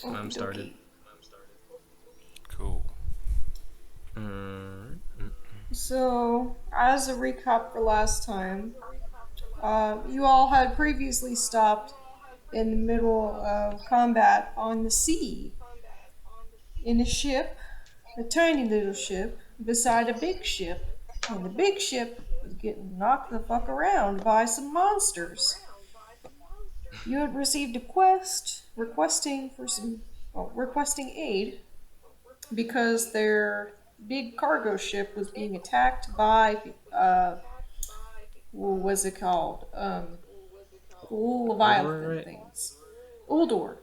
I'm started. Cool. So, as a recap for last time, you all had previously stopped in the middle of combat on the sea in a ship, a tiny little ship, beside a big ship. And the big ship was getting knocked the fuck around by some monsters. You had received a quest requesting aid because their big cargo ship was being attacked by what was it called? Uldor, Leviathan right? things. Uldor.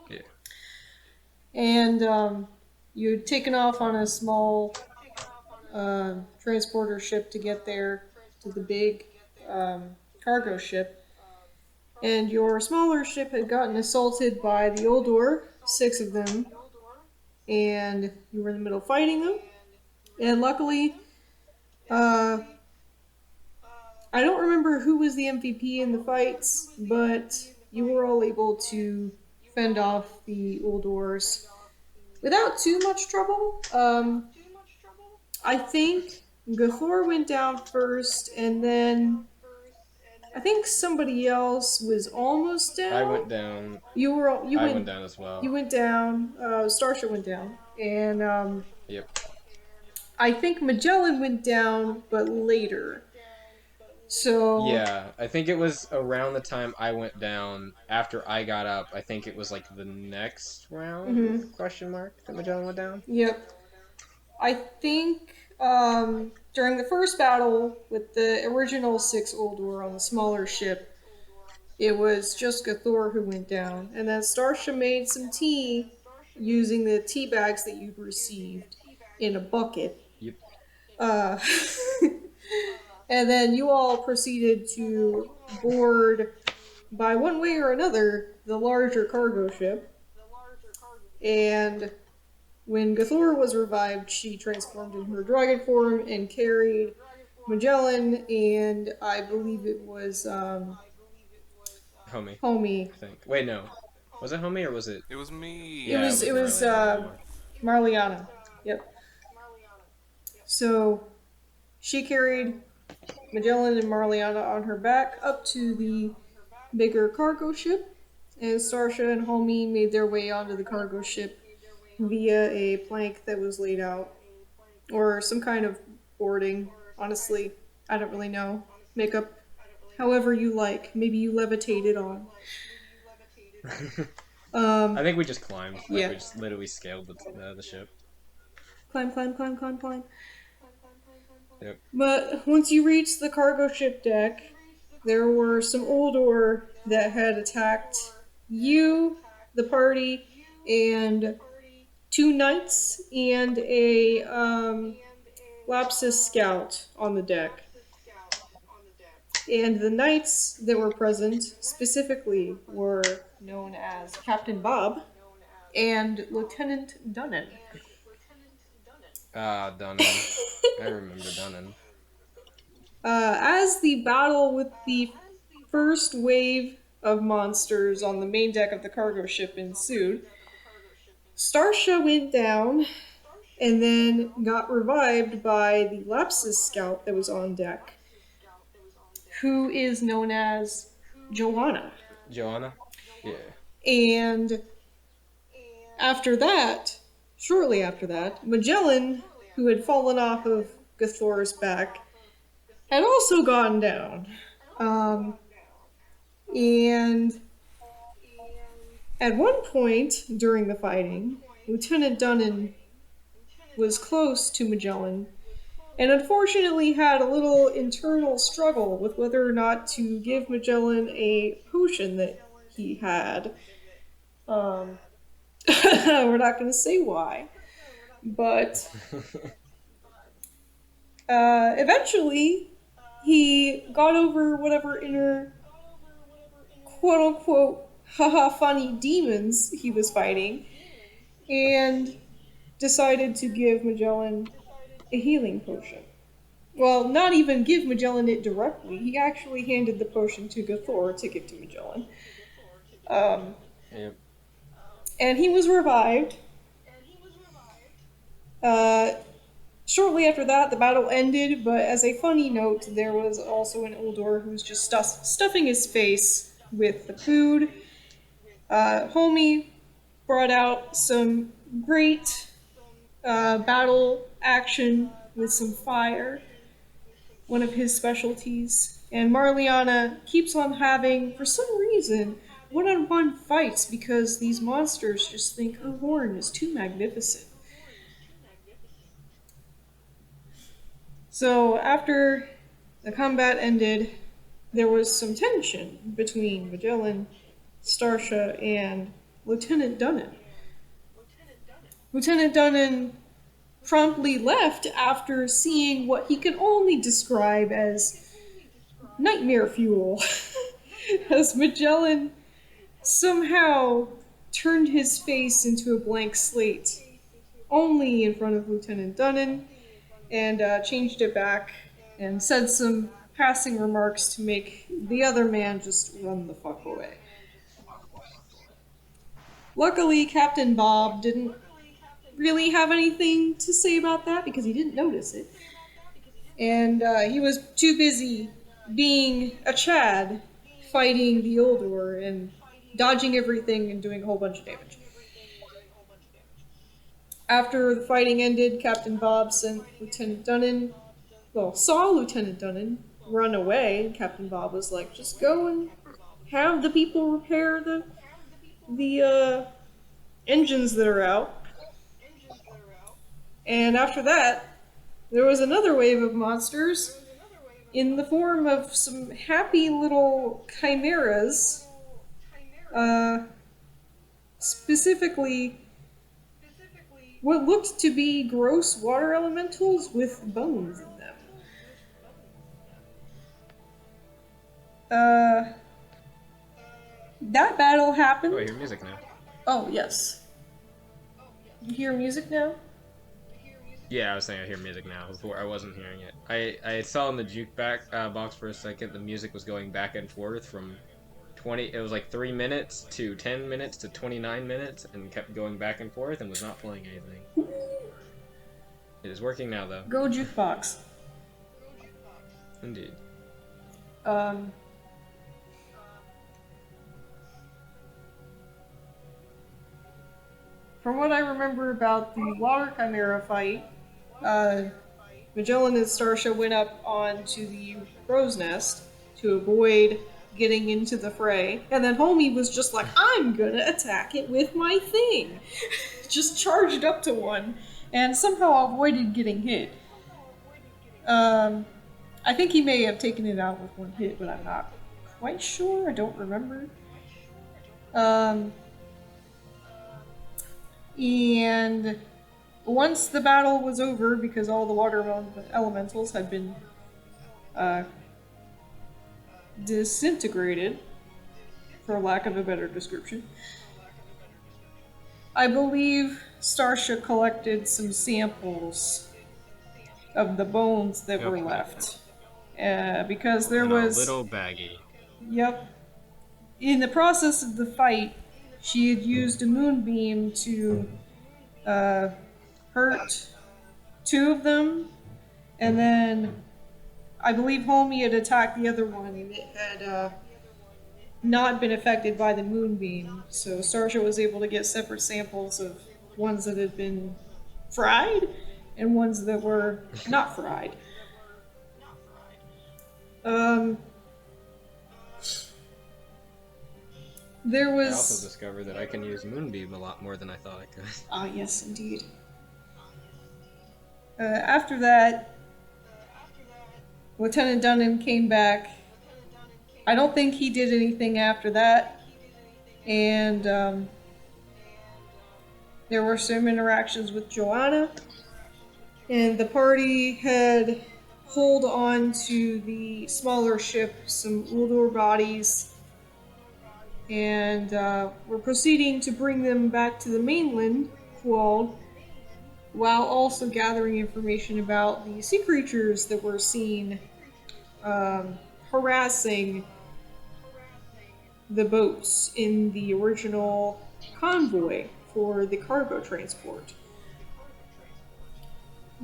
Yeah. And you'd taken off on a small transporter ship to get there to the big cargo ship. And your smaller ship had gotten assaulted by the Uldor, 6 of them, and you were in the middle of fighting them. And luckily, uh, I don't remember who was the MVP in the fights, but you were all able to fend off the Uldors without too much trouble. I think Gathor went down first, and then I think somebody else was almost down. I went down. You went down as well. You went down. Starsha went down, and Yep. I think Magellan went down, but later. So Yeah, I think it was around the time I went down. After I got up, I think it was like the next round? Question mark that Magellan went down. Yep. I think during the first battle with the original 6 Uldor on the smaller ship, it was just Gathor who went down. And then Starsha made some tea using the tea bags that you'd received in a bucket. Yep. And then you all proceeded to board, by one way or another, the larger cargo ship. And when Gathor was revived, she transformed in her dragon form and carried Magellan, and I believe it was Homie. Homie. I think. Wait, no. Was it Homie or was it? It was me. It was Marliana. Yep. So she carried Magellan and Marliana on her back up to the bigger cargo ship, and Starsha and Homie made their way onto the cargo ship via a plank that was laid out, or some kind of boarding. Honestly, I don't really know. Make up however you like. Maybe you levitated on. I think we just climbed. Like, yeah. We just literally scaled the ship. Climb, climb, climb, climb, climb. Yep. But once you reached the cargo ship deck, there were some Uldor that had attacked you, the party, and 2 knights and a Lapsus scout on the deck. And the knights that were present specifically were known as Captain Bob and Lieutenant Dunnan. Dunnan. I remember Dunnan. As the battle with the first wave of monsters on the main deck of the cargo ship ensued, Starsha went down and then got revived by the Lapsus scout that was on deck, who is known as Joanna. Joanna? Yeah. And shortly after that, Magellan, who had fallen off of Gathor's back, had also gone down. And at one point during the fighting, Lieutenant Dunnan was close to Magellan, and unfortunately had a little internal struggle with whether or not to give Magellan a potion that he had. We're not going to say why, but eventually he got over whatever inner quote-unquote haha funny demons he was fighting, and decided to give Magellan a healing potion. Well, not even give Magellan it directly. He actually handed the potion to Gathor to give to Magellan. Yep. And he was revived. Uh, Shortly after that, the battle ended, but as a funny note, there was also an Uldor who was just stuffing his face with the food. Homie brought out some great battle action with some fire, one of his specialties. And Marliana keeps on having, for some reason, one-on-one fights because these monsters just think her horn is too magnificent. So after the combat ended, there was some tension between Magellan, Starsha, and Lieutenant Dunnan. Lieutenant Dunnan promptly left after seeing what he could only describe as nightmare fuel, as Magellan somehow turned his face into a blank slate, only in front of Lieutenant Dunnan, and changed it back and said some passing remarks to make the other man just run the fuck away. Luckily, Captain Bob didn't really have anything to say about that because he didn't notice it. And he was too busy being a Chad, fighting the Uldor and dodging everything and doing a whole bunch of damage. After the fighting ended, Captain Bob sent Lieutenant Dunnan, saw Lieutenant Dunnan run away, and Captain Bob was like, just go and have the people repair the engines that are out. And after that, there was another wave of monsters in the form of some happy little chimeras, specifically what looked to be gross water elementals with bones in them. That battle happened. Oh, I hear music now. Oh, yes. You hear music now? Yeah, I was saying I hear music now. Before I wasn't hearing it. I saw in the jukebox box for a second the music was going back and forth from 20. It was like 3 minutes to 10 minutes to 29 minutes, and kept going back and forth and was not playing anything. It is working now though. Go jukebox. Indeed. From what I remember about the water chimera fight, Magellan and Starsha went up onto the crow's nest to avoid getting into the fray, and then Homie was just like, I'm gonna attack it with my thing! Just charged up to one, and somehow avoided getting hit. I think he may have taken it out with one hit, but I'm not quite sure, I don't remember. And once the battle was over, because all the water elementals had been disintegrated, for lack of a better description, I believe Starsha collected some samples of the bones that were left. Because there was... a little baggie. Yep. In the process of the fight, she had used a moonbeam to hurt 2 of them, and then I believe Homie had attacked the other one, and it had not been affected by the moonbeam. So Starsha was able to get separate samples of ones that had been fried and ones that were not fried. There was... I also discovered that I can use Moonbeam a lot more than I thought I could. Ah, yes, indeed. After that, Lieutenant Dunnan came back. I don't think he did anything after that. And there were some interactions with Joanna. And the party had pulled on to the smaller ship some Uldor bodies, and we're proceeding to bring them back to the mainland, Qual'd, while also gathering information about the sea creatures that were seen harassing the boats in the original convoy for the cargo transport.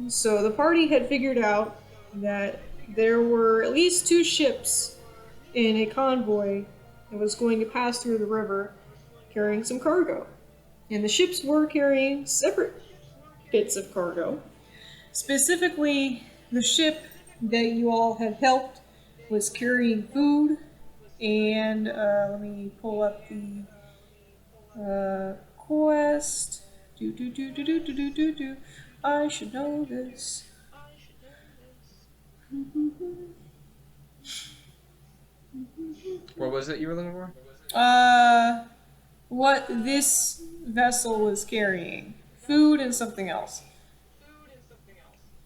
So the party had figured out that there were at least 2 ships in a convoy that was going to pass through the river carrying some cargo. And the ships were carrying separate bits of cargo. Specifically, the ship that you all had helped was carrying food, and let me pull up the quest. I should know this. What was it you were looking for? What this vessel was carrying. Food and something else.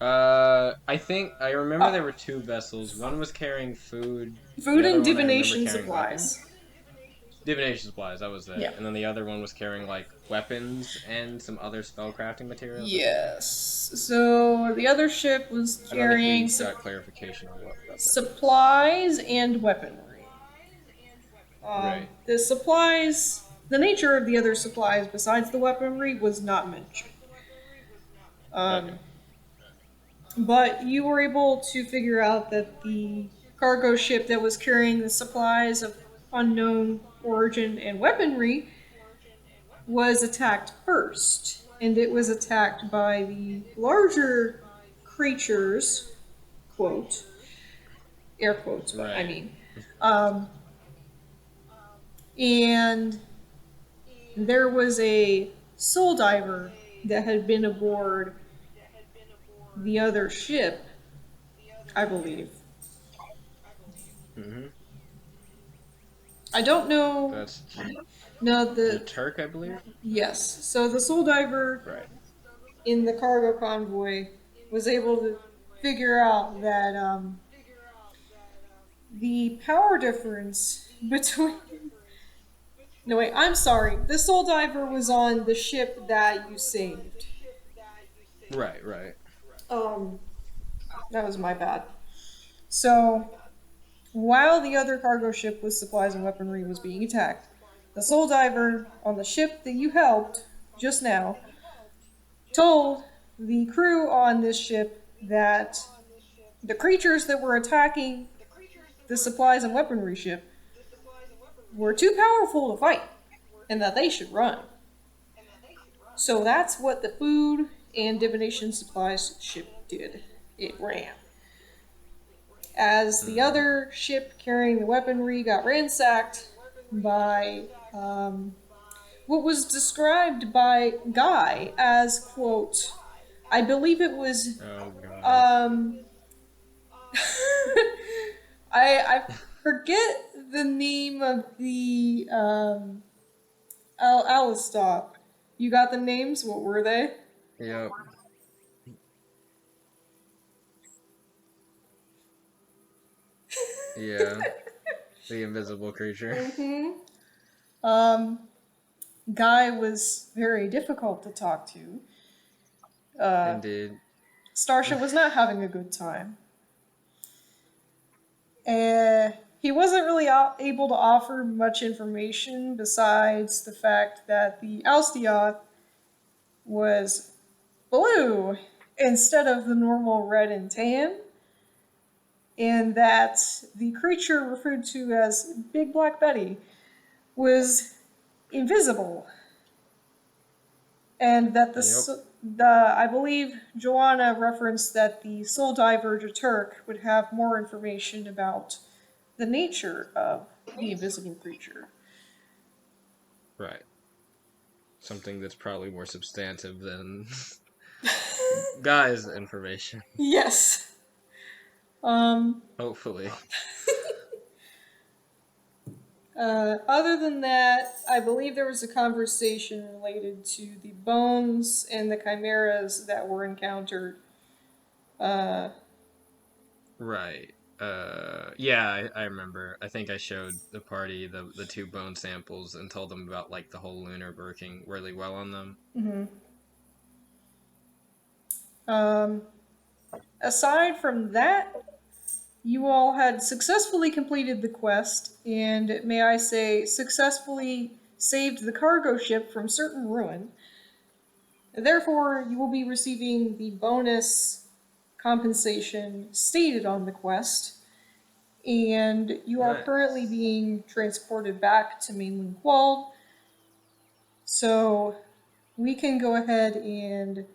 I think I remember there were 2 vessels. One was carrying food. Food The other and one I remember divination carrying supplies. weapons. Divination supplies, that was it. Yeah. And then the other one was carrying like weapons and some other spellcrafting materials. Yes. So the other ship was carrying got clarification on what that supplies and weaponry. Right. The supplies, the nature of the other supplies besides the weaponry was not mentioned. Okay. But you were able to figure out that the cargo ship that was carrying the supplies of unknown origin and weaponry was attacked first. And it was attacked by the larger creatures, quote, air quotes, but Right. I mean. And there was a soul diver that had been aboard the other ship, I believe. Mm-hmm. I don't know. That's No, the Jaturk, I believe. yes. So the soul diver Right. in the cargo convoy was able to figure out that the power difference between. No wait, I'm sorry. The soul diver was on the ship that you saved. Right. That was my bad. So, while the other cargo ship with supplies and weaponry was being attacked, the soul diver on the ship that you helped just now told the crew on this ship that the creatures that were attacking the supplies and weaponry ship were too powerful to fight, and that they should run. So that's what the food and divination supplies ship did. It ran. As the other ship carrying the weaponry got ransacked by what was described by Guy as, quote, I believe it was, Oh god. I forget the name of the, Alice, stop. You got the names? What were they? Yep. Yeah. The invisible creature. Mm-hmm. Guy was very difficult to talk to. Indeed. Starsha was not having a good time. He wasn't really able to offer much information besides the fact that the Alstioth was blue instead of the normal red and tan, and that the creature referred to as Big Black Betty was invisible, and that I believe Joanna referenced that the soul diver Jaturk would have more information about the nature of the invisible creature. Right. Something that's probably more substantive than Guy's information. Yes. Hopefully. Other than that, I believe there was a conversation related to the bones and the chimeras that were encountered. Right. Yeah, I remember. I think I showed the party the 2 bone samples and told them about like the whole lunar working really well on them. Aside from that, you all had successfully completed the quest, and may I say, successfully saved the cargo ship from certain ruin. Therefore, you will be receiving the bonus compensation stated on the quest, and you are Nice. currently being transported back to mainland Qual'd. So we can go ahead and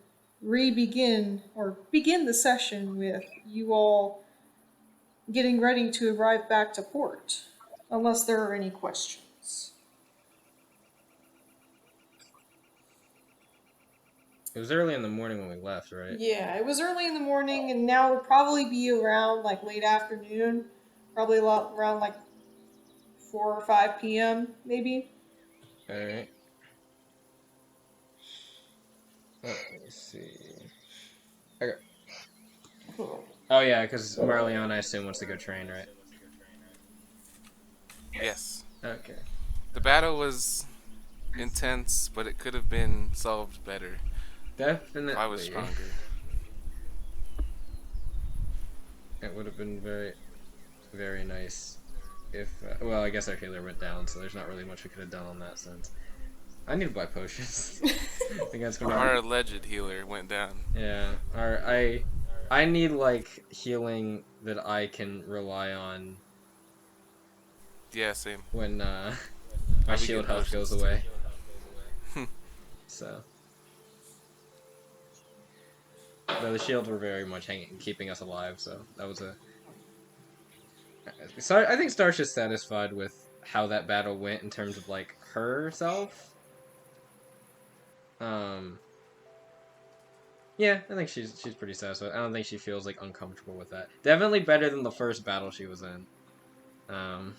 begin the session with you all getting ready to arrive back to port, unless there are any questions. It was early in the morning when we left, right? Yeah, it was early in the morning, and now it would probably be around like late afternoon, probably around like 4 or 5 p.m. maybe. Alright. Let me see. Okay. Cool. Oh yeah, because Marleon, I assume, wants to go train, right? Yes. Okay. The battle was intense, but it could have been solved better if I was Definitely. stronger. It would have been very, very nice if. Well, I guess our healer went down, so there's not really much we could have done on that sense. I need to buy potions. I think that's gonna. Our alleged healer went down. Yeah. I need like healing that I can rely on Yeah, same. when my I'll be shield getting health goes potions too. away. So. But the shields were very much keeping us alive, so that was a. So I think Starsha's satisfied with how that battle went in terms of like herself. Um. Yeah, I think she's pretty satisfied. I don't think she feels like uncomfortable with that. Definitely better than the first battle she was in. Um.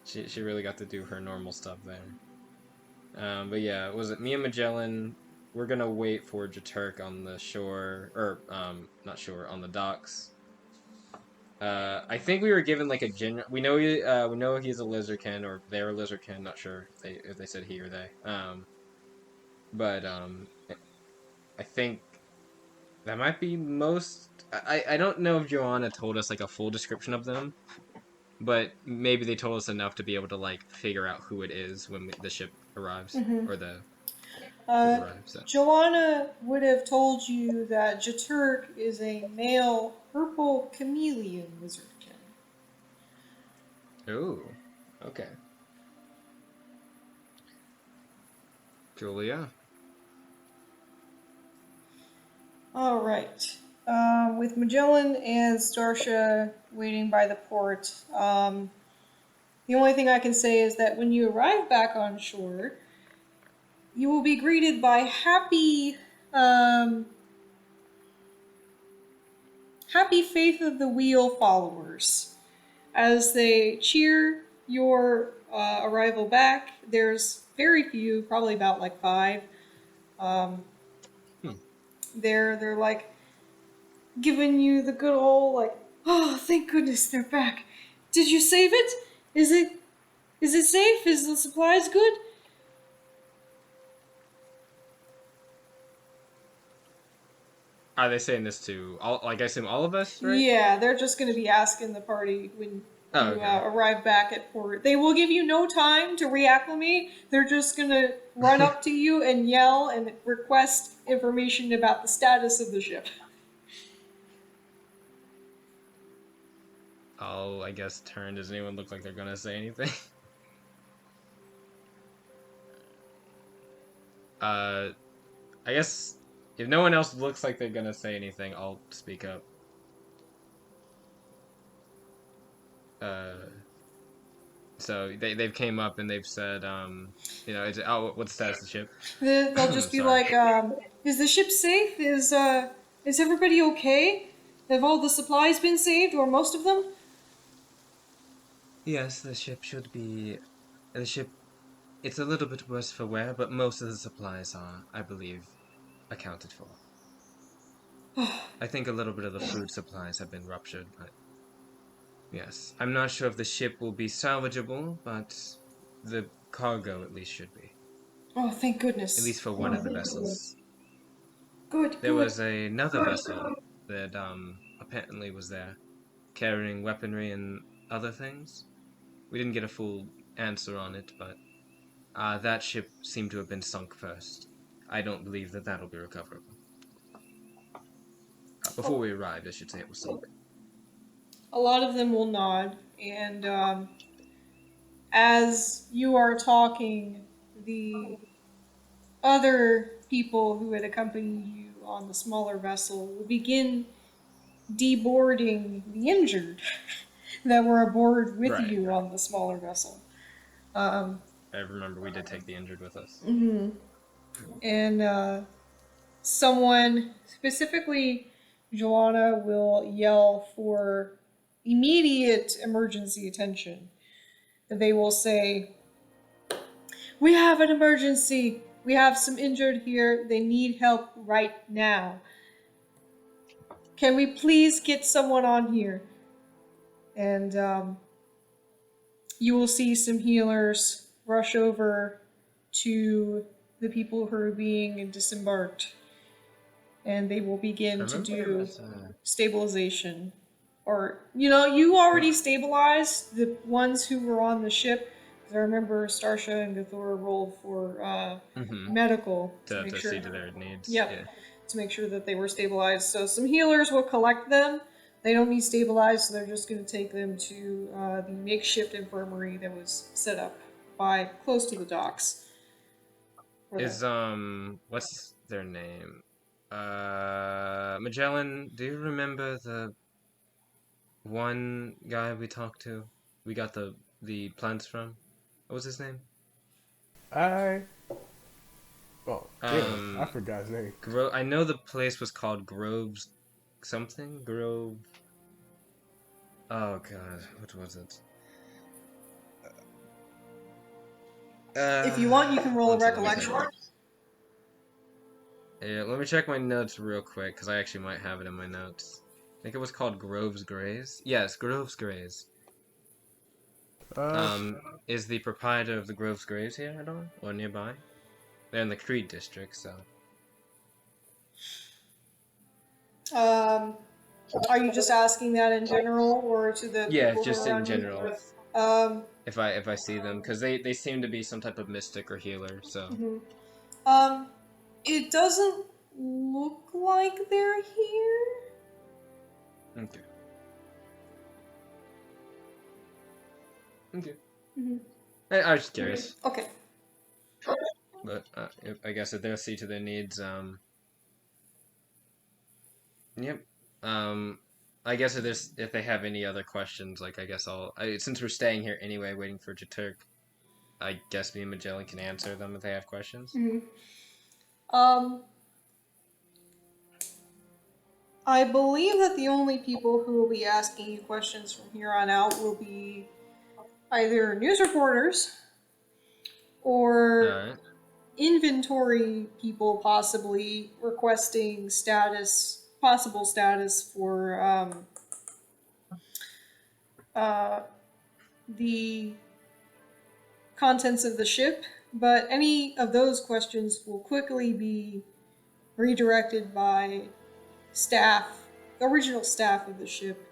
She really got to do her normal stuff there. But yeah, was it me and Magellan? We're gonna wait for Jaturk on the shore, or not shore, on the docks. I think we were given like a general. We know he's a Lizardkin, or they're a Lizardkin. Not sure if they said he or they. But I think that might be most. I don't know if Joanna told us like a full description of them, but maybe they told us enough to be able to like figure out who it is when the ship arrives, Mm-hmm. or the ship Uh, arrives. So. Joanna would have told you that Jaturk is a male purple chameleon lizardkin. Ooh, okay. Julia. All right. With Magellan and Starsha waiting by the port, the only thing I can say is that when you arrive back on shore, you will be greeted by um, happy Faith of the Wheel followers as they cheer your arrival back. There's very few, probably about like 5. Um, Hmm. they're like giving you the good old like, oh, thank goodness they're back. Did you save it? Is it safe? Is the supplies good? Are they saying this to all? Like I assume all of us, right? Yeah, they're just going to be asking the party when Oh, you okay. arrive back at port. They will give you no time to reacclimate. They're just going to run up to you and yell and request information about the status of the ship. I'll, I guess, turn. Does anyone look like they're gonna say anything? I guess if no one else looks like they're gonna say anything, I'll speak up. Uh, so they've came up and they've said, oh, what's the status of the ship? They'll just be Sorry. like, is the ship safe? Is everybody okay? Have all the supplies been saved, or most of them? Yes, the ship should be. The ship. It's a little bit worse for wear, but most of the supplies are, I believe, accounted for. I think a little bit of the food supplies have been ruptured, but yes. I'm not sure if the ship will be salvageable, but the cargo at least should be. Oh, thank At goodness. least for one of the vessels. Good, There good. was another vessel that apparently was there, carrying weaponry and other things. We didn't get a full answer on it, but that ship seemed to have been sunk first. I don't believe that that'll be recoverable. Before we arrived, I should say it was sunk. A lot of them will nod, and as you are talking, the other people who had accompanied you on the smaller vessel will begin deboarding the injured that were aboard with you on the smaller vessel. I remember we did take the injured with us. Mm-hmm. And someone, specifically Joanna, will yell for immediate emergency attention. They will say, "We have an emergency. We have some injured here. They need help right now. Can we please get someone on here?" And you will see some healers rush over to the people who are being disembarked, and they will begin to do stabilization. Or, you already stabilized the ones who were on the ship. Because I remember Starsha and Gathor rolled for medical to make sure see to their needs. Yep, yeah. To make sure that they were stabilized. So some healers will collect them. They don't need stabilized, so they're just going to take them to the makeshift infirmary that was set up close to the docks. Is what's their name? Magellan, do you remember the one guy we talked to? We got the plants from? What was his name? I forgot his name. I know the place was called Groves something? Grove. Oh god, what was it? If you want, you can roll a recollection. Yeah, let me check my notes real quick, because I actually might have it in my notes. I think it was called Groves Grays. Yes, Groves Grays. Is the proprietor of the Groves Grays here at all? Or nearby? They're in the Creed district, so... Are you just asking that in general, or to the people just in general. You? If I see them, because they seem to be some type of mystic or healer, so... Mm-hmm. It doesn't look like they're here. Okay. Okay. Mm-hmm. I was just curious. Okay. But I guess if they'll see to their needs, Yep. I guess if they have any other questions, like I guess since we're staying here anyway, waiting for Jaturk, I guess me and Magellan can answer them if they have questions. Mm-hmm. I believe that the only people who will be asking you questions from here on out will be either news reporters or inventory people, possibly requesting possible status for the contents of the ship. But any of those questions will quickly be redirected by original staff of the ship,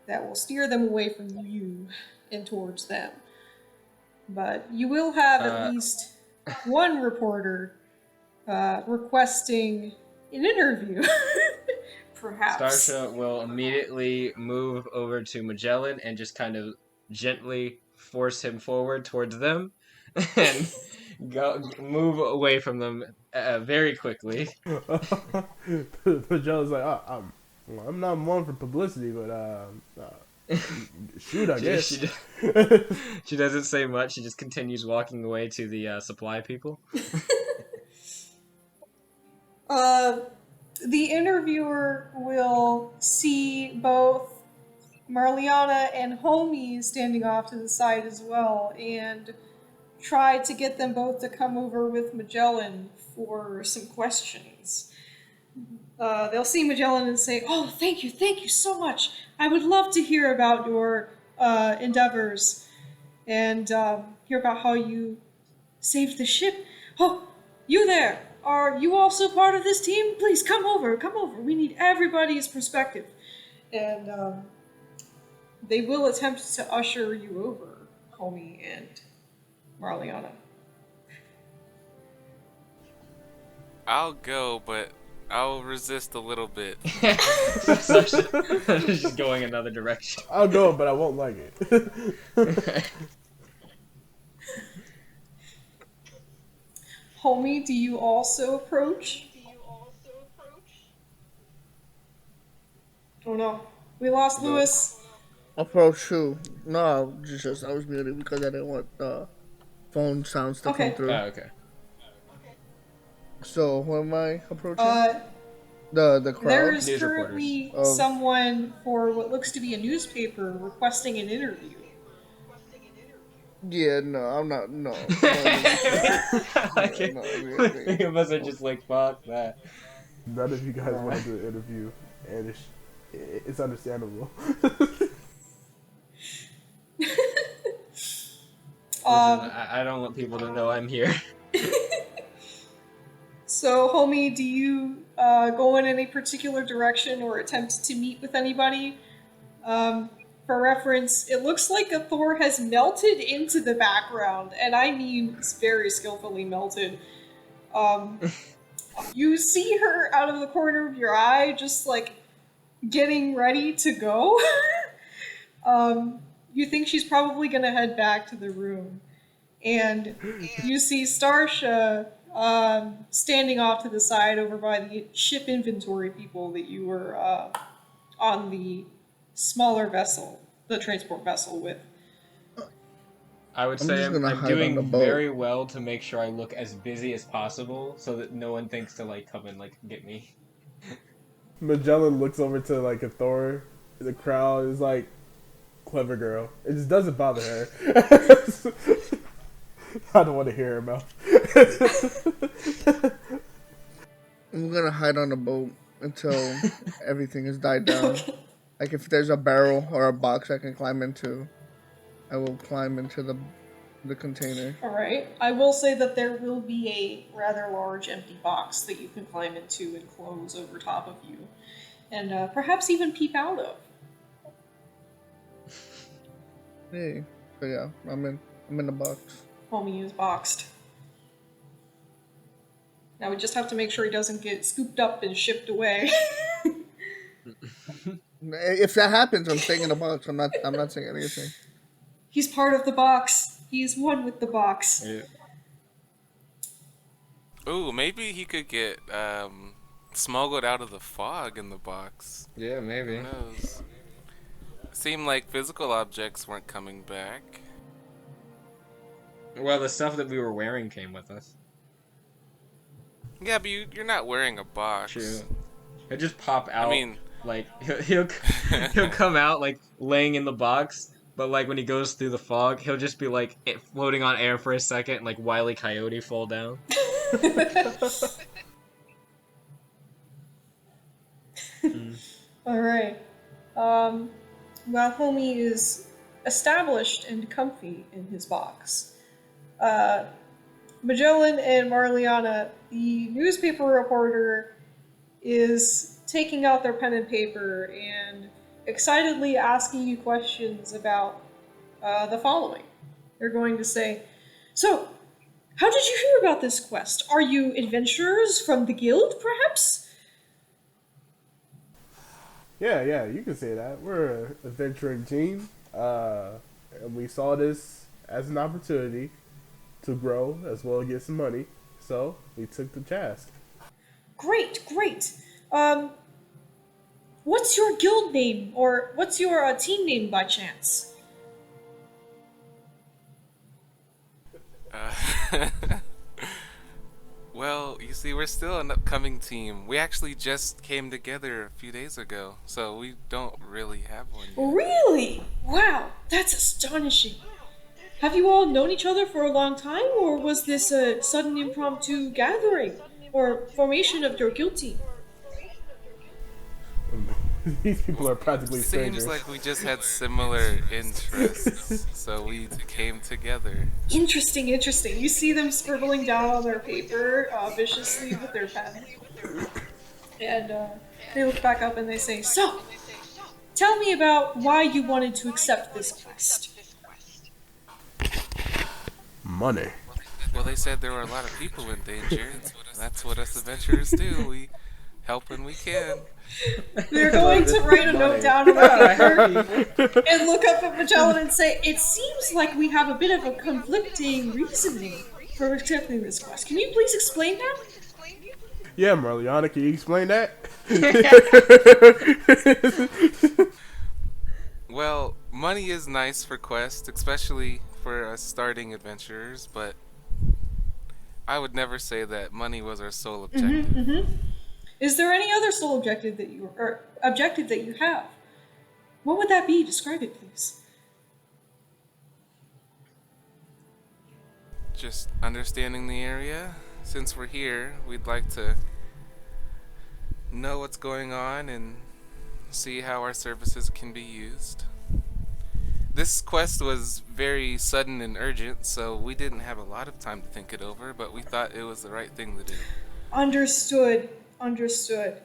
that will steer them away from you and towards them. But you will have at least one reporter requesting an interview, perhaps. Starsha will immediately move over to Magellan and just kind of gently force him forward towards them and move away from them very quickly. Magellan's like, I'm not one for publicity, but shoot, I guess. She doesn't say much. She just continues walking away to the supply people. The interviewer will see both Marliana and Homie standing off to the side as well, and try to get them both to come over with Magellan for some questions. They'll see Magellan and say, "Oh, thank you so much. I would love to hear about your endeavors and hear about how you saved the ship. Oh, you there! Are you also part of this team? Please come over. We need everybody's perspective." And they will attempt to usher you over, Homie and Marliana. I'll go, but I'll resist a little bit. So just going another direction. I'll go, but I won't like it. Homie, do you also approach? Oh no. We lost Lewis. Approach who? No, just I was muted because I didn't want phone sounds to come through. Oh, okay. So who am I approaching? The crowd. There is News currently reporters. someone for what looks to be a newspaper requesting an interview. Yeah, no, I'm not. No. Like three of us are just like, fuck that. None of you guys want to do an interview, and it's understandable. I don't want people to know I'm here. So, homie, do you go in any particular direction or attempt to meet with anybody? For reference, it looks like a Thor has melted into the background, and I mean it's very skillfully melted. You see her out of the corner of your eye, just like getting ready to go. You think she's probably gonna head back to the room, and you see Starsha standing off to the side over by the ship inventory people that you were on the smaller vessel, the transport vessel with. I would I'm say just gonna I'm hide on doing the boat. very well to make sure I look as busy as possible so that no one thinks to like come and like get me. Magellan looks over to like a Thor. The crowd is like, clever girl. It just doesn't bother her. I don't want to hear her mouth. I'm gonna hide on the boat until everything is died down. Like if there's a barrel or a box I can climb into, I will climb into the container. Alright, I will say that there will be a rather large empty box that you can climb into and close over top of you, and perhaps even peep out of. Hey, so yeah, I'm in the box. Homie is boxed. Now we just have to make sure he doesn't get scooped up and shipped away. If that happens, I'm staying in the box. I'm not saying anything. He's part of the box. He's one with the box. Yeah. Ooh, maybe he could get smuggled out of the fog in the box. Yeah, maybe. Who knows? Seemed like physical objects weren't coming back. Well, the stuff that we were wearing came with us. Yeah, but you're not wearing a box. True. He'll just pop out. I mean, like he'll come out like laying in the box, but like when he goes through the fog, he'll just be like floating on air for a second, and like Wile E. Coyote fall down. All right. While homie is established and comfy in his box, Magellan and Marliana, the newspaper reporter, is taking out their pen and paper and excitedly asking you questions about the following. They're going to say, "So, how did you hear about this quest? Are you adventurers from the guild, perhaps?" Yeah, you can say that. We're an adventuring team, and we saw this as an opportunity to grow as well as get some money. So we took the task. Great. What's your guild name, or what's your team name by chance? Well, you see, we're still an upcoming team. We actually just came together a few days ago, so we don't really have one yet. Really? Wow, that's astonishing. Have you all known each other for a long time, or was this a sudden impromptu gathering or formation of your guild team? These people are practically strangers. Seems like we just had similar interests, so we came together. Interesting. You see them scribbling down on their paper viciously with their pen. And they look back up and they say, "So, tell me about why you wanted to accept this quest." Money. Well, they said there were a lot of people in danger. That's what us adventurers do. We help when we can. They're going to write a note down on Ah, the paper happy. and look up at Magellan and say, "It seems like we have a bit of a conflicting reasoning for accepting this quest. Can you please explain that?" Yeah, Marliana, can you explain that? Well, money is nice for quests, especially for us starting adventurers, but I would never say that money was our sole objective. Is there any other sole objective that you have? What would that be? Describe it, please. Just understanding the area. Since we're here, we'd like to know what's going on and see how our services can be used. This quest was very sudden and urgent, so we didn't have a lot of time to think it over, but we thought it was the right thing to do. Understood. Understood.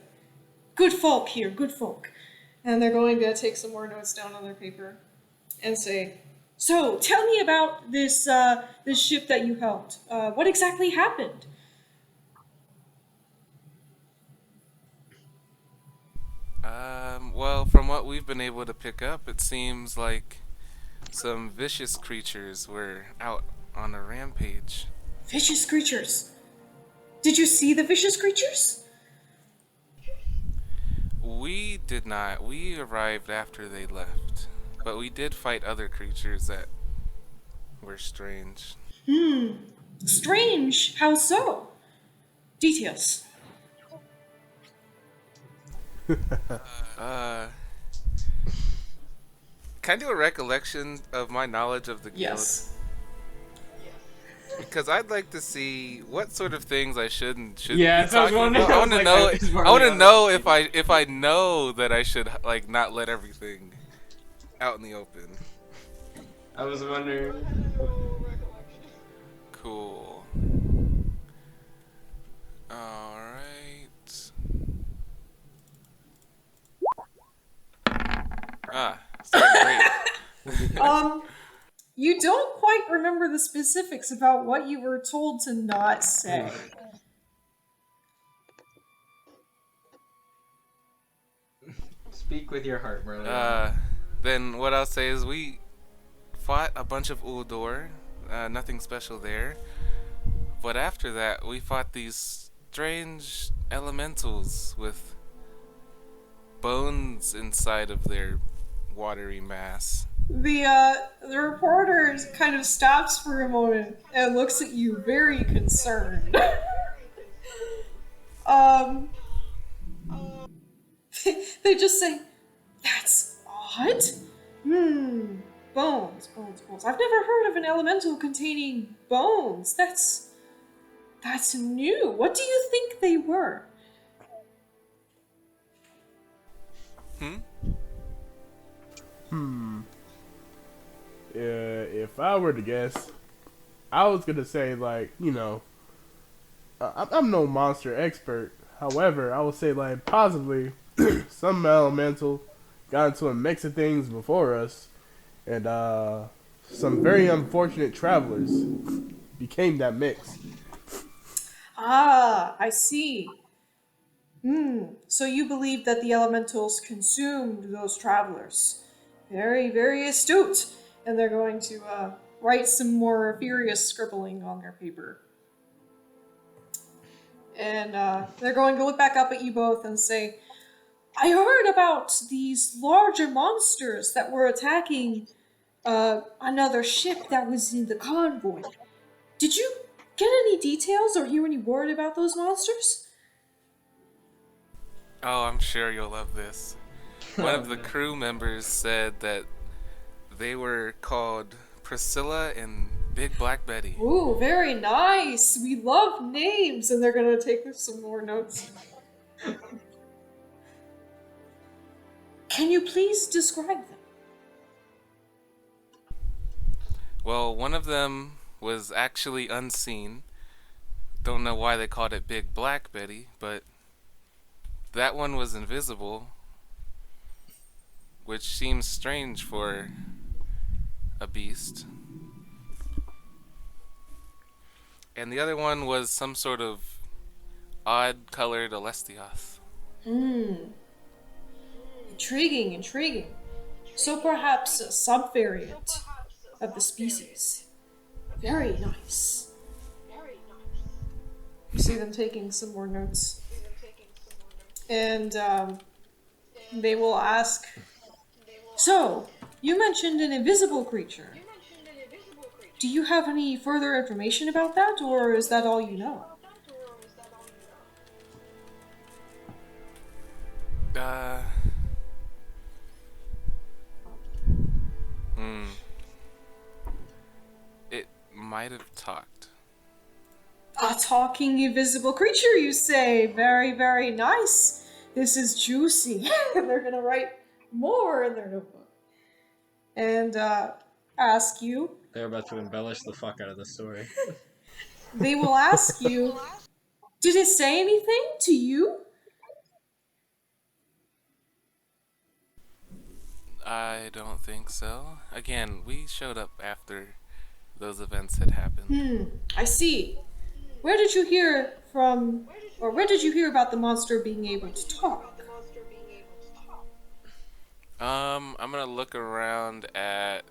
Good folk here, good folk. And they're going to take some more notes down on their paper and say, "So, tell me about this this ship that you helped. What exactly happened?" Well, from what we've been able to pick up, it seems like some vicious creatures were out on a rampage. Vicious creatures. Did you see the vicious creatures? We did not. We arrived after they left. But we did fight other creatures that were strange. Strange. How so? Details. Can I do a recollection of my knowledge of the guild? Yes. Because I'd like to see what sort of things I should and shouldn't Yeah, be so I was talking wondering, about. I I want was to like, know. I just I want to wanted know to- if I know that I should like not let everything out in the open. I was wondering. Cool. All right. Started great. You don't quite remember the specifics about what you were told to not say. Speak with your heart, Merlin. Then what I'll say is we fought a bunch of Uldor. Nothing special there. But after that, we fought these strange elementals with bones inside of their watery mass. The reporter kind of stops for a moment and looks at you very concerned. They just say, "That's odd. Bones. I've never heard of an elemental containing bones. That's new. What do you think they were?" If I were to guess, I was gonna say like, I'm no monster expert. However, I would say like possibly some elemental got into a mix of things before us, and some very unfortunate travelers became that mix. Ah, I see. So you believe that the elementals consumed those travelers. Very, very astute. And they're going to write some more furious scribbling on their paper. And they're going to look back up at you both and say, "I heard about these larger monsters that were attacking another ship that was in the convoy. Did you get any details or hear any word about those monsters?" Oh, I'm sure you'll love this. One of the crew members said that they were called Priscilla and Big Black Betty. Ooh, very nice. We love names. And they're going to take some more notes. Can you please describe them? Well, one of them was actually unseen. Don't know why they called it Big Black Betty, but that one was invisible, which seems strange for a beast. and the other one was some sort of odd-colored Alestioth. Intriguing, intriguing. So perhaps a subvariant of the species. Very nice. You see them taking some more notes. And they will ask, so, you mentioned an invisible creature. Do you have any further information about that, or is that all you know? It might have talked. A talking invisible creature, you say? Very, very nice. This is juicy. They're going to write more in their notebook. And ask you. They're about to embellish the fuck out of the story. They will ask you, did it say anything to you? I don't think so. Again, we showed up after those events had happened. I see. Where did you hear from, or where did you hear about the monster being able to talk? I'm gonna look around at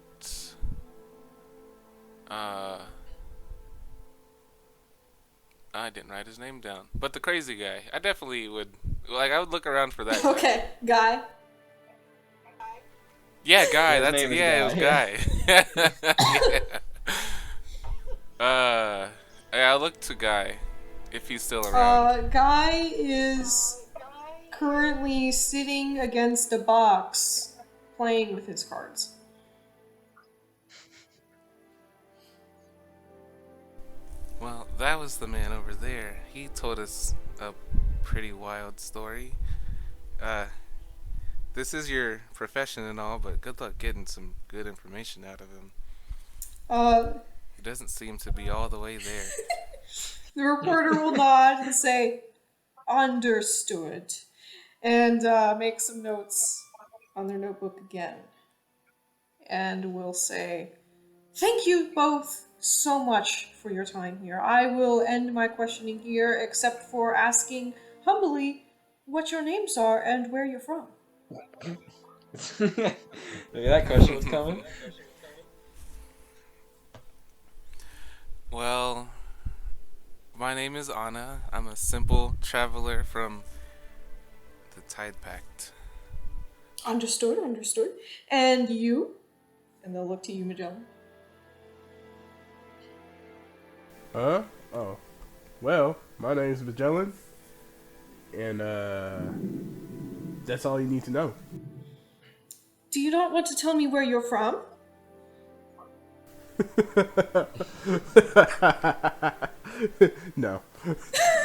I didn't write his name down. But the crazy guy. I definitely would I would look around for that guy. Okay, guy. Yeah, guy, His that's name is it was guy. Yeah. I'll look to Guy if he's still around. Guy is currently sitting against a box playing with his cards. Well, that was the man over there. He told us a pretty wild story. This is your profession and all, but good luck getting some good information out of him. He doesn't seem to be all the way there. The reporter will nod and say, understood, and make some notes on their notebook again. And will say, thank you both so much for your time here. I will end my questioning here, except for asking humbly what your names are and where you're from. Maybe that question was coming. Well, my name is Anna. I'm a simple traveler from the Tide Pact. Understood, understood. And you? And they'll look to you, Magellan. Huh? Oh. Well, my name's Magellan. And, that's all you need to know. Do you not want to tell me where you're from? No.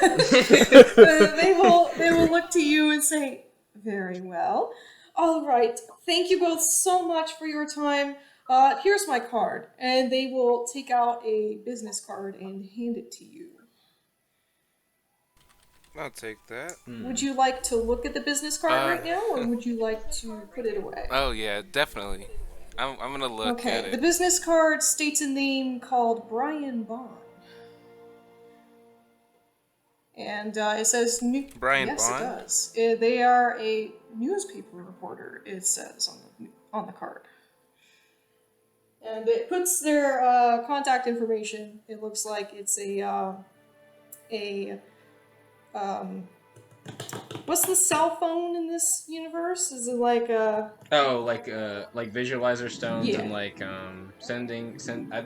They will look to you and say, very well. All right. Thank you both so much for your time. Here's my card. And they will take out a business card and hand it to you. I'll take that. Would you like to look at the business card right now, or would you like to put it away? Oh, yeah, definitely. I'm gonna look at Okay, it. the business card states a name called Brian Bond. And it says... Brian yes, Bond? Yes, it does. They are a newspaper reporter, it says on the card. And it puts their contact information. It looks like it's what's the cell phone in this universe? Is it like a... Oh, like visualizer stones Yeah. and like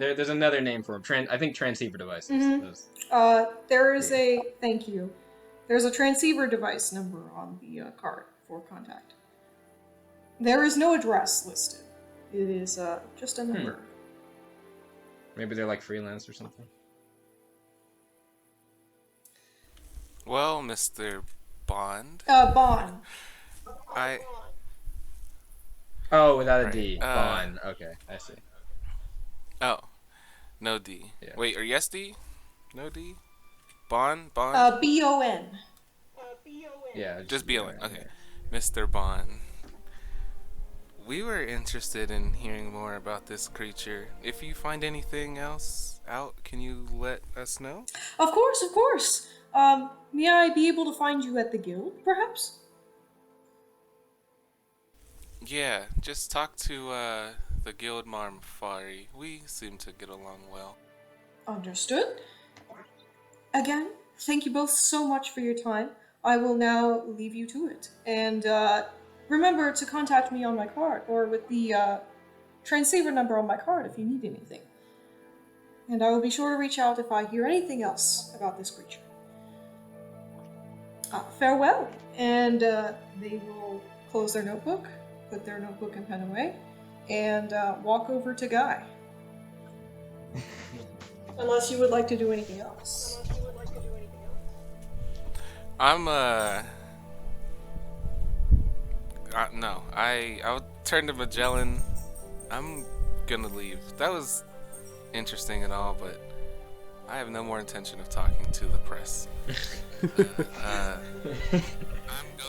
there's another name for them. I think transceiver devices. Mm-hmm. There is a... Thank you. There's a transceiver device number on the card for contact. There is no address listed. It is just a number. Maybe they're like freelance or something. Well, Mr. Bond. Bond. Oh, without a Right, D. Bond. Okay, I see. Oh, no D. Yeah. Wait, or yes D? No D? Bond? Bond? B-O-N. Yeah, Just B-O-N. Okay. Mr. Bond. We were interested in hearing more about this creature. If you find anything else, out, can you let us know? Of course, of course. May I be able to find you at the guild, perhaps? Yeah, just talk to the guild marm Fari. We seem to get along well. Understood. Again, thank you both so much for your time. I will now leave you to it. And remember to contact me on my card, or with the transceiver number on my card if you need anything. And I will be sure to reach out if I hear anything else about this creature. Farewell. And they will close their notebook, put their notebook and pen away, and walk over to Guy. Unless you would like to do anything else. I'm no, I'll turn to Magellan. I'm gonna leave. That was interesting and all, but I have no more intention of talking to the press.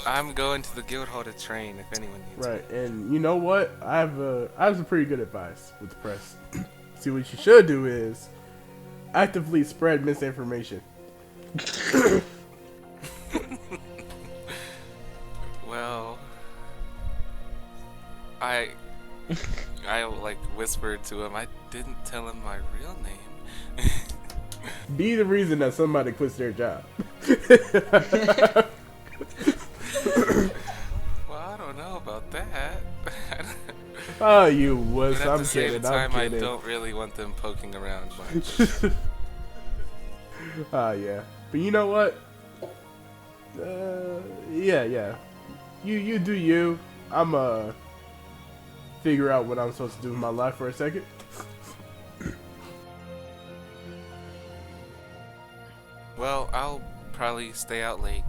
I'm going to the guild hall to train if anyone needs me. Right, and you know what? I have some pretty good advice with the press. See, what you should do is actively spread misinformation. Well, I like whispered to him. I didn't tell him my real name. Be the reason that somebody quits their job. Well, I don't know about that. Oh, you wuss. But at I'm the same kidding. time, I'm I kidding. don't really want them poking around much. Yeah. But you know what? Yeah. You do you. I'm figure out what I'm supposed to do with my life for a second. Well, I'll probably stay out late.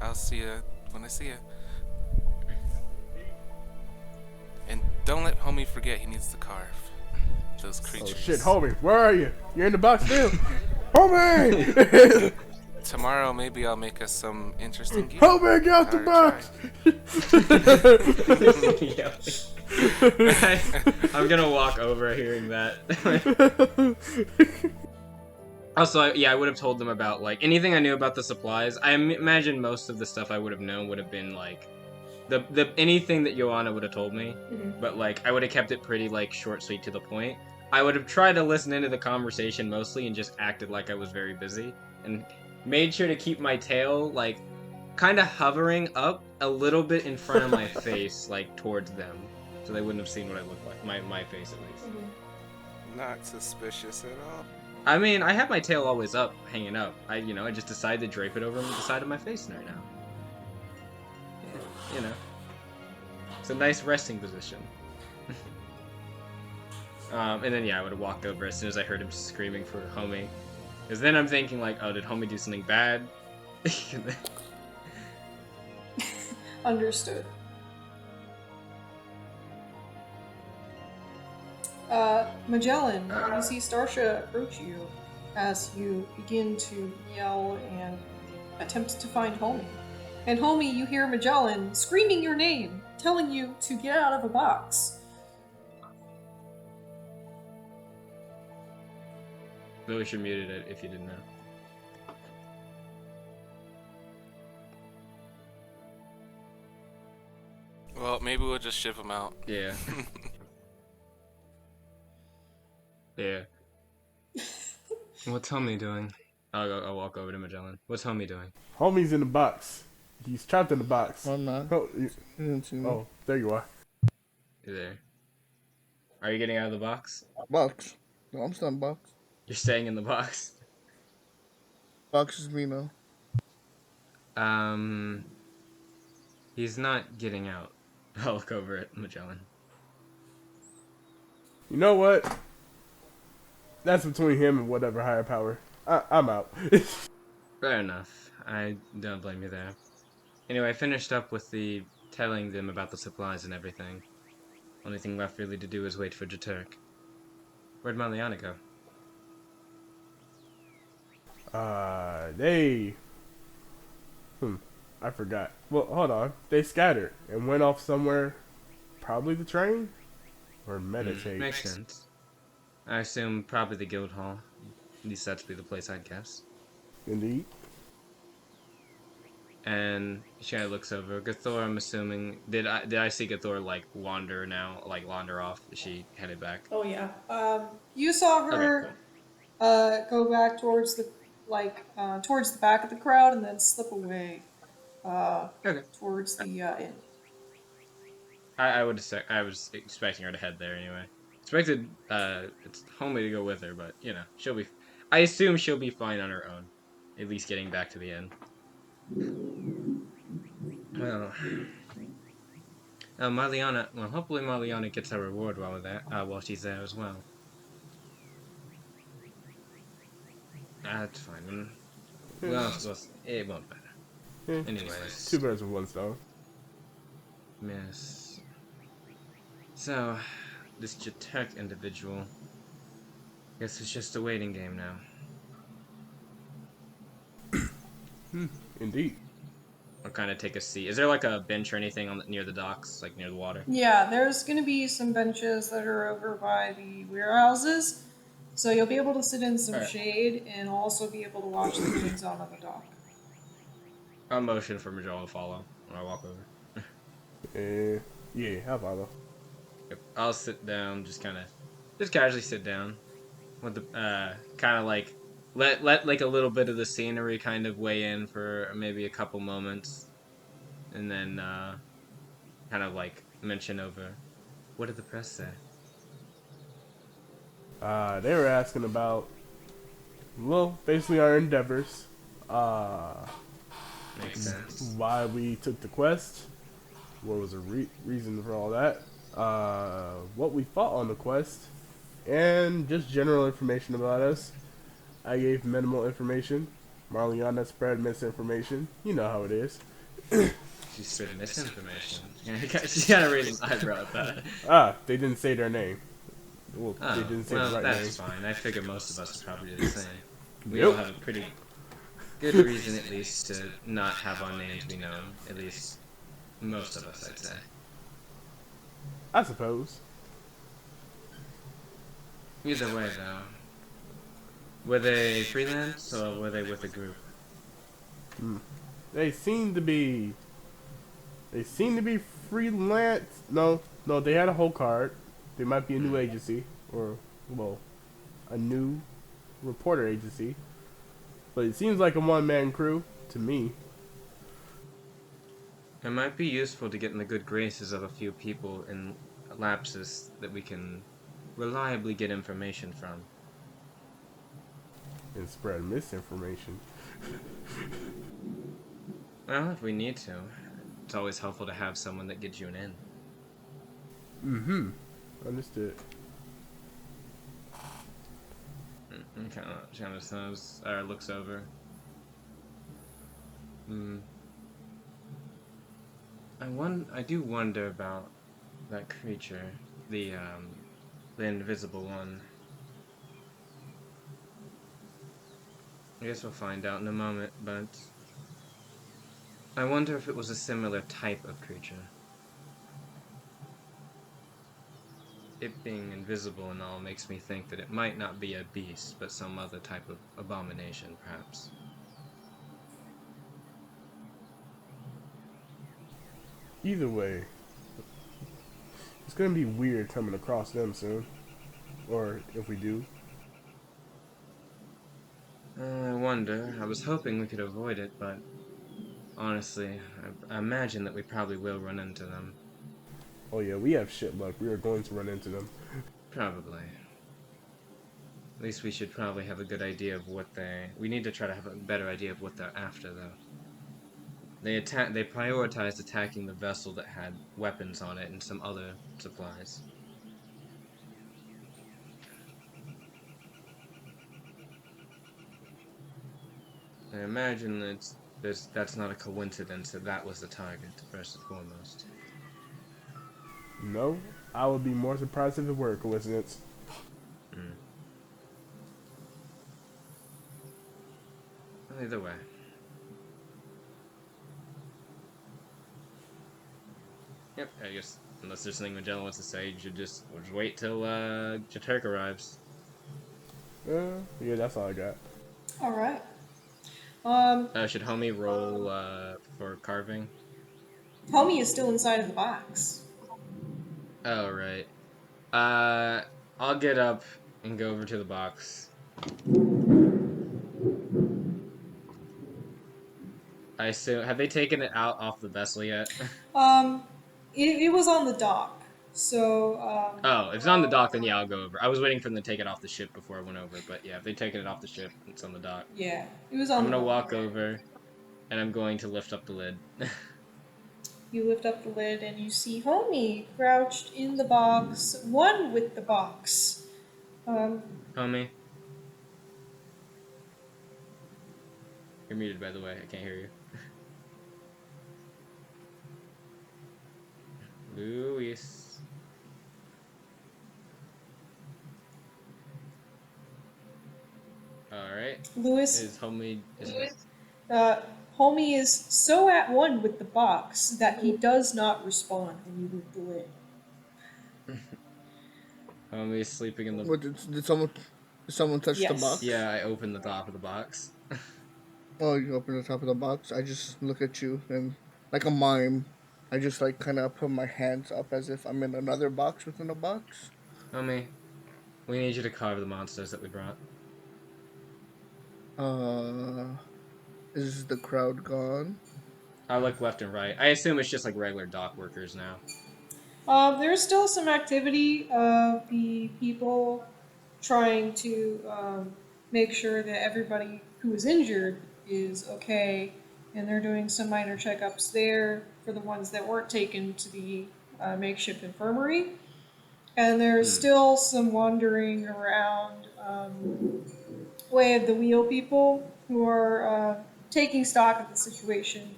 I'll see you when I see you. And don't let homie forget he needs to carve those Oh creatures. shit, homie, where are you? You're in the box still? Homie! Tomorrow, maybe I'll make us some interesting gear. Homie, get out the Or box! I'm gonna walk over hearing that. Also, I would have told them about, like, anything I knew about the supplies. I imagine most of the stuff I would have known would have been, like, the anything that Joanna would have told me. Mhm. But, like, I would have kept it pretty, like, short, sweet, to the point. I would have tried to listen into the conversation mostly and just acted like I was very busy. And made sure to keep my tail, like, kind of hovering up a little bit in front of my face, like, towards them. So they wouldn't have seen what I looked like. My face, at least. Not suspicious at all. I mean, I have my tail always up, hanging up. I just decided to drape it over the side of my face right now. You know. It's a nice resting position. And then, yeah, I would have walked over as soon as I heard him screaming for homie. Because then I'm thinking, like, oh, did homie do something bad? Understood. Magellan, you see Starsha approach you as you begin to yell and attempt to find Homie. And Homie, you hear Magellan screaming your name, telling you to get out of a box. Really should muted it if you didn't know. Well, maybe we'll just ship him out. Yeah. Yeah. What's homie doing? I'll walk over to Magellan. What's homie doing? Homie's in the box. He's trapped in the box. I'm not. Oh, You didn't see me. oh, there you are. You there? Are you getting out of the box? Box. No, I'm still in box. You're staying in the box. Box is me now. He's not getting out. I'll look over at Magellan. You know what? That's between him and whatever higher power. I'm out. Fair enough. I don't blame you there. Anyway, I finished up with the telling them about the supplies and everything. Only thing left really to do is wait for Jaturk. Where'd Maliana go? I forgot. Well, hold on. They scattered and went off somewhere. Probably the train? Or meditate. Makes sense. I assume probably the guild hall. At least that'd be the place I'd guess. Indeed. And she kind of looks over. Gathor, I'm assuming. Did I see Gathor like wander now? Like wander off? Is she headed back? Oh yeah. You saw Okay, her cool. go back towards towards the back of the crowd and then slip away Okay. towards the inn. I was expecting her to head there anyway. Expected it's homely to go with her, but you know she'll be. I assume she'll be fine on her own. At least getting back to the inn. Well, Marliana. Well, hopefully Marliana gets her reward while she's there as well. That's fine. Well, it won't matter. Yeah. Anyways, Two birds with one stone. Miss. So, this Jaturk individual. Guess it's just a waiting game now. Indeed. I'll kind of take a seat. Is there like a bench or anything near the docks, like near the water? Yeah, there's gonna be some benches that are over by the warehouses, so you'll be able to sit in some Alright. shade and also be able to watch the goings on the dock. I'll motion for Majol to follow when I walk over. Yeah, how follow? Yep. I'll sit down, just casually sit down, with the kind of like let like a little bit of the scenery kind of weigh in for maybe a couple moments, and then kind of like mention over. What did the press say? They were asking about, well, basically our endeavors. Makes sense. Why we took the quest. What was the reason for all that? What we fought on the quest. And just general information about us. I gave minimal information. Marliana spread misinformation. You know how it is. She spread misinformation. She got a reason eyebrow at that. They didn't say their name. Well, they didn't say well, the right that's name. fine. I figure most of us would probably do the same. We Yep. all have a pretty good reason, at least, to not have our names be known. At least, most of us, I'd say. I suppose. Either way, though. Were they freelance, or were they with a group? They seem to be. They seem to be freelance. No, they had a whole card. They might be a new agency, or well, a new reporter agency. But it seems like a one-man crew to me. It might be useful to get in the good graces of a few people in Lapsus that we can reliably get information from. And spread misinformation. Well, if we need to, it's always helpful to have someone that gets you an in. Mm-hmm. Understood. Kind of says, or looks over. I do wonder about that creature, the invisible one. I guess we'll find out in a moment, but I wonder if it was a similar type of creature. It being invisible and all makes me think that it might not be a beast, but some other type of abomination, perhaps. Either way, it's gonna be weird coming across them soon. Or if we do. I wonder. I was hoping we could avoid it, but honestly, I imagine that we probably will run into them. Oh yeah, we have shit luck. We are going to run into them. Probably. At least we should probably have a good idea of what we need to try to have a better idea of what they're after, though. They prioritized attacking the vessel that had weapons on it and some other supplies. I imagine that's not a coincidence that was the target, first and foremost. No, I would be more surprised if it were a coincidence. Well, either way. Yep, I guess unless there's something Magellan wants to say, we'll just wait till Jaturk arrives. Yeah, that's all I got. All right. Should homie roll for carving? Homie is still inside of the box. Oh right. Uh, I'll get up and go over to the box. I assume have they taken it out off the vessel yet? Um, it was on the dock, so Oh, if it's on the dock, then yeah, I'll go over. I was waiting for them to take it off the ship before I went over, but yeah, if they've taken it off the ship, it's on the dock. yeah, it was I'm on the gonna dock. walk over, and I'm going to lift up the lid. You lift up the lid and you see Homie crouched in the box, one with the box. Homie, you're muted, by the way. I can't hear you. Luis. All right. Lewis, Is homie? Homie is so at one with the box that he does not respond when you lift the lid. Homie sleeping in the. What did someone touch the Yes. box? Yeah, I opened the top of the box. Oh, you open the top of the box. I just look at you and like a mime. I just like kind of put my hands up as if I'm in another box within a box. Homie, we need you to carve the monsters that we brought. Is the crowd gone? I look left and right. I assume it's just like regular dock workers now. There's still some activity of the people trying to make sure that everybody who is injured is okay, and they're doing some minor checkups there for the ones that weren't taken to the makeshift infirmary. And there's still some wandering around way of the wheel people who are taking stock of the situation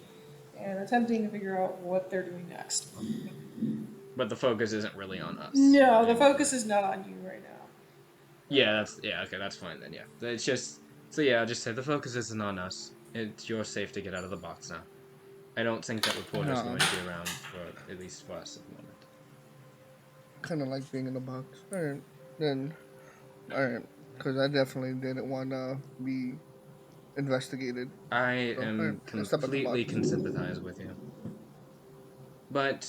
and attempting to figure out what they're doing next. But the focus isn't really on us. No, the focus is not on you right now. Yeah, okay, that's fine then. Yeah, it's just so yeah. I'll just say the focus isn't on us. It's your safe to get out of the box now. I don't think that reporter's No. going to be around for at least for us at the moment. Kind of like being in a box. Alright, then. Alright, because I definitely didn't want to be investigated. I So, am alright, let's step at the completely box. can sympathize with you. But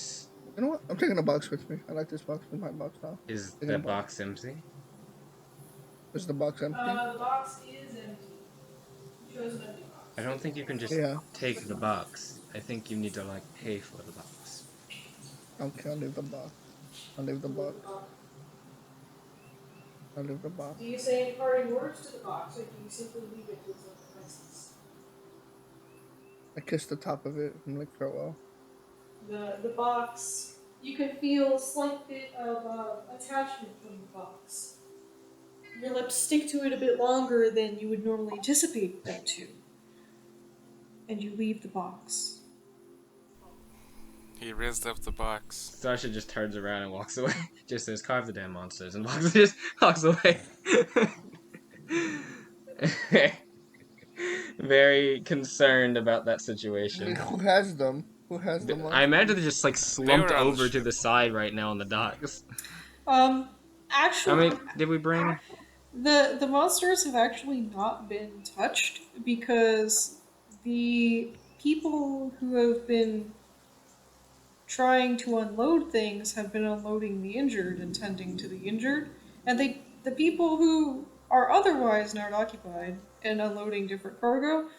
You know what? I'm taking a box with me. I like this box. It's my box now. is Taking the a box. box empty? Is the box empty? The box is empty. You chose an empty box. I don't think you can just Yeah. take the box. I think you need to like pay for the box. Okay, I'll leave the box. I'll leave the box. I'll leave the box. Do you say any parting words to the box, or do you simply leave it with the princess? I kiss the top of it and like farewell. The box, you can feel a slight bit of attachment from the box. Your lips stick to it a bit longer than you would normally anticipate them to. And you leave the box. He raised up the box. Sasha just turns around and walks away. Just says, "Carve the damn monsters," and just walks away. Very concerned about that situation. Who has them? Who has them? I imagine they're just like slumped They were on the over to ship. the side right now on the docks. Actually, How many did we bring? the monsters have actually not been touched because the people who have been trying to unload things have been unloading the injured and tending to the injured, and the people who are otherwise not occupied and unloading different cargo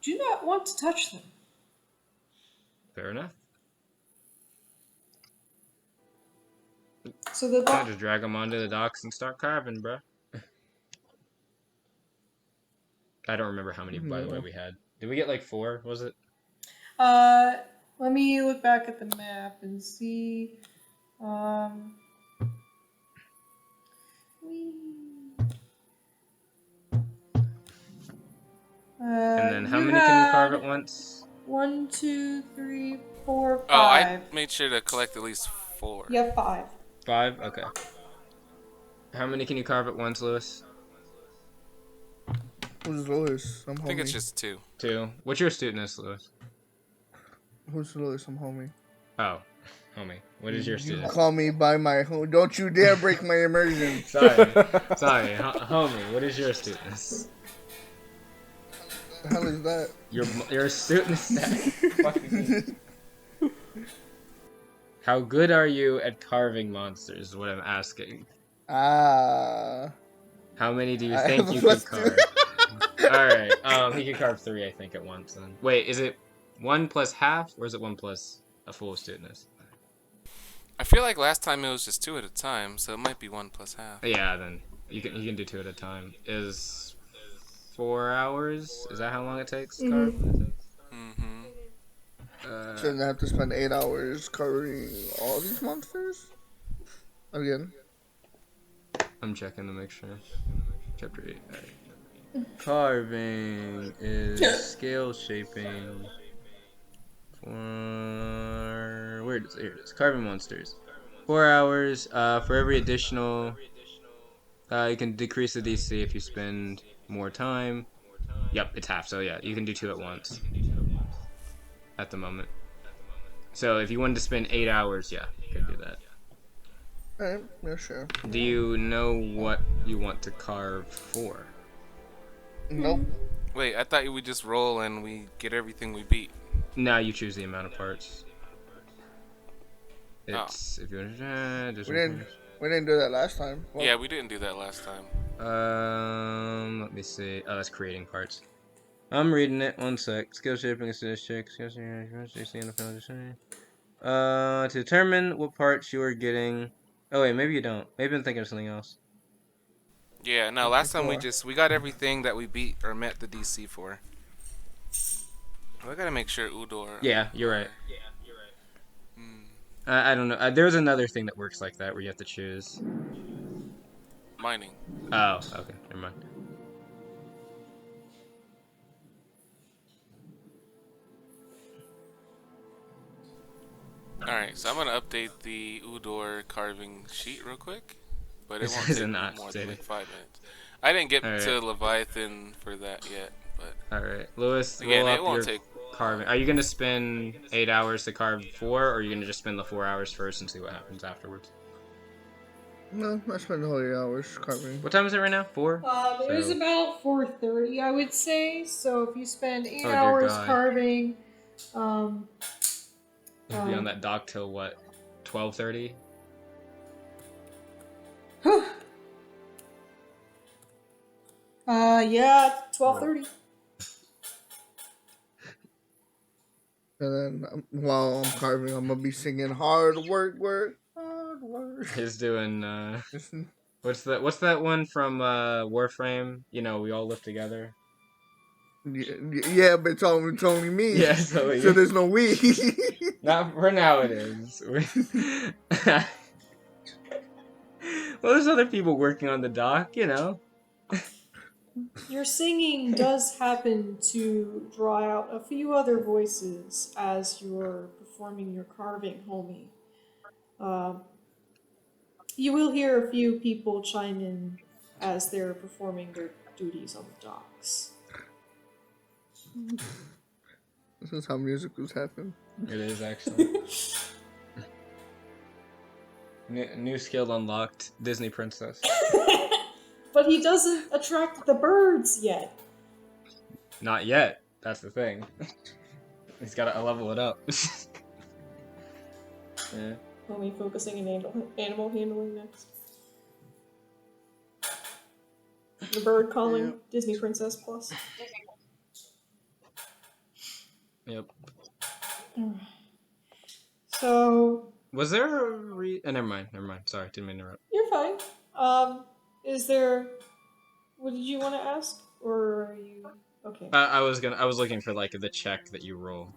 do not want to touch them. Fair enough. So the I'll just drag them onto the docks and start carving, bro. I don't remember how many, by the way, we had. Did we get like 4? Was it? let me look back at the map and see. And then how many can you carve at once? 1, 2, 3, 4, 5. Oh, I made sure to collect at least 4. You have 5. 5? Okay. How many can you carve at once, Lewis? Who's Lewis? I'm homie. I think it's just 2. 2. What's your astuteness, Lewis? Who's Lewis? I'm homie. Oh, homie, what is your You student? call me by my home. Don't you dare break my immersion. Sorry, homie, what is your student? The hell is that? Your student stat. Fucking How good are you at carving monsters? Is what I'm asking. Ah. How many do you I think have a you plus can two. carve? All right. He can carve 3, I think, at once. Then wait, is it 1 plus half, or is it 1 plus a full studentness? I feel like last time it was just 2 at a time, so it might be 1 plus half. Yeah, then you can do 2 at a time. Is 4 hours? Is that how long it takes to carve? Mm-hmm. Shouldn't I have to spend 8 hours covering all these monsters? Again. I'm checking to make sure. Chapter 8. All right. Carving is scale shaping. Where is it? Here it is. Carving monsters. 4 hours. For every additional, you can decrease the DC if you spend more time. Yep, it's half. So yeah, you can do 2 at once. At the moment. So if you wanted to spend 8 hours, yeah, you could do that. Alright, yeah, sure. Do you know what you want to carve for? Nope. Wait, I thought we just roll and we get everything we beat. Now you choose the amount of parts. It's if you want to. We didn't do that last time. Well, Yeah, we didn't do that last time. Let me see. Oh, that's creating parts. I'm reading it. 1 sec. Skill shaping assist check. To determine what parts you are getting. Oh wait, maybe you don't. Maybe I'm thinking of something else. Yeah, no, last time before. we got everything that we beat or met the DC for. I gotta make sure Uldor. Yeah, you're right. I don't know. There's another thing that works like that where you have to choose. Mining. Oh, okay. Never mind. Alright, so I'm gonna update the Uldor carving sheet real quick. But it This won't is take not more than updated. like 5 minutes. I didn't get Alright. to Leviathan for that yet, but All right, Lewis. again, Roll it up won't your take. carving. Are you gonna spend 8 hours to carve 4, or are you gonna just spend the 4 hours first and see what happens afterwards? No, I spent the whole 8 hours carving. What time is it right now? 4. It was So- about 4:30, I would say. So if you spend 8 Oh, dear hours God. carving, You'll be on that dock till what? 12:30. yeah, 12:30. And then while I'm carving, I'm gonna be singing hard work. He's doing. What's that one from Warframe? You know, we all live together. Yeah, but it's only me. Yeah, so there's no we. Not for now. It is. Well, there's other people working on the dock. You know. Your singing does happen to draw out a few other voices as you're performing your carving, homie. You will hear a few people chime in as they're performing their duties on the docks. This is how musicals happen. It is actually. New skill unlocked. Disney princess. But he doesn't attract the birds yet. Not yet. That's the thing. He's got to level it up. Yeah. Homie focusing in animal handling next. The bird calling, Yep. Disney Princess Plus. Yep. So, Was there a never mind. Sorry, didn't mean to interrupt. you're fine. Is there... What did you want to ask? Or are you... Okay. I was looking for like the check that you roll.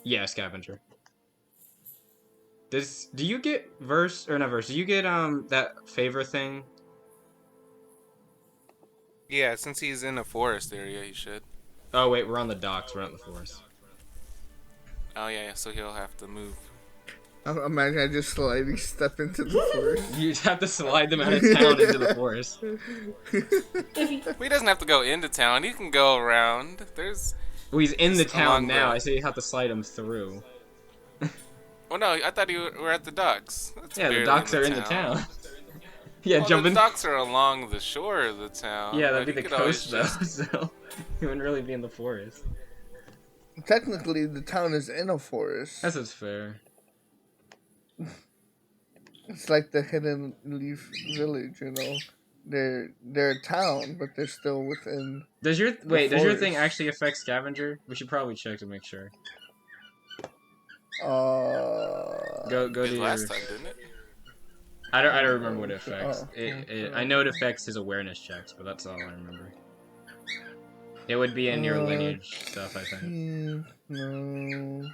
Yeah, scavenger. Do you get verse or not verse? Do you get that favor thing? Yeah, since he's in a forest area, he should. Oh wait, we're on the docks. We're not in the forest. Oh yeah, so he'll have to move. Imagine I just sliding step into the forest. You'd have to slide them out of town into the forest. If you, He doesn't have to go into town. He can go around. There's. Well, he's in the Just town along now. the- I say you have to slide him through. Oh no, I thought you were at the docks. That's Yeah, the barely docks are in the town. Yeah, Well, jump the in. docks are along the shore of the town. Yeah, that'd but be he the could always coast though, just- so he wouldn't really be in the forest. Technically, the town is in a forest. That's fair. It's like the Hidden Leaf Village, you know. They're a town, but they're still within. Does your does your thing forest. actually affect scavenger? We should probably check to make sure. Go to did your. last time, didn't it? I don't remember what it affects. Oh. I know it affects his awareness checks, but that's all I remember. It would be in your lineage stuff, I think. No.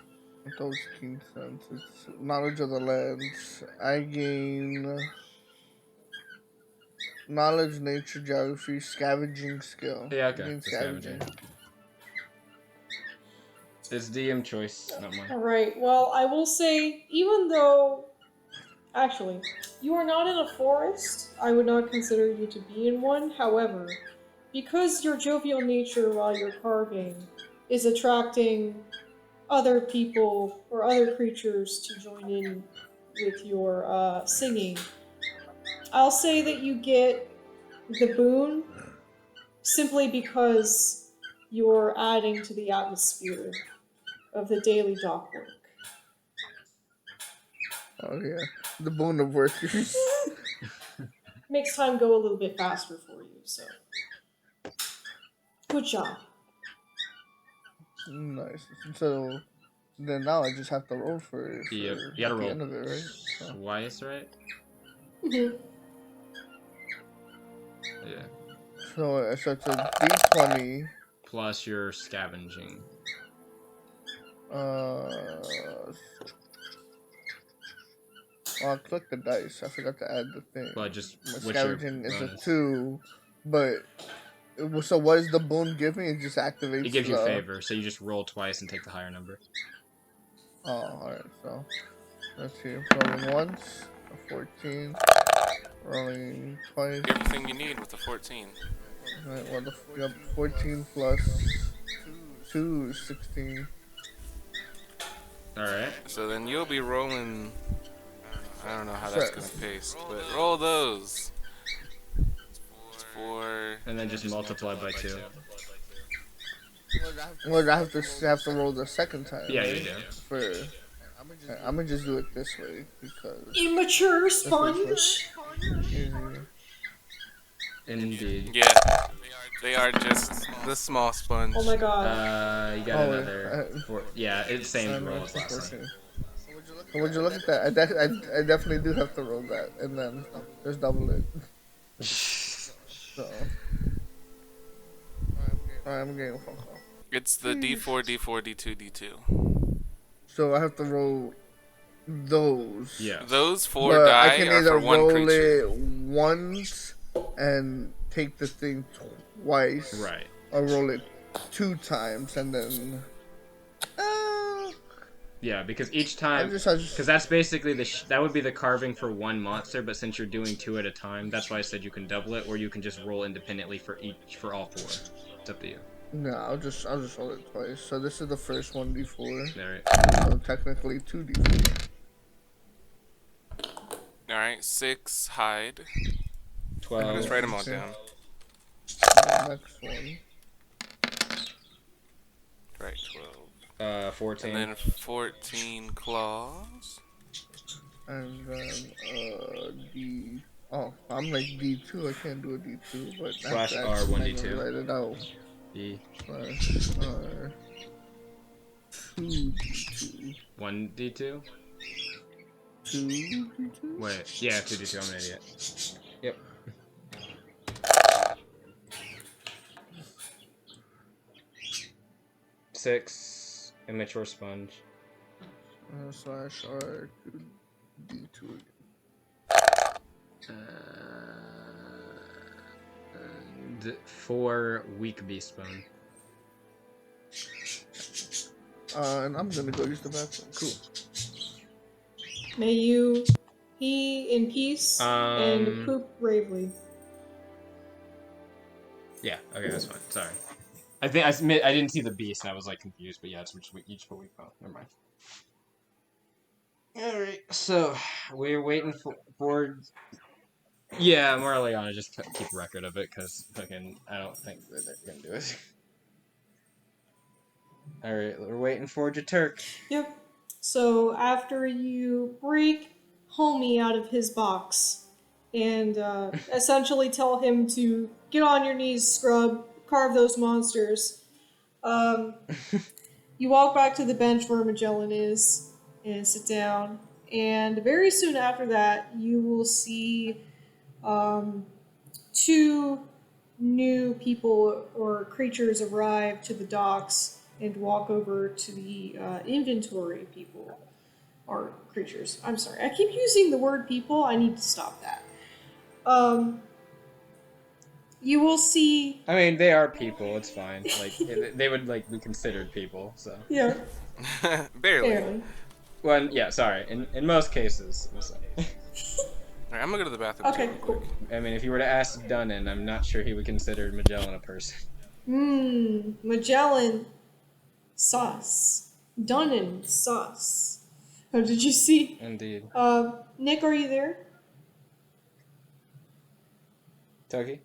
Those keen sense. It's knowledge of the lands. I gain knowledge, nature, geography, scavenging skill. Yeah, I okay. gain The scavenging. It's DM choice, not mine. Alright, well, I will say, even though. Actually, you are not in a forest, I would not consider you to be in one. However, because your jovial nature while you're carving is attracting other people or other creatures to join in with your singing, I'll say that you get the boon simply because you're adding to the atmosphere of the daily dock work. Oh yeah, the boon of workers. Makes time go a little bit faster for you, so. Good job. Nice. So then now I just have to roll for Yep, you gotta the roll end of it, right? So, twice, right? Mhm. Yeah. so it's a D20. Plus your scavenging. I'll click the dice. I forgot to add the thing. But just My what's your scavenging is a bonus? 2, but so what does the boon give me? It just activates. It gives you the- favor, so you just roll twice and take the higher number. Oh, alright. So let's see. Rolling once, a 14. Rolling twice. Everything you need with the 14. Right, well, yep, 14 plus 2 is 16. Alright. So then you'll be rolling. I don't know how that's gonna pace, but roll those. It's 4. And then just multiply by 2. Well, I have to roll the second time. Yeah, right? you do. For I'm gonna just do it this way because Immature sponge! easier. Indeed. Yeah, they are just the small sponge. Oh my god. You got Oh, another. Yeah, it's same roll as last time. 14. Would you look at that? I definitely do have to roll that, and then just double it. So, alright, I'm getting a phone call. It's the D4, D4, D2, D2. So I have to roll those. Yeah. Those 4 But die I can are either for one roll creature. it once and take the thing twice, Right. or roll it 2 times and then. Yeah, because each time, I just because that's basically that would be the carving for one monster. But since you're doing 2 at a time, that's why I said you can double it, or you can just roll independently for all 4. It's up to you. No, I'll just roll it twice. So this is the first 1d4. There. So technically 2d4. Alright, 6 hide. 12. Just write them all down. The next one. Right, 12. 14. And then 14 claws. And then D. Oh, I'm like D2. I can't do a D2, but Slash that's R, 1d2. I'm gonna write it out. E. Slash R 2d2. 1d2. 2d2. Wait. Yeah, 2d2. I'm an idiot. Yep. Six. Immature sponge. Slash R 2d2. And 4 weak beast bone. And I'm gonna go use the bathroom. Cool. May you pee in peace and poop bravely. Yeah, okay, that's fine. Sorry. I think I didn't see the beast and I was like confused, but yeah, it's each week. Oh, never mind. Alright, so we're waiting for. Yeah, more early on, I just keep record of it because fucking I don't think that they're gonna do it. Alright, we're waiting for Jaturk. Yep. So after you break Homie out of his box and essentially tell him to get on your knees, scrub, carve those monsters, you walk back to the bench where Magellan is and sit down. And very soon after that, you will see two new people or creatures arrive to the docks and walk over to the inventory people or creatures. I'm sorry, I keep using the word people. I need to stop that. You will see. I mean, they are people. It's fine. Like they would like be considered people. So Yeah, Barely. barely. well, yeah. Sorry. In most cases, we'll say. Alright, I'm gonna go to the bathroom. Okay, too, real cool. quick. I mean, if you were to ask Dunnan, I'm not sure he would consider Magellan a person. Magellan, sus. Dunnan, sus. Oh, did you see? Indeed. Nick, are you there? Toki?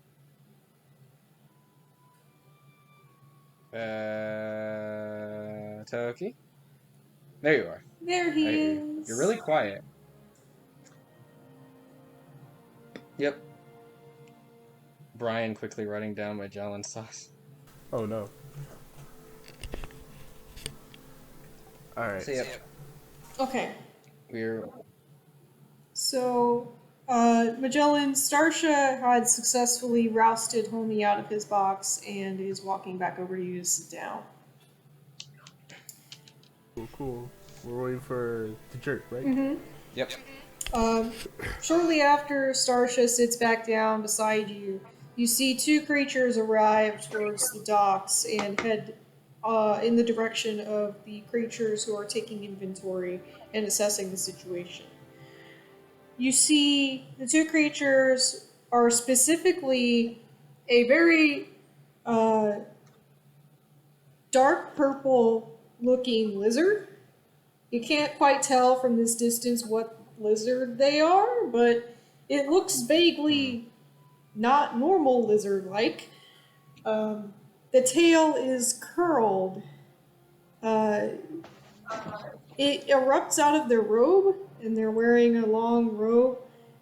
Toki? There you are. There he I hear you. is. You're really quiet. Yep. Brian quickly writing down Magellan sauce. Oh no. Alright. So, yep. Okay. We're. So, Magellan, Starsha had successfully rousted Homie out of his box and is walking back over to you to sit down. Cool. We're waiting for the jerk, right? Mm-hmm. Yep. Shortly after Starsha sits back down beside you, you see two creatures arrive towards the docks and head in the direction of the creatures who are taking inventory and assessing the situation. You see the two creatures are specifically a very dark purple looking lizard. You can't quite tell from this distance what lizard they are, but it looks vaguely not normal lizard-like. The tail is curled. It erupts out of their robe, and they're wearing a long robe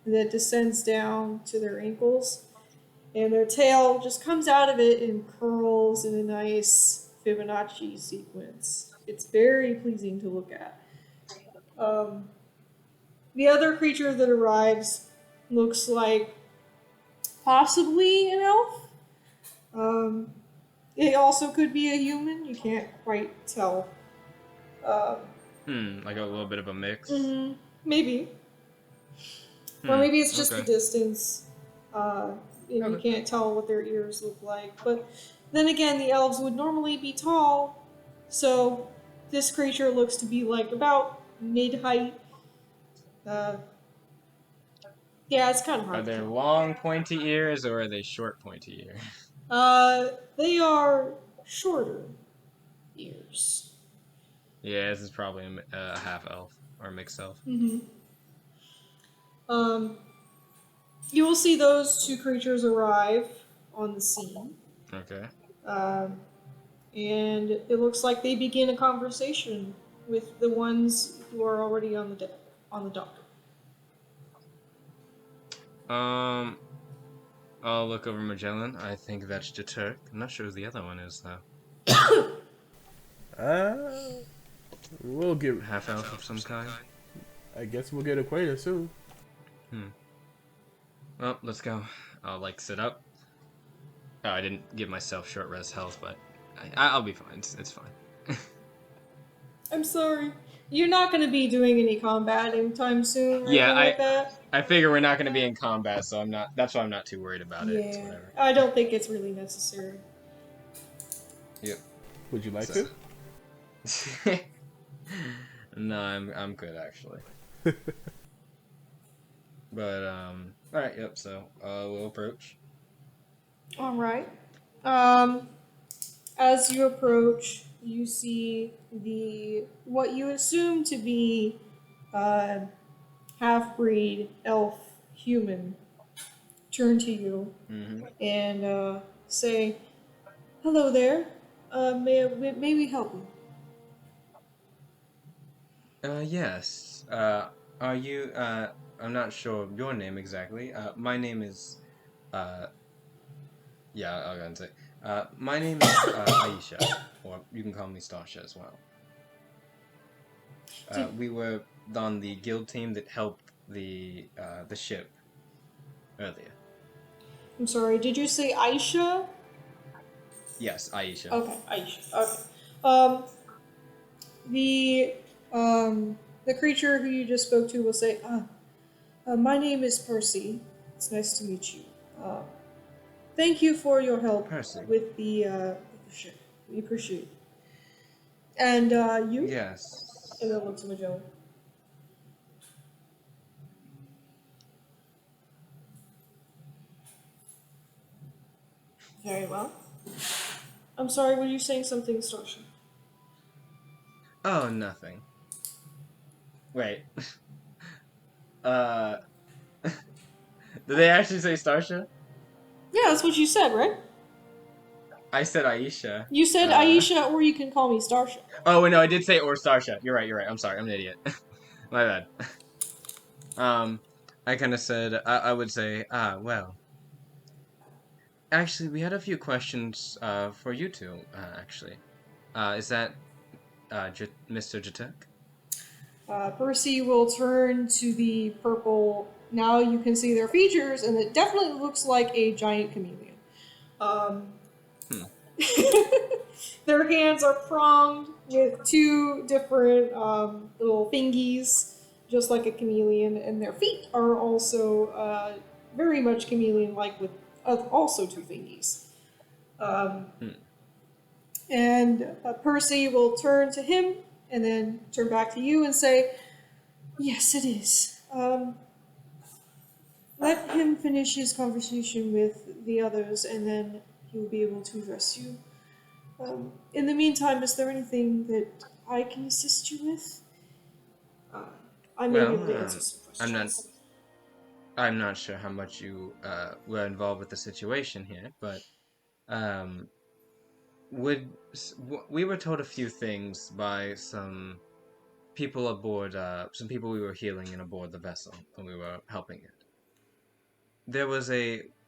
that descends down to their ankles. And their tail just comes out of it and curls in a nice Fibonacci sequence. It's very pleasing to look at. The other creature that arrives looks like possibly an elf. It also could be a human. You can't quite tell. Like a little bit of a mix. Maybe. Or maybe it's just okay. the distance. And you can't tell what their ears look like. But then again, the elves would normally be tall. So this creature looks to be like about mid-height. Yeah, it's kind of hard. Are they long, pointy ears, or are they short, pointy ears? They are shorter ears. Yeah, this is probably a half elf or a mixed elf. You will see those two creatures arrive on the scene. Okay. And it looks like they begin a conversation with the ones who are already on the dock. I'll look over Magellan. I think that's Jaturk. I'm not sure who the other one is, though. We'll get Half elf of some kind. I guess we'll get acquainted soon. Well, let's go. I'll sit up. Oh, I didn't give myself short rest health, but I'll be fine. It's fine. I'm sorry. You're not going to be doing any combat anytime soon, or Yeah, anything like that? I figure we're not going to be in combat, so I'm not. That's why I'm not too worried about it. It's Yeah, whatever. I don't think it's really necessary. Yep. Would you like So- No, I'm good actually. But all right, yep. So we'll approach. All right. As you approach, you see the what you assume to be uh, half-breed elf human turn to you Mm-hmm. and say, "Hello there. May we help you?" Yes. Are you? I'm not sure of your name exactly. My name is. Uh, yeah, I'll go and say. My name is Aisha, or you can call me Stasha as well. Did, We were on the guild team that helped the ship earlier. I'm sorry. Did you say Aisha? Yes, Aisha. Okay, Aisha. Okay. Um, the the creature who you just spoke to will say, my name is Percy. It's nice to meet you. Uh, thank you for your help Percy. with the ship. We appreciate it. And you? Yes. And then look to Magellan. Very well. I'm sorry, were you saying something, Starsha? Oh, nothing. Wait. Uh, did they actually say Starsha? Yeah, that's what you said, right? I said Aisha. You said Aisha, or you can call me Starsha. Oh, wait, no, I did say or Starsha. You're right, you're right. I'm sorry, I'm an idiot. My bad. Um, I kind of said, I would say, well, actually, we had a few questions, for you two, actually. Is that, Mr. Jaturk? Percy will turn to the purple. Now you can see their features, and it definitely looks like a giant chameleon. Um, Hmm. their hands are pronged with two different little fingies, just like a chameleon, and their feet are also very much chameleon-like with also two fingies. Um, Hmm. and Percy will turn to him and then turn back to you and say, "Yes, it is. Let him finish his conversation with the others, and then he will be able to address you. In the meantime, is there anything that I can assist you with? Uh, I may be Well, able to answer some I'm not, questions." I'm not sure how much you, were involved with the situation here, but, um, we were told a few things by some people aboard, some people we were healing in aboard the vessel when we were helping it. There was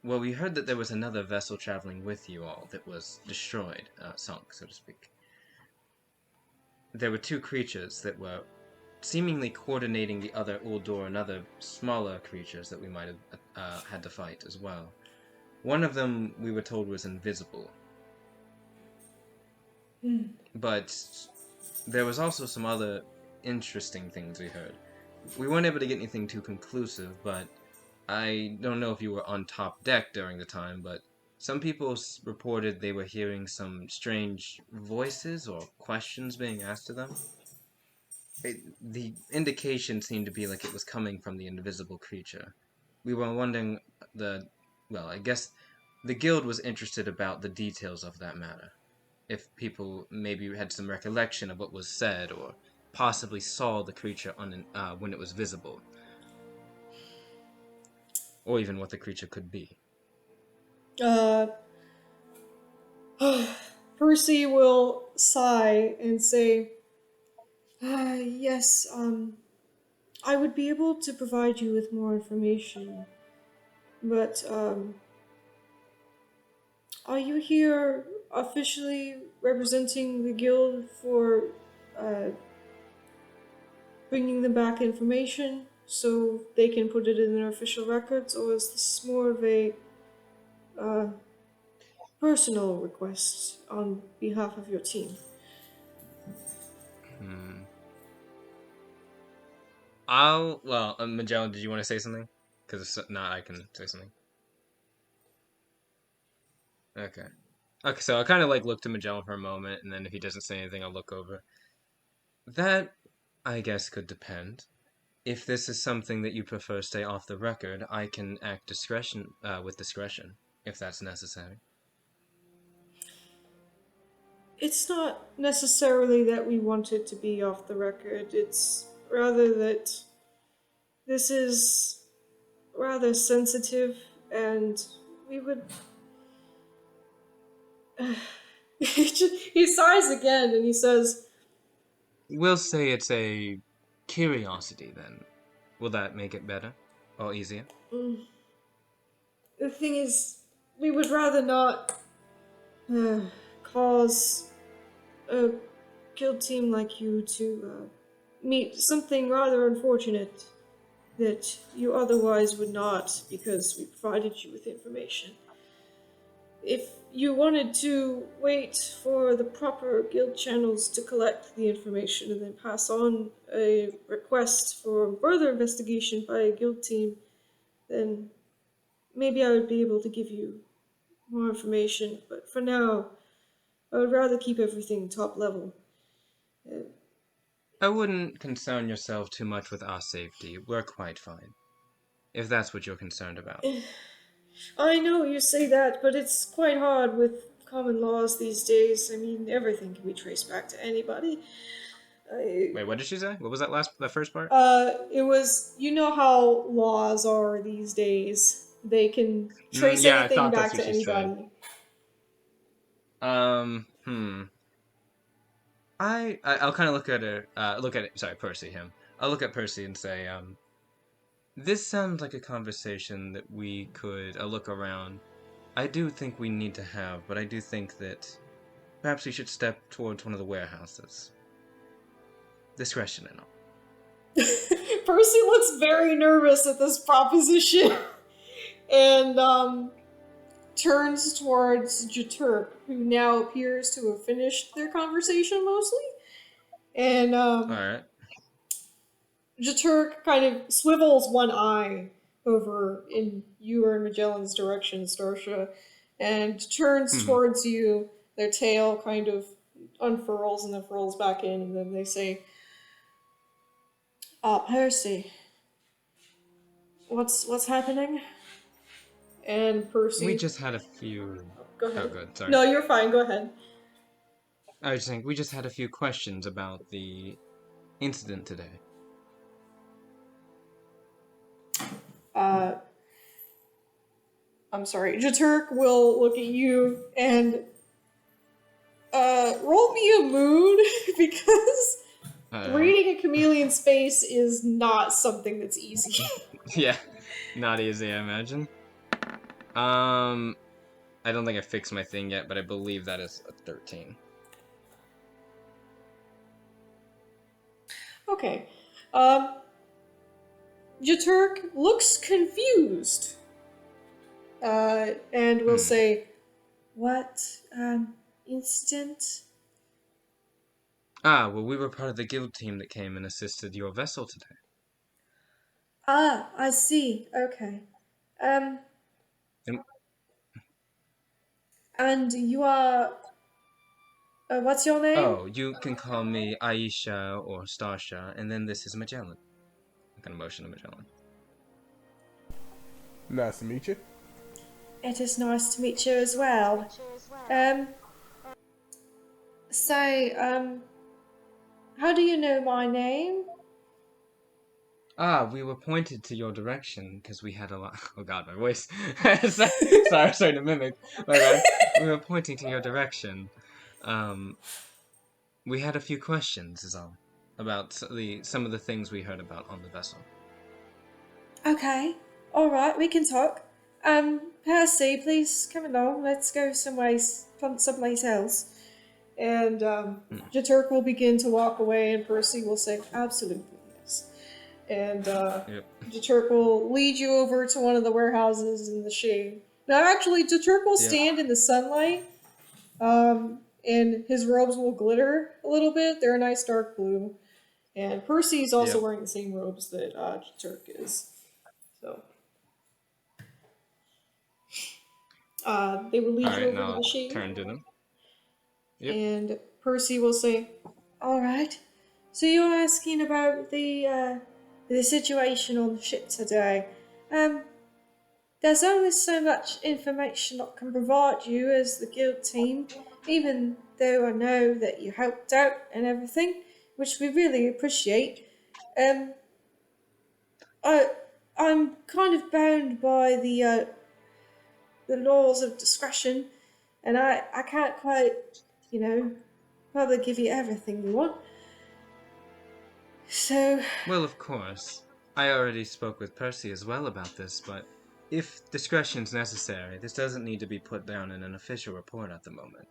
well, we heard that there was another vessel traveling with you all that was destroyed, sunk, so to speak. There were two creatures that were seemingly coordinating the other Uldor and other smaller creatures that we might have had to fight as well. One of them we were told was invisible, but there was also some other interesting things we heard. We weren't able to get anything too conclusive, but I don't know if you were on top deck during the time, but some people reported they were hearing some strange voices or questions being asked to them. The indication seemed to be like it was coming from the invisible creature. We were wondering well, I guess the guild was interested about the details of that matter. If people maybe had some recollection of what was said or possibly saw the creature when it was visible, or even what the creature could be. Uh, Percy will sigh and say, "Yes, I would be able to provide you with more information, but are you here officially representing the guild for uh, bringing them back information so they can put it in their official records, or is this more of a uh, personal request on behalf of your team?" Hmm. Well, Magellan, did you want to say something? Because if not, I can say something. Okay. Okay, so I kind of like look to Magellan for a moment, and then if he doesn't say anything, I'll look over. That, I guess, could depend. if this is something that you prefer stay off the record, I can act with discretion, if that's necessary. It's not necessarily that we want it to be off the record. It's rather that this is rather sensitive, and we would. He sighs again and he says, We'll say it's a curiosity, then. Will that make it better? Or easier? The thing is, we would rather not cause a guild team like you to meet something rather unfortunate that you otherwise would not, because we provided you with information. If you wanted to wait for the proper guild channels to collect the information and then pass on a request for further investigation by a guild team, then maybe I would be able to give you more information. But for now, I would rather keep everything top level. I wouldn't concern yourself too much with our safety. We're quite fine. If that's what you're concerned about. I know you say that, but it's quite hard with common laws these days. I mean, everything can be traced back to anybody. Wait, what did she say? What was that first part? It was, you know how laws are these days. They can trace Yeah, I anything thought back that's to what she said. anybody. I'll kind of look at Percy, him. I'll look at Percy and say, this sounds like a conversation that we could look around. I do think we need to have, but I do think that perhaps we should step towards one of the warehouses. Discretion and all. Percy looks very nervous at this proposition and turns towards Jaturk, who now appears to have finished their conversation mostly. And Alright. Jaturk kind of swivels one eye over in you or in Magellan's direction, Starsha, and turns towards you. Their tail kind of unfurls and then furls back in, and then they say, Percy, what's happening? And Percy... We just had a few... Go ahead. Oh, good, sorry. No, you're fine, go ahead. I was saying, we just had a few questions about the incident today. I'm sorry. Jaturk will look at you and roll me a mood because reading a chameleon's face is not something that's easy. Yeah, not easy, I imagine. I don't think I fixed my thing yet, but I believe that is a 13. Okay. Jaturk looks confused. And will say, what, incident? Well, we were part of the guild team that came and assisted your vessel today. Ah, I see. Okay. And you are... what's your name? Oh, you can call me Aisha or Starsha, and then this is Magellan. I'm gonna motion to Magellan. Nice to meet you. It is nice to meet you as well. How do you know my name? We were pointed to your direction because we had a lot. Oh god, my voice. sorry to mimic. My bad. We were pointing to your direction. We had a few questions, is all, about some of the things we heard about on the vessel. Okay, alright, we can talk. Percy, please come along, let's go someplace else. And Jaturk will begin to walk away, and Percy will say, absolutely, yes. And Jaturk will lead you over to one of the warehouses in the shade. Now, actually, Jaturk will stand in the sunlight, and his robes will glitter a little bit. They're a nice dark blue. And Percy's also wearing the same robes that Jaturk is. So, they will lead you over to the shade. Turn to them. And Percy will say, alright, so you're asking about the the situation on the ship today. There's only so much information I can provide you as the guild team, even though I know that you helped out and everything, which we really appreciate. I'm kind of bound by the laws of discretion, and I can't quite, probably give you everything you want. So, Well, of course. I already spoke with Percy as well about this, but if discretion's necessary, this doesn't need to be put down in an official report at the moment.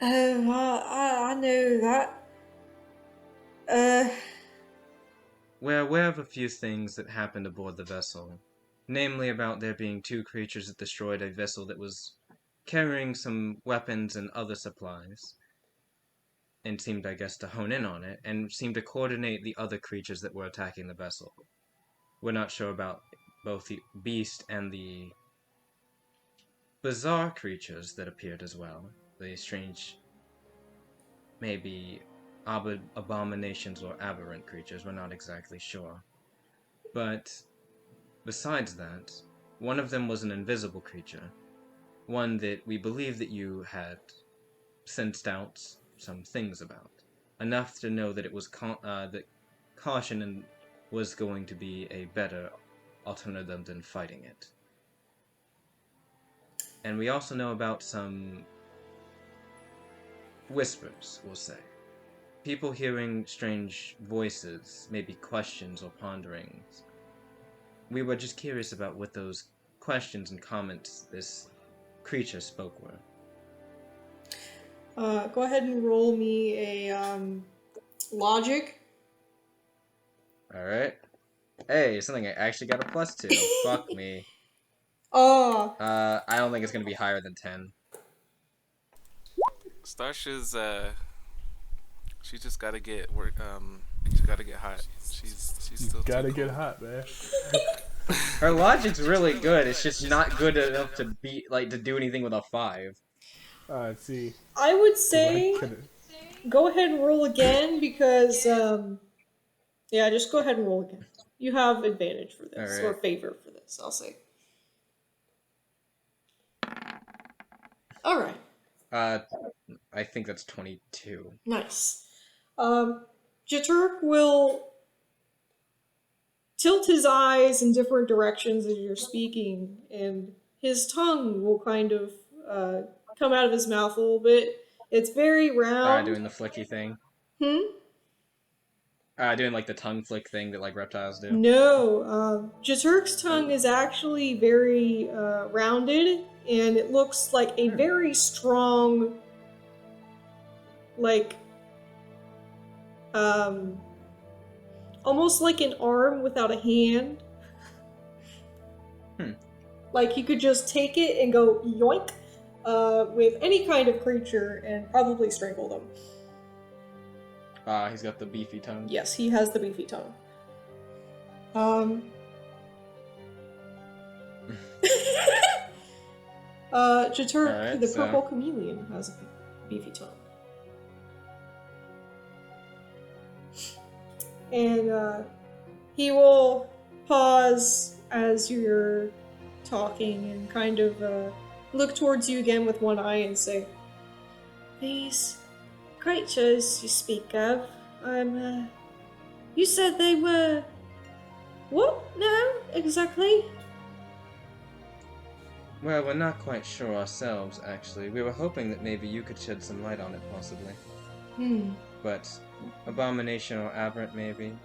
I know that. We're aware of a few things that happened aboard the vessel, namely about there being 2 creatures that destroyed a vessel that was carrying some weapons and other supplies, and seemed, I guess, to hone in on it, and seemed to coordinate the other creatures that were attacking the vessel. We're not sure about both the beast and the bizarre creatures that appeared as well. The strange, maybe abominations or aberrant creatures, we're not exactly sure. But besides that, one of them was an invisible creature, one that we believe that you had sensed out some things about, enough to know that it was that caution was going to be a better alternative than fighting it. And we also know about some whispers, we'll say. People hearing strange voices, maybe questions or ponderings. We were just curious about what those questions and comments this creature spoke were. Go ahead and roll me a logic. Alright. Hey, something I actually got a +2. Fuck me. Oh. I don't think it's gonna be higher than 10. Starsha's she just gotta get work. She gotta get hot. She's still Gotta too get cold. hot, man. Her logic's really good. It's just not good enough to be to do anything with a 5. Let's see. I would say go ahead and roll again because yeah, just go ahead and roll again. You have advantage for this, All right. or favor for this, I'll say. Alright. I think that's 22. Nice. Jaturk will tilt his eyes in different directions as you're speaking, and his tongue will kind of come out of his mouth a little bit. It's very round. Doing the flicky thing. Doing like the tongue flick thing that like reptiles do. No, Jaturk's tongue is actually very rounded, and it looks like a very strong, like, almost like an arm without a hand. Like you could just take it and go yoink with any kind of creature and probably strangle them. He's got the beefy tongue. Yes, he has the beefy tongue. Jaturk, Alright, the so- purple chameleon, has a beefy tongue. And he will pause as you're talking and kind of look towards you again with one eye and say, "These creatures you speak of, you said they were... what now, exactly?" Well, we're not quite sure ourselves, actually. We were hoping that maybe you could shed some light on it, possibly. But abomination or aberrant, maybe?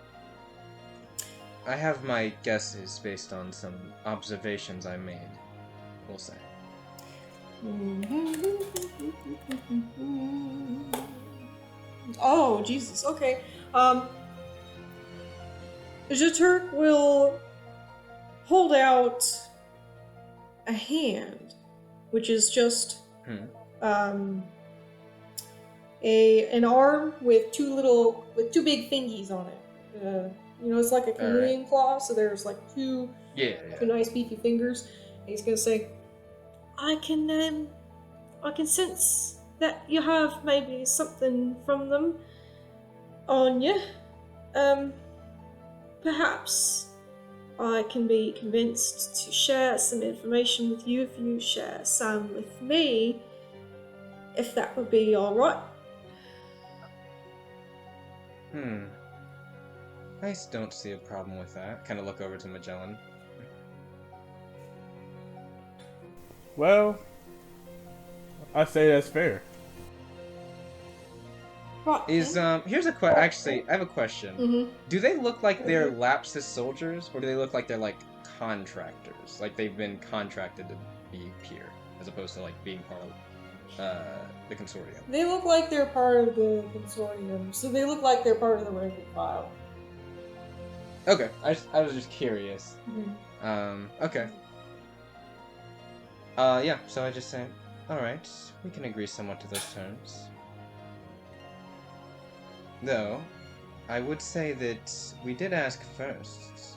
I have my guesses based on some observations I made, we'll say. Oh, Jesus, okay. Jaturk will hold out a hand, which is just an arm with two big fingies on it. It's like a chameleon claw, so there's like two nice beefy fingers. And he's gonna say, I can sense that you have maybe something from them on you. perhaps I can be convinced to share some information with you if you share some with me, if that would be alright. I don't see a problem with that. Kind of look over to Magellan. Well, I say that's fair. Right. Is here's a question. Actually, I have a question. Mm-hmm. Do they look like they're Lapsus Soldiers, or do they look like they're like contractors? Like they've been contracted to be here, as opposed to like being part of the Consortium? They look like they're part of the Consortium, so they look like they're part of the rank and file. Okay, I was just curious. Mm-hmm. Okay. Yeah. So I just said, all right, we can agree somewhat to those terms. Though, I would say that we did ask first.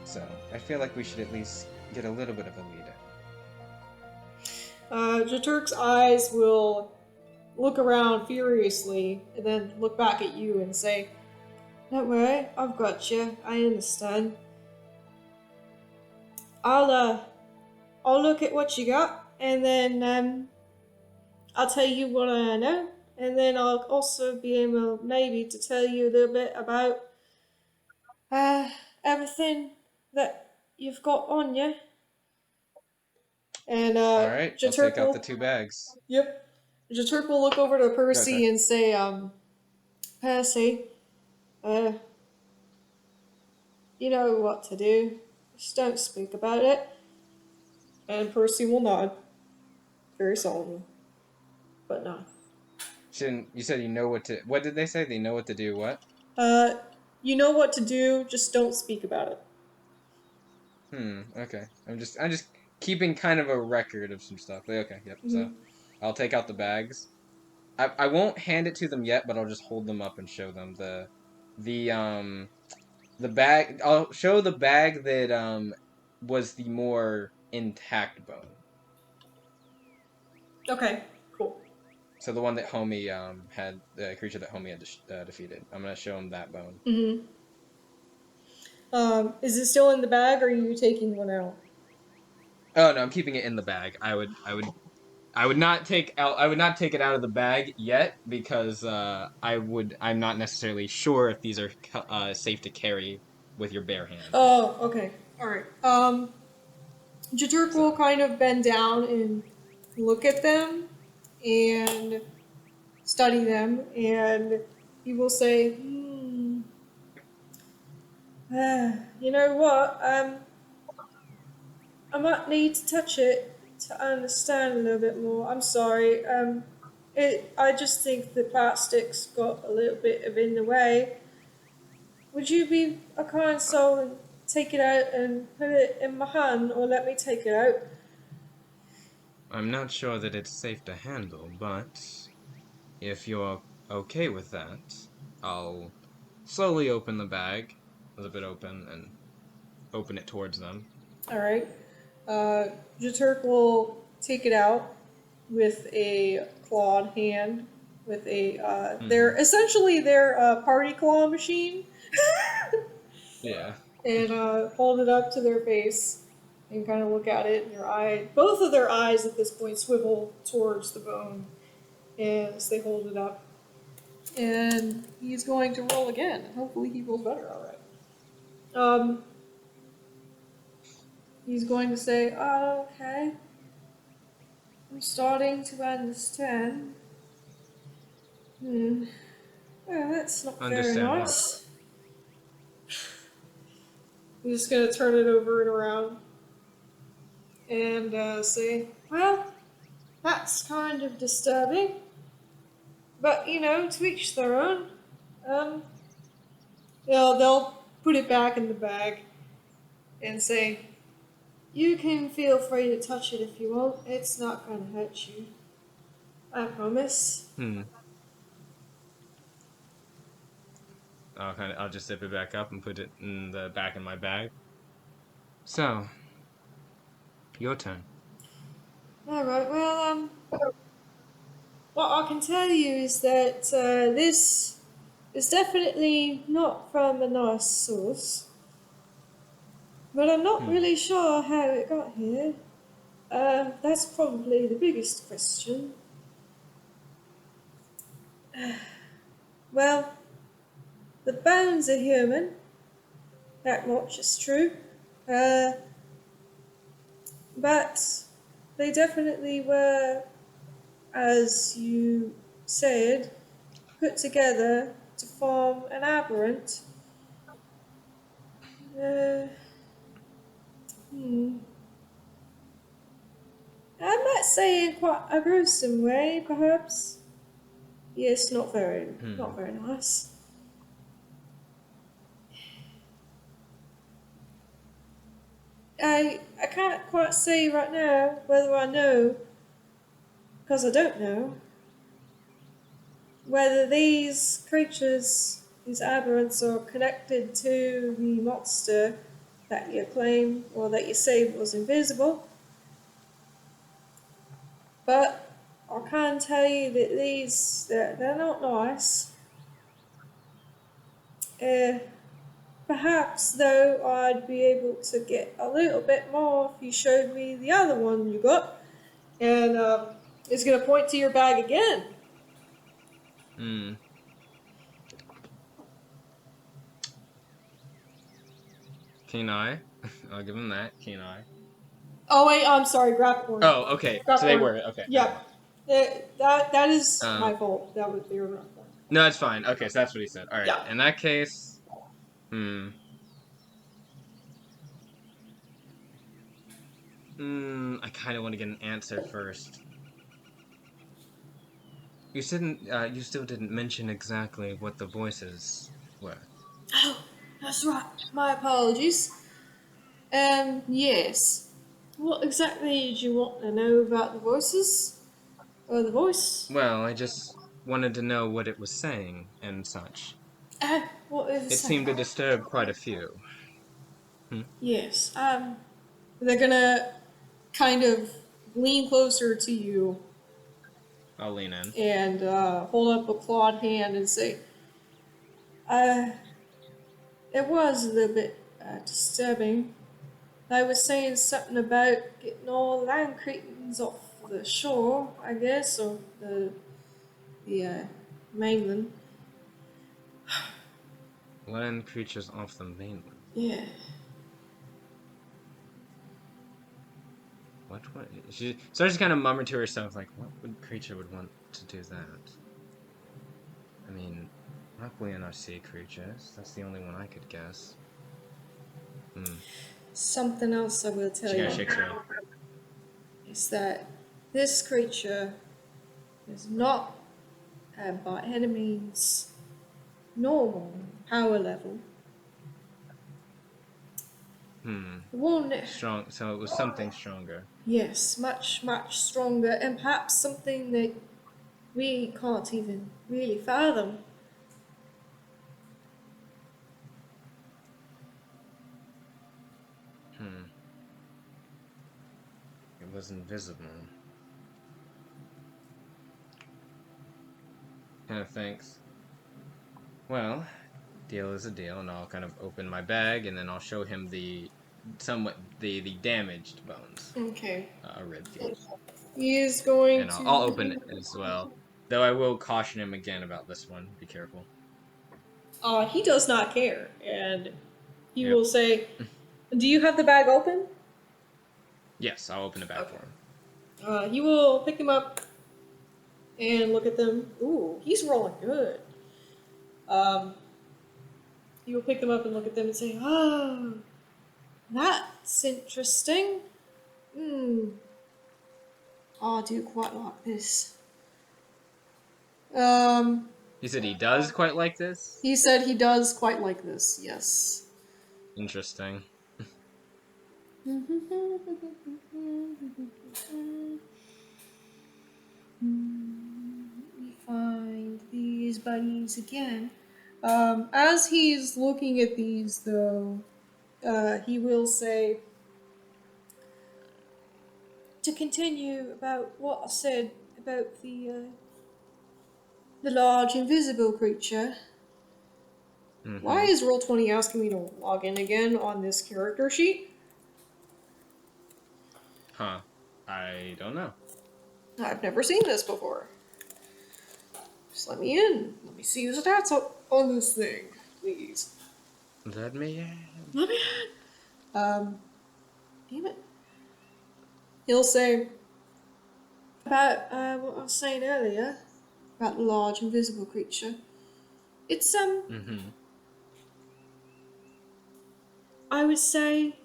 So, I feel like we should at least get a little bit of a leader. Jaturk's eyes will look around furiously and then look back at you and say, "Don't worry, I've got you. I understand. I'll look at what you got, and then I'll tell you what I know, and then I'll also be able maybe to tell you a little bit about everything that you've got on you." And Alright, I'll Jaturk take out will, the 2 bags. yep, Jaturk will look over to Percy Okay. and say, "Percy, you know what to do. Just don't speak about it." And Percy will nod, very solemnly, but nod. You said you know what to... What did they say? They know what to do, what? You know what to do. Just don't speak about it. Okay. I'm just keeping kind of a record of some stuff. Okay, yep, so... I'll take out the bags. I won't hand it to them yet, but I'll just hold them up and show them the bag. I'll show the bag that was the more intact bone. Okay, cool. So the one that Homie had, the creature that Homie had defeated. I'm gonna show him that bone. Mm-hmm. Is it still in the bag, or are you taking one out? Oh no, I'm keeping it in the bag. I would not take it out of the bag yet because I'm not necessarily sure if these are safe to carry with your bare hands. Oh, okay. Alright. Jaturk will kind of bend down and look at them and study them, and he will say, you know what, I might need to touch it to understand a little bit more. I'm sorry. I just think the plastic's got a little bit of in the way. Would you be a kind soul and take it out and put it in my hand, or let me take it out? I'm not sure that it's safe to handle, but if you're okay with that, I'll slowly open the bag, a little bit open, and open it towards them. Alright. Jaturk will take it out with a clawed hand, with a, they're essentially their party claw machine. Yeah. And hold it up to their face and kind of look at it, and both of their eyes at this point swivel towards the bone as they hold it up. And he's going to roll again. Hopefully he rolls better, alright. He's going to say, "Oh, okay. I'm starting to understand. Well, that's not very nice." I'm just going to turn it over and around and say, "Well, that's kind of disturbing. But, to each their own." They'll put it back in the bag and say, "You can feel free to touch it if you want. It's not going to hurt you. I promise." I'll just zip it back up and put it in the back of my bag. So, your turn. Alright, well, what I can tell you is that this It's definitely not from a nice source. But I'm not really sure how it got here. That's probably the biggest question. Well, the bones are human. That much is true. But they definitely were, as you said, put together to form an aberrant. Uh, hmm. I might say in quite a gruesome way, perhaps. Yes, not very nice. I can't quite say right now whether I know, because I don't know, whether these creatures, these aberrants, are connected to the monster that you claim or that you say was invisible. But I can tell you that they're not nice. Uh, Perhaps, though, I'd be able to get a little bit more if you showed me the other one you got. And it's going to point to your bag again. Hmm. Keen eye. I'll give him that. Keen eye. Oh, wait, I'm sorry, Grapplehorn. Oh, okay. So they were. Okay. Yeah. That is Uh, my fault. That was your Grapplehorn. no, it's fine. Okay, so that's what he said. All right. Yeah. In that case, I kind of want to get an answer first. You didn't. You still didn't mention exactly what the voices were. Oh, that's right. My apologies. Yes. What exactly did you want to know about the voices? Or the voice? Well, I just wanted to know what it was saying and such. What is it It saying? seemed to disturb quite a few. Yes. They're gonna kind of lean closer to you I'll lean in. and hold up a clawed hand and say, uh, it was a little bit disturbing. I was saying something about getting all land cretins off the shore, I guess, or the mainland. Land creatures off the mainland. Yeah. What? She starts kind of mumbling to herself, like, what creature would want to do that? I mean, Rockland are sea creatures. That's the only one I could guess. Something else I will tell She kind you of shakes her head. is that this creature is not, by any means, normal power level. One, Strong. So it was something stronger. yes, much, much stronger, and perhaps something that we can't even really fathom. It was invisible. Kind of thinks. Well, deal is a deal, and I'll kind of open my bag, and then I'll show him the damaged bones. Okay. Rib cage. He is going And to. I'll open it as well. Though I will caution him again about this one. Be careful. He does not care, and he Yep. will say, "Do you have the bag open?" Yes, I'll open the bag for him. He will pick him up and look at them. Ooh, he's rolling good. He will pick them up and look at them and say, "Oh, that's interesting. I do quite like this." He said he does quite like this? He said he does quite like this, yes. Interesting. Let me find these bunnies again. As he's looking at these, though, he will say, to continue about what I said about the large invisible creature. Why is Roll20 asking me to log in again on this character sheet? Huh. I don't know. I've never seen this before. Just let me in. Let me see the stats on this thing, please. Let me in. Let me in. Damn it. He'll say about what I was saying earlier about the large invisible creature. It's I would say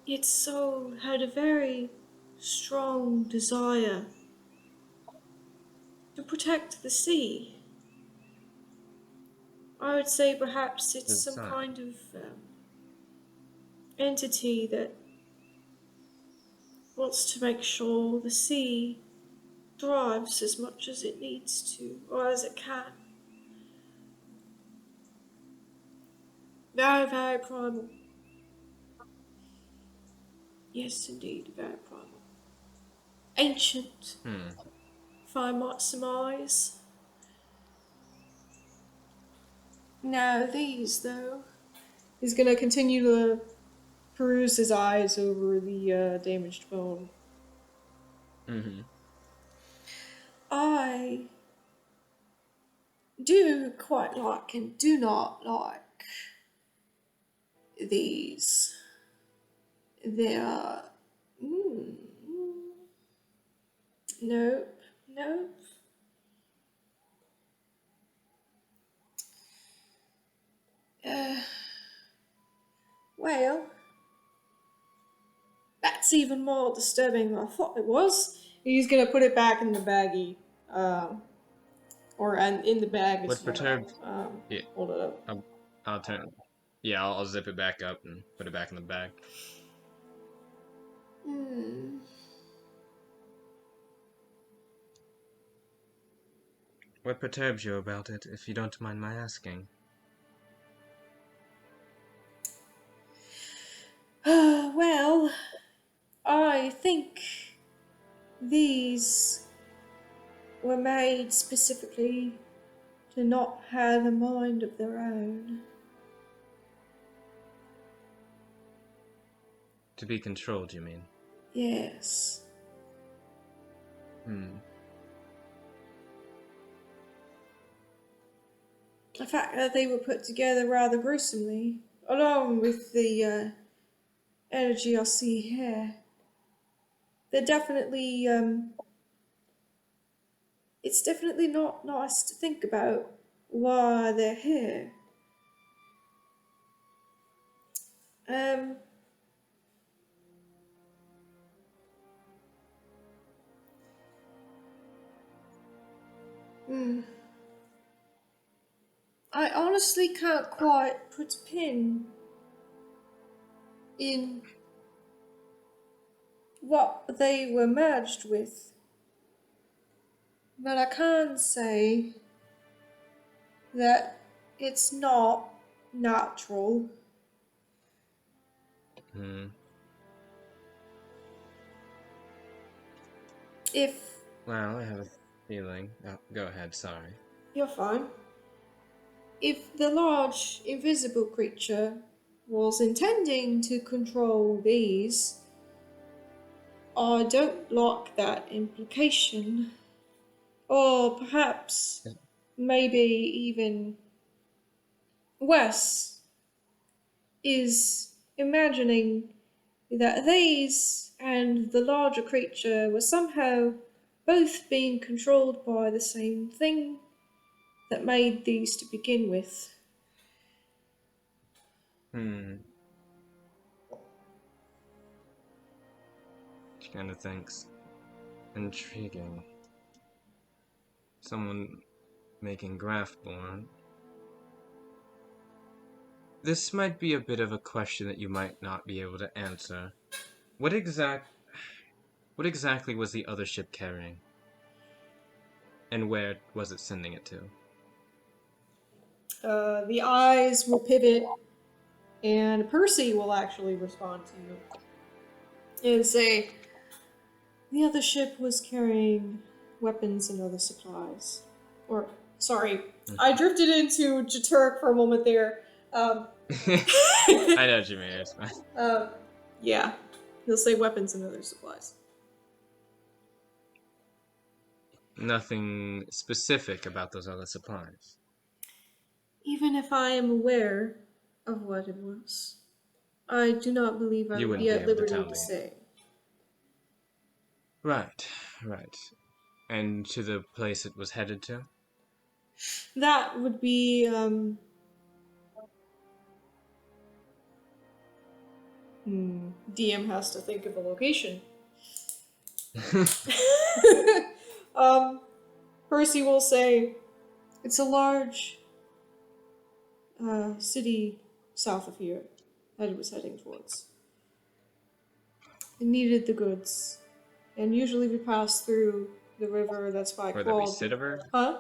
its soul had a very strong desire to protect the sea. I would say perhaps it's some kind of entity that wants to make sure the sea thrives as much as it needs to, or as it can. Very, very primal. Yes, indeed, very primal. Ancient, if I might surmise. Now these, though. He's gonna continue to peruse his eyes over the damaged bone. I do quite like and do not like these. They are... Nope. Well, that's even more disturbing than I thought it was. He's gonna put it back in the baggie, or in the bag as What perturbed? Yeah. Hold it up. I'll turn. Yeah, I'll zip it back up and put it back in the bag. What perturbs you about it, if you don't mind my asking? Well, I think these were made specifically to not have a mind of their own. To be controlled, you mean? Yes. The fact that they were put together rather gruesomely, along with the energy I see here. They're definitely, it's definitely not nice to think about why they're here. I honestly can't quite put a pin in what they were merged with, but I can say that it's not natural. Well, I have a feeling. Oh, go ahead, sorry. You're fine. If the large, invisible creature was intending to control these, I don't like that implication. Or perhaps, maybe even Wes is imagining that these and the larger creature were somehow both being controlled by the same thing that made these to begin with. She kind of thinks. Intriguing. Someone making Graftborn. This might be a bit of a question that you might not be able to answer. What exactly was the other ship carrying? And where was it sending it to? The eyes will pivot, and Percy will actually respond to you and say, the other ship was carrying weapons and other supplies. Or Sorry, I drifted into Jaturk for a moment there. I know what you mean. It's fine. Yeah. He'll say weapons and other supplies. Nothing specific about those other supplies. Even if I am aware of what it was, I do not believe I You would wouldn't be be at able to liberty tell to me. say. Right. And to the place it was headed to? That would be, DM has to think of a location. Percy will say, it's a large city south of here that it was heading towards. It needed the goods. And usually we pass through the river that's by Would that be Qual'd. Citiver? Huh?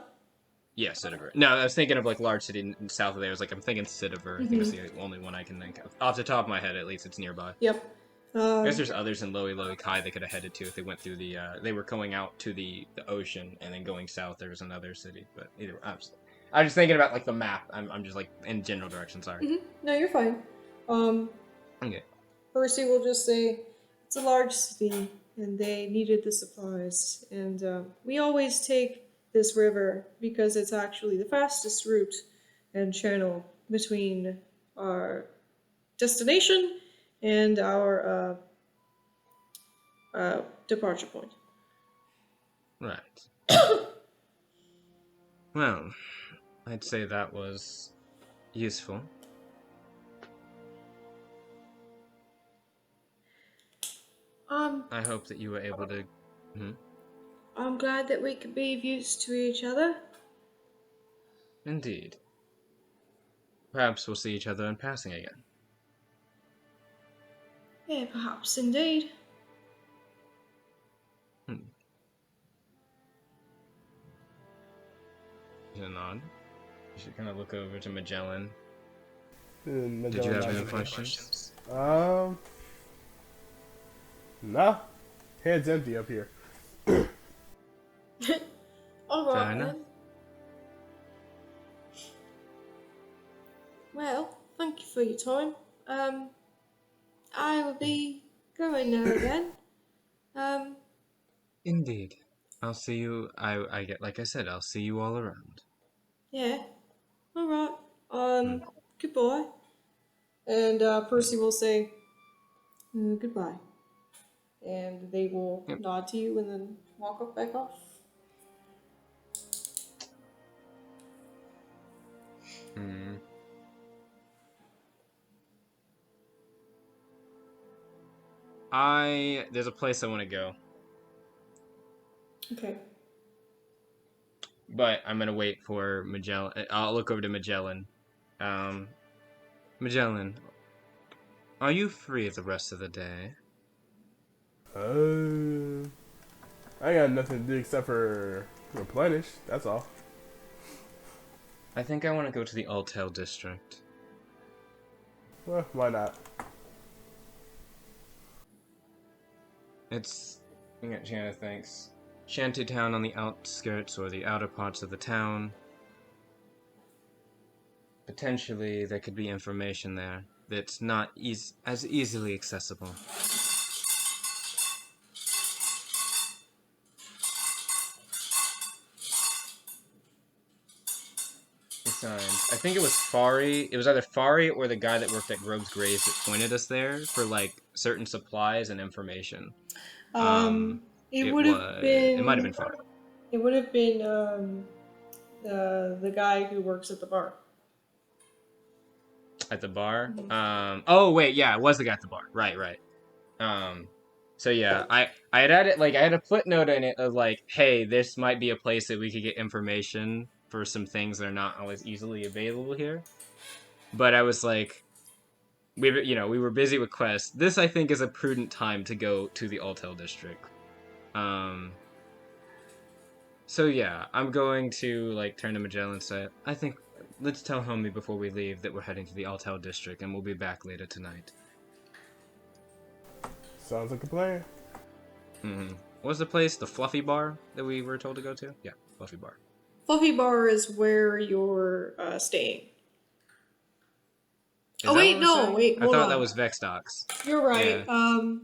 Yeah, Citiver. No, I was thinking of like large city south of there. I was like, I'm thinking Citiver. I think it's the only one I can think of. Off the top of my head, at least, it's nearby. Yep. I guess there's others in Lowy Kai they could have headed to if they went through the. They were going out to the ocean and then going south. There was another city, but either way, I'm just thinking about like the map. I'm just like in general direction. Sorry. No, you're fine. Okay. Percy will just say, it's a large city, and they needed the supplies. And we always take this river because it's actually the fastest route and channel between our destination and our departure point. Right. Well, I'd say that was useful. I hope that you were able to. I'm glad that we could be of use to each other. Indeed. Perhaps we'll see each other in passing again. Yeah, perhaps indeed. Is it nod? You should kind of look over to Magellan. Did Did you have any questions? Nah. Head's empty up here. Alright enough. then. Well, thank you for your time. I will be going now again. Indeed. I'll see you. I get like I said. I'll see you all around. Yeah. Alright. Goodbye. And Percy will say, goodbye. And they will nod to you and then walk back off. There's a place I want to go, Okay. but I'm gonna wait for Magellan. I'll look over to Magellan. Magellan, are you free the rest of the day? I got nothing to do except for replenish. That's all. I think I want to go to the Altel district. Well, why not? It's. Shanna thinks. Shantytown on the outskirts or the outer parts of the town. Potentially, there could be information there that's not as easily accessible. Besides, I think it was Fari. It was either Fari or the guy that worked at Grove's Graves that pointed us there for like certain supplies and information. It would have been. It might have been Fari. It would have been the guy who works at the bar. At the bar? Oh wait, yeah, it was the guy at the bar. Right. So yeah, I had added I had a footnote in it of like, hey, this might be a place that we could get information for some things that are not always easily available here. But I was like, we were busy with quests. This I think is a prudent time to go to the Altel district. So yeah, I'm going to like turn to Magellan and say, I think let's tell homie before we leave that we're heading to the Altel district and we'll be back later tonight. Sounds like a plan. What was the place? The Fluffy Bar that we were told to go to? Yeah, Fluffy Bar. Fluffy Bar is where you're staying. Is Oh that wait, what we're no, saying? wait, I hold thought on. that was Vex Docks. You're right. Yeah.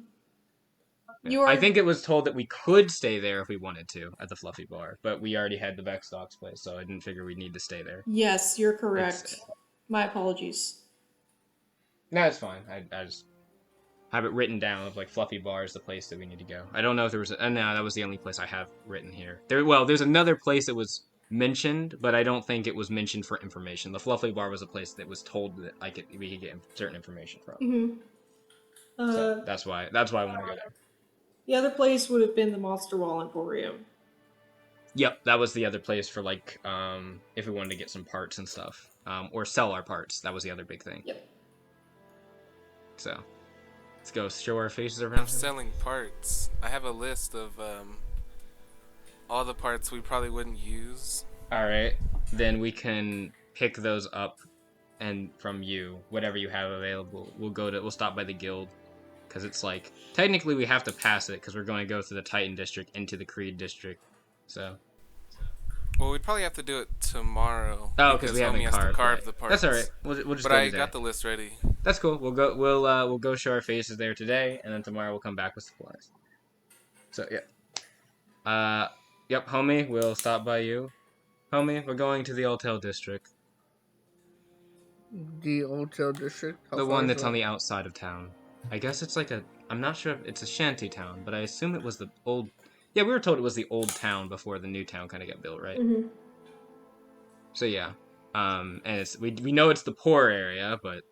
You are. I think it was told that we could stay there if we wanted to at the Fluffy Bar, but we already had the Vex Docks place, so I didn't figure we'd need to stay there. Yes, you're correct. My apologies. No, it's fine. I just have it written down of like Fluffy Bar is the place that we need to go. I don't know if there was no, that was the only place I have written here. There's another place that was mentioned, but I don't think it was mentioned for information. The Fluffy Bar was a place that was told that we could get certain information from. Mm-hmm. So that's why I want to go there. The other place would have been the Monster Wall Emporium. Yep, that was the other place for like if we wanted to get some parts and stuff, or sell our parts. That was the other big thing. Yep. So let's go show our faces around. I'm selling parts. I have a list of all the parts we probably wouldn't use. All right, then we can pick those up, and from you, whatever you have available, we'll stop by the guild, because it's like technically we have to pass it because we're going to go through the Titan district into the Creed district, so. Well, we'd probably have to do it tomorrow. Oh, because we haven't has to carve right. the parts. That's all right. We'll just. But go I today. got the list ready. That's cool. We'll go show our faces there today, and then tomorrow we'll come back with supplies. So yeah. Yep, homie, we'll stop by you. Homie, we're going to the Oldtail district. The Oldtail district? The one that's on the outside of town. I guess it's like I'm not sure if it's a shanty town, but I assume it was the old. Yeah, we were told it was the old town before the new town kind of got built, right? Mm-hmm. So yeah, and we know it's the poor area, but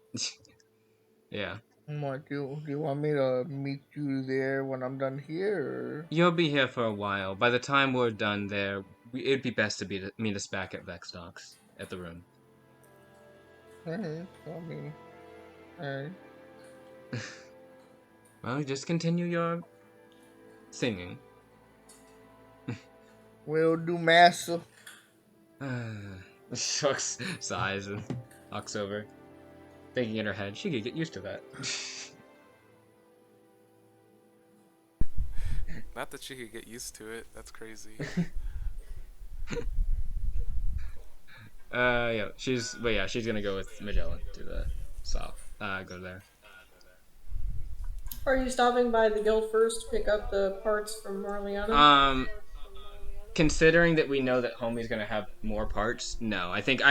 yeah. What, do you want me to meet you there when I'm done here? Or? You'll be here for a while. By the time we're done there, it'd be best to meet us back at Vex Docks at the room. Alright, alright. Well, just continue your singing. Will do, master. Shucks sighs and walks over, thinking in her head she could get used to that. Not that she could get used to it. That's crazy. Yeah, she's gonna go with Magellan to the south. Go there. Are you stopping by the guild first to pick up the parts from Marliana? Considering that we know that homie's gonna have more parts, no. I think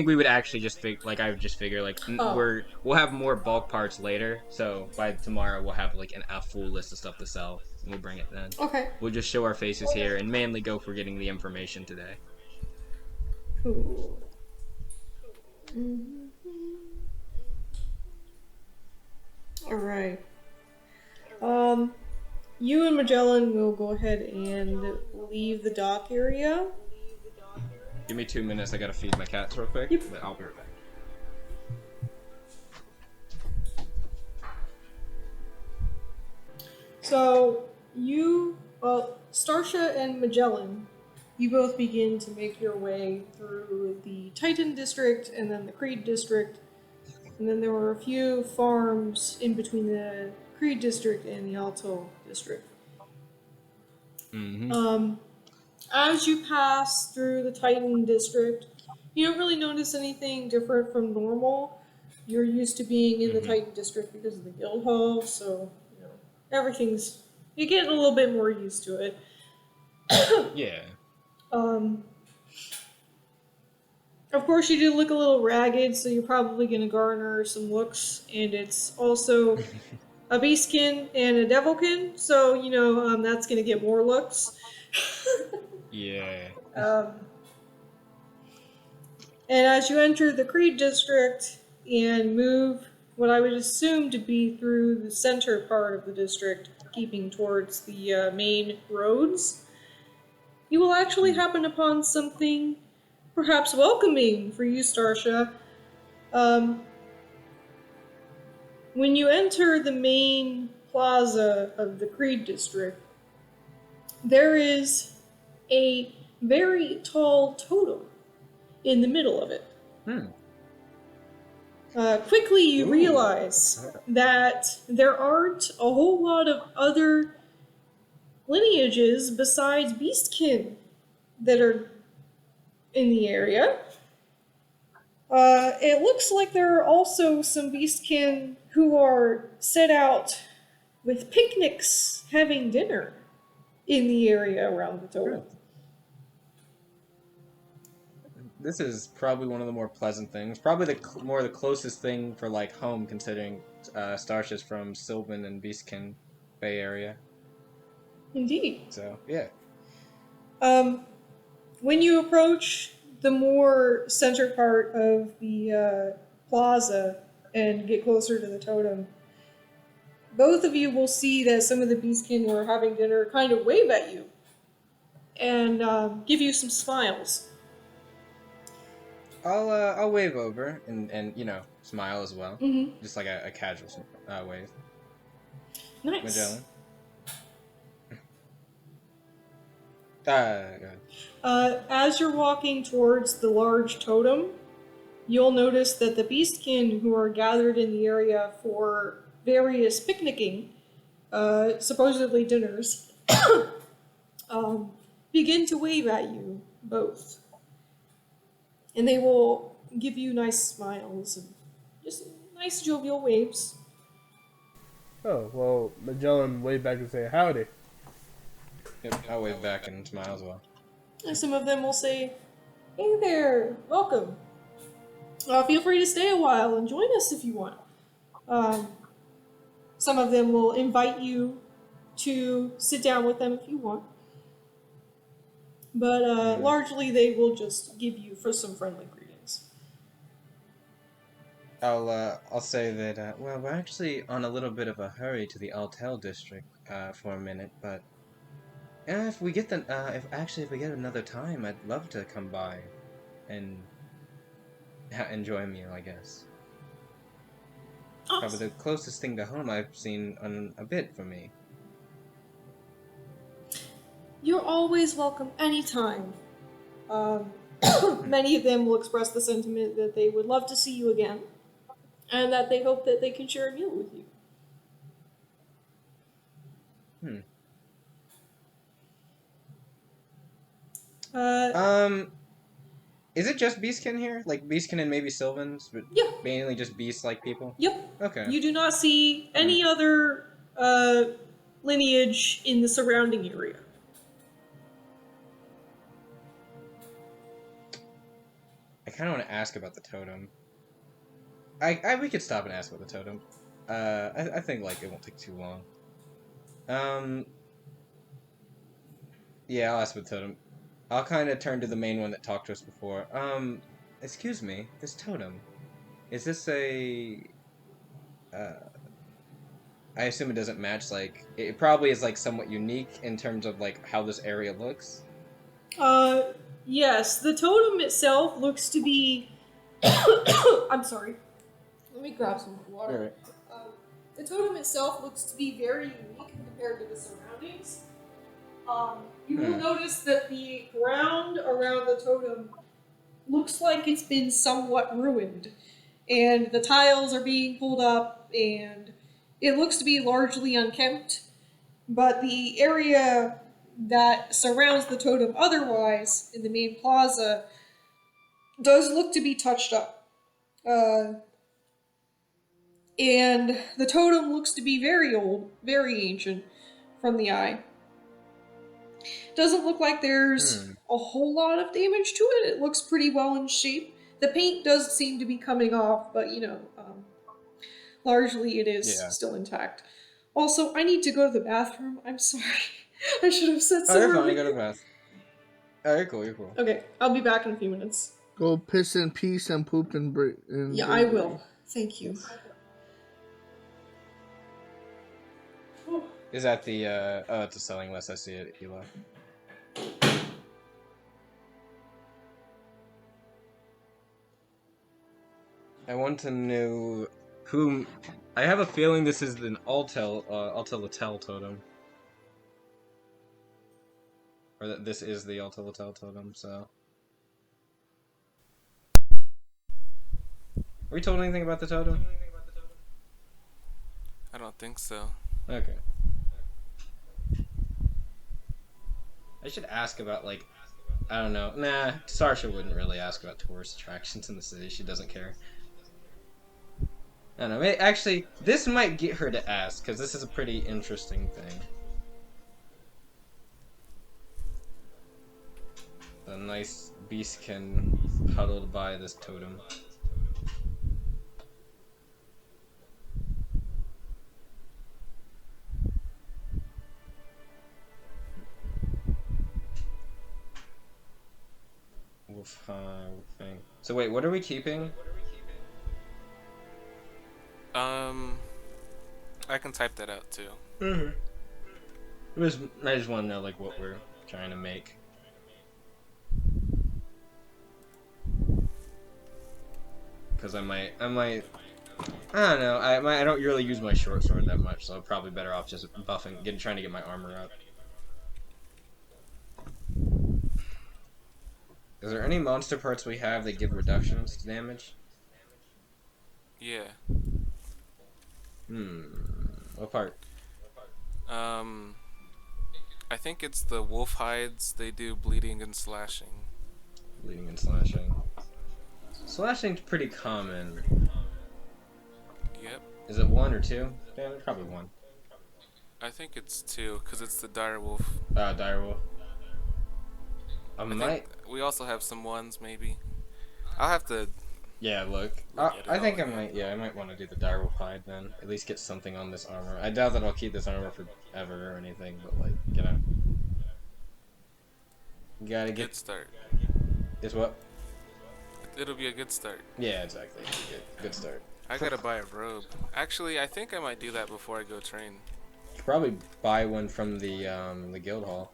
we would actually just figure we'll have more bulk parts later. So by tomorrow we'll have like a full list of stuff to sell, and we'll bring it then. Okay. We'll just show our faces here and mainly go for getting the information today. Cool. All right. You and Magellan will go ahead and leave the dock area. Give me 2 minutes. I gotta feed my cats real quick. Yep. But I'll be right back. So Starsha and Magellan, you both begin to make your way through the Titan district and then the Creed district, and then there were a few farms in between the Creed district and the Alto district. Mm-hmm. As you pass through the Titan district, you don't really notice anything different from normal. You're used to being in the Titan district because of the guild hall, so you're getting a little bit more used to it. Yeah. Of course, you do look a little ragged, so you're probably going to garner some looks, and it's also a beastkin and a devilkin, so that's going to get more looks. Yeah. And as you enter the Creed district and move what I would assume to be through the center part of the district, keeping towards the main roads, you will actually happen upon something perhaps welcoming for you, Starsha. When you enter the main plaza of the Creed district, there is a very tall totem in the middle of it. Quickly you realize that there aren't a whole lot of other lineages besides Beastkin that are in the area. It looks like there are also some beastkin who are set out with picnics having dinner in the area around the totem. This is probably one of the more pleasant things. Probably the closest thing for like home, considering starships from Sylvan and Beastkin Bay Area. Indeed. So yeah. When you approach the more center part of the plaza and get closer to the totem, both of you will see that some of the beastkin who are having dinner kind of wave at you and give you some smiles. I'll wave over and smile as well, Mm-hmm. just like a casual wave. Nice. Magellan. Go ahead. As you're walking towards the large totem, you'll notice that the beastkin who are gathered in the area for various picnicking, supposedly dinners, begin to wave at you both. And they will give you nice smiles and just nice jovial waves. Oh, well, Magellan waved back and say howdy. Yep, I'll wave back and smile as well. And some of them will say, "Hey there, welcome. Feel free to stay a while and join us if you want." Some of them will invite you to sit down with them if you want. But largely they will just give you for some friendly greetings. I'll say that well, we're actually on a little bit of a hurry to the Altel district for a minute, but if we get if we get another time, I'd love to come by and enjoy a meal, I guess. Awesome. Probably the closest thing to home I've seen on a bit for me. You're always welcome anytime. Many of them will express the sentiment that they would love to see you again, and that they hope that they can share a meal with you. Is it just Beastkin here? Like Beastkin and maybe Sylvans, but Yeah. mainly just beast-like people? Yep. Okay. You do not see any other lineage in the surrounding area. I kind of want to ask about the totem. We could stop and ask about the totem. I think like it won't take too long. Yeah, I'll ask about the totem. I'll kind of turn to the main one that talked to us before. Excuse me, this totem, is this a? I assume it doesn't match. Like, it probably is like somewhat unique in terms of like how this area looks. Yes, the totem itself looks to be. I'm sorry. Let me grab some water. Alright. The totem itself looks to be very unique compared to the surroundings. You will notice that the ground around the totem looks like it's been somewhat ruined, and the tiles are being pulled up, and it looks to be largely unkempt, but the area that surrounds the totem otherwise, in the main plaza, does look to be touched up. And the totem looks to be very old, very ancient from the eye. Doesn't look like there's a whole lot of damage to it. It looks pretty well in shape. The paint does seem to be coming off, but largely it is still intact. Also, I need to go to the bathroom. I'm sorry. I should have said so. Oh, you're fine. You go to the bath. Oh, you're cool. You're cool. Okay, I'll be back in a few minutes. Go piss in peace and poop and break. Yeah, I will. Thank you. Is that the oh, it's a selling list. I see it, Ela. I want to know whom. I have a feeling this is an Altel totem. Or that this is the Altel totem, so. Are we told anything about the totem? I don't think so. Okay. I should ask about, like, I don't know. Nah, Sarsha wouldn't really ask about tourist attractions in the city. She doesn't care. I don't know. Actually, this might get her to ask, because this is a pretty interesting thing. A nice beastkin huddled by this totem. Wolf thing. So wait, what are we keeping? I can type that out too. I just want to know like what we're trying to make. Because I might, I don't know, I don't really use my short sword that much, so I'm probably better off just buffing, trying to get my armor up. Is there any monster parts we have that give reductions to damage? Yeah. What part? I think it's the wolf hides. They do bleeding and slashing. Bleeding and slashing. Slashing's pretty common. Yep. Is it 1 or 2 damage? Probably 1. I think it's 2, because it's the dire wolf. Dire wolf. I think we also have some 1s, maybe. I'll have to... Yeah, look. I think I might want to do the dire wolf hide then. At least get something on this armor. I doubt that I'll keep this armor forever or anything, but like, you know. You gotta get... Good start. Is what? It'll be a good start. Yeah, exactly. Good start. I gotta buy a robe. Actually, I think I might do that before I go train. You should probably buy one from the guild hall.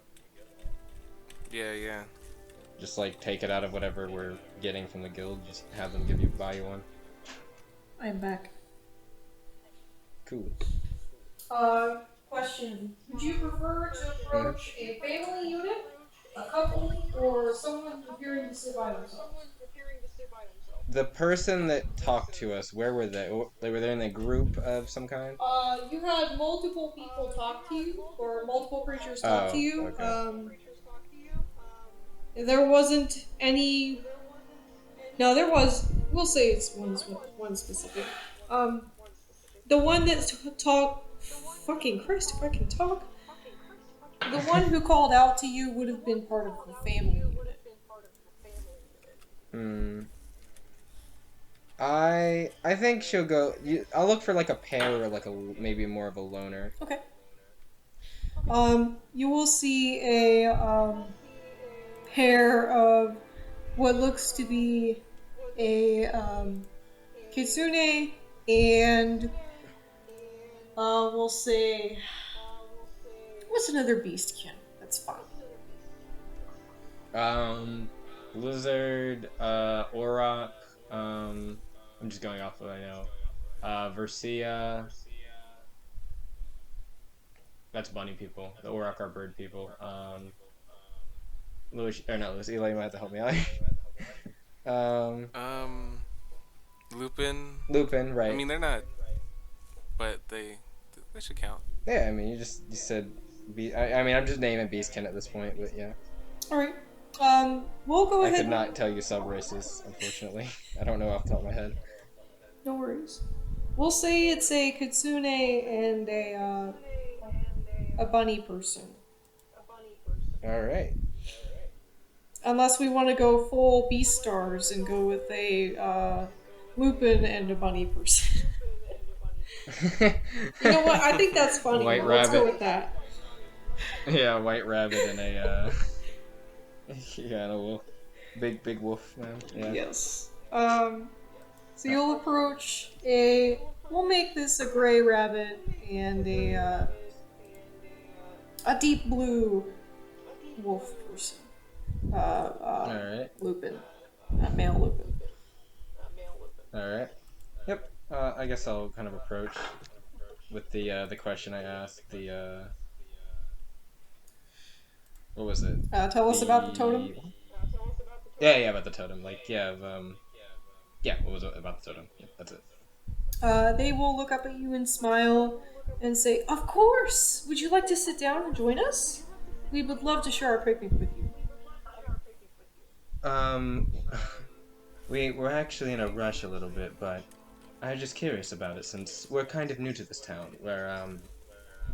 Yeah. Just like take it out of whatever we're getting from the guild. Just have them buy you one. I'm back. Cool. Question. Would you prefer to approach a family unit, a couple, or someone preparing to sit by themselves? The person that talked to us, where were they? They were there in a group of some kind? You had multiple people talk to you, or multiple creatures talk to you. Okay. There wasn't any... No, there was... We'll say it's one specific. The one that talked... Fucking Christ, if I can talk. The one who called out to you would have been part of the family unit. I think she'll go... I'll look for like a pair or like maybe more of a loner. Okay. You will see a pair of what looks to be a kitsune and we'll say what's another beastkin? That's fine. Lizard, Auroch, I'm just going off what I know. Viscera. That's bunny people. The Auroch are bird people. Eli might have to help me out. Lupin. Lupin, right. I mean, they're not... But they should count. Yeah, I mean, you said... I'm just naming Beastkin at this point, but yeah. Alright. We'll go ahead. I could not tell you sub-races, unfortunately. I don't know off the top of my head. No worries. We'll say it's a kitsune and a bunny person. Alright. Unless we want to go full beast stars and go with a Lupin and a bunny person. You know what? I think that's funny. White Let's go rabbit. with that. Yeah, white rabbit and a a wolf. Big wolf man. Yeah. Yes. So you'll approach a... We'll make this a gray rabbit and a deep blue wolf person. Alright. Lupin. Male Lupin. Alright. Yep. I guess I'll kind of approach with the question I asked. What was it? Tell us about the totem. Yeah, about the totem. What was it about the totem? Yep, that's it. They will look up at you and smile and say, "Of course! Would you like to sit down and join us? We would love to share our picnic with you." Um, we're actually in a rush a little bit, but I'm just curious about it since we're kind of new to this town. We're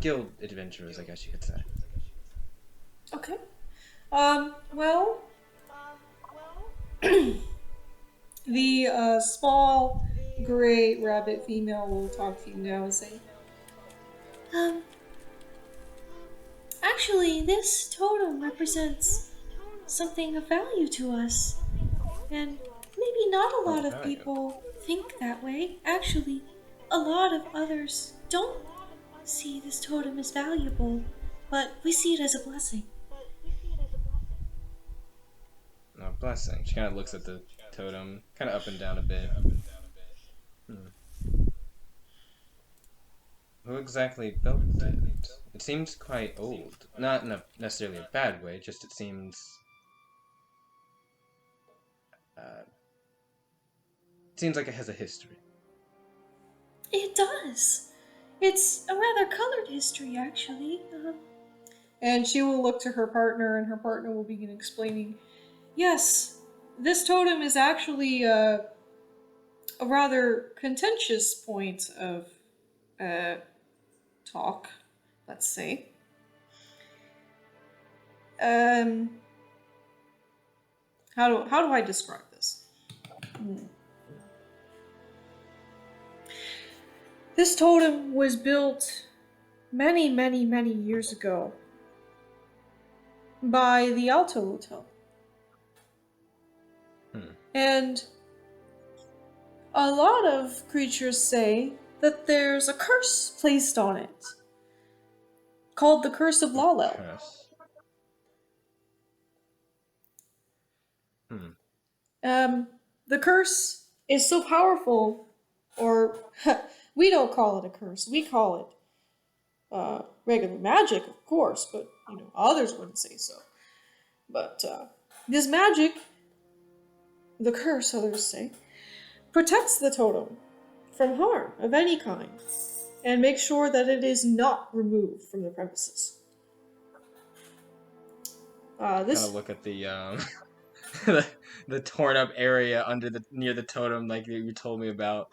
guild adventurers, I guess you could say. Okay. Well, the small gray rabbit female will talk to you now and say, Um, actually, this totem represents something of value to us. And maybe not a lot of value. people think that way. Actually, a lot of others don't see this totem as valuable, but we see it as a blessing. No, blessing. She kind of looks at the totem, kind of up and down a bit. Who exactly built it? It seems quite old. Not in a necessarily a bad way, just it seems like it has a history. It does. It's a rather colored history, actually. and she will look to her partner, and her partner will begin explaining, yes, this totem is actually a rather contentious point of talk, let's say. Um, how do I describe this? This totem was built many, many, many years ago by the Alto Hotel. And a lot of creatures say that there's a curse placed on it, called the Curse of Lalel. Curse. The curse is so powerful, or we don't call it a curse, we call it regular magic, of course, but others wouldn't say so. But this magic, the curse, others say, protects the totem from harm of any kind, and makes sure that it is not removed from the premises. This Kind of look at the the torn up area near the totem, like you told me about.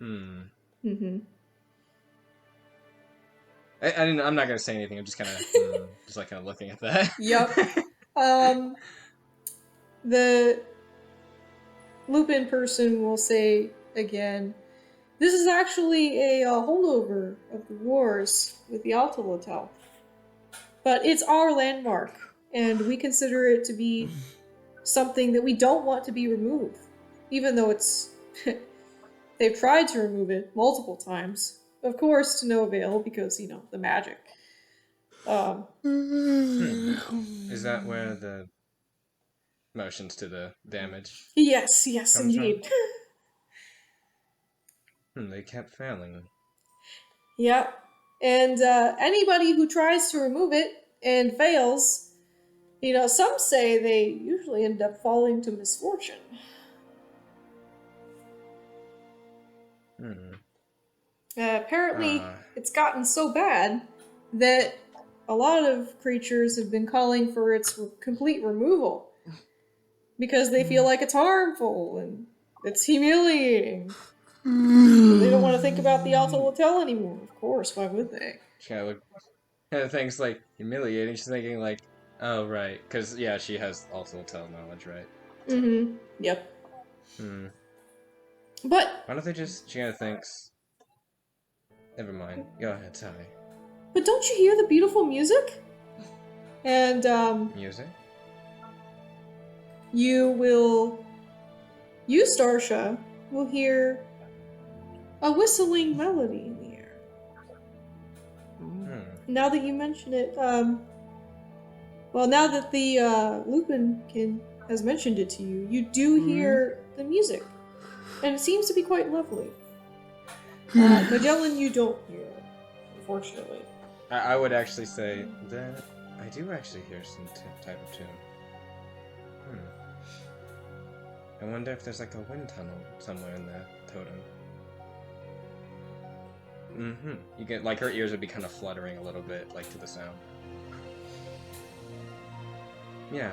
Mm-hmm. I'm not gonna say anything. I'm just kind of just like kind of looking at that. Yep. The Lupin person will say again, this is actually a holdover of the wars with the Alto Hotel. But it's our landmark, and we consider it to be something that we don't want to be removed. Even though it's... they've tried to remove it multiple times. Of course, to no avail, because, the magic. Is that where the motions to the damage Yes, comes indeed. from? They kept failing. Yeah. And anybody who tries to remove it and fails, some say they usually end up falling to misfortune. Apparently, it's gotten so bad that a lot of creatures have been calling for its complete removal because they feel like it's harmful and it's humiliating. They don't want to think about the Alto Hotel anymore. Of course, why would they? She kind of look. Things like humiliating. She's thinking like, oh right, because yeah, she has also tell knowledge, right? Mm-hmm. Yep. But why don't they just? She kind of thinks. Never mind. Go ahead, sorry. But don't you hear the beautiful music? And Music? you, Starsha, will hear a whistling melody in the air. Now that you mention it, well, now that the Lupin has mentioned it to you, you do hear the music, and it seems to be quite lovely. Magellan, you don't hear it, unfortunately. I would actually say that I do actually hear some type of tune. I wonder if there's like a wind tunnel somewhere in the totem. You get like her ears would be kind of fluttering a little bit, like to the sound. Yeah,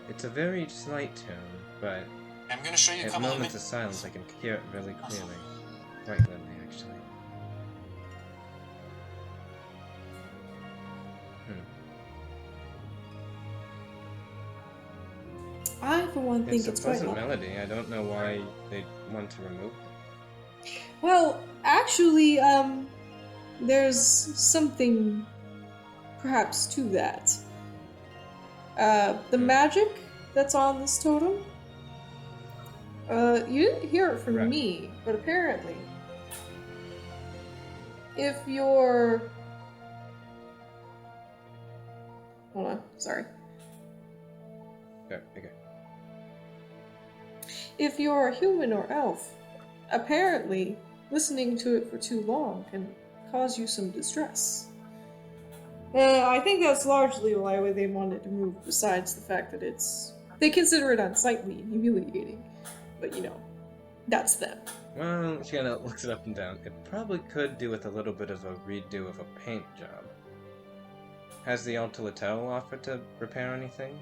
it's a very slight tone, but I'm gonna show you a at couple moments of images. silence I can hear it really clearly. Quite clearly, actually. I, for one, think It's a it's quite pleasant odd. melody. I don't know why they want to remove it. Well, actually, there's something perhaps to that. The magic that's on this totem, you didn't hear it from Right. me, but apparently, if you're. Hold on, sorry. Okay. If you're a human or elf, apparently, listening to it for too long can cause you some distress. I think that's largely why they wanted to move, besides the fact that they consider it unsightly and humiliating. But that's them. Well, she kind of looks it up and down. It probably could do with a little bit of a redo of a paint job. Has the Altalatel offered to repair anything?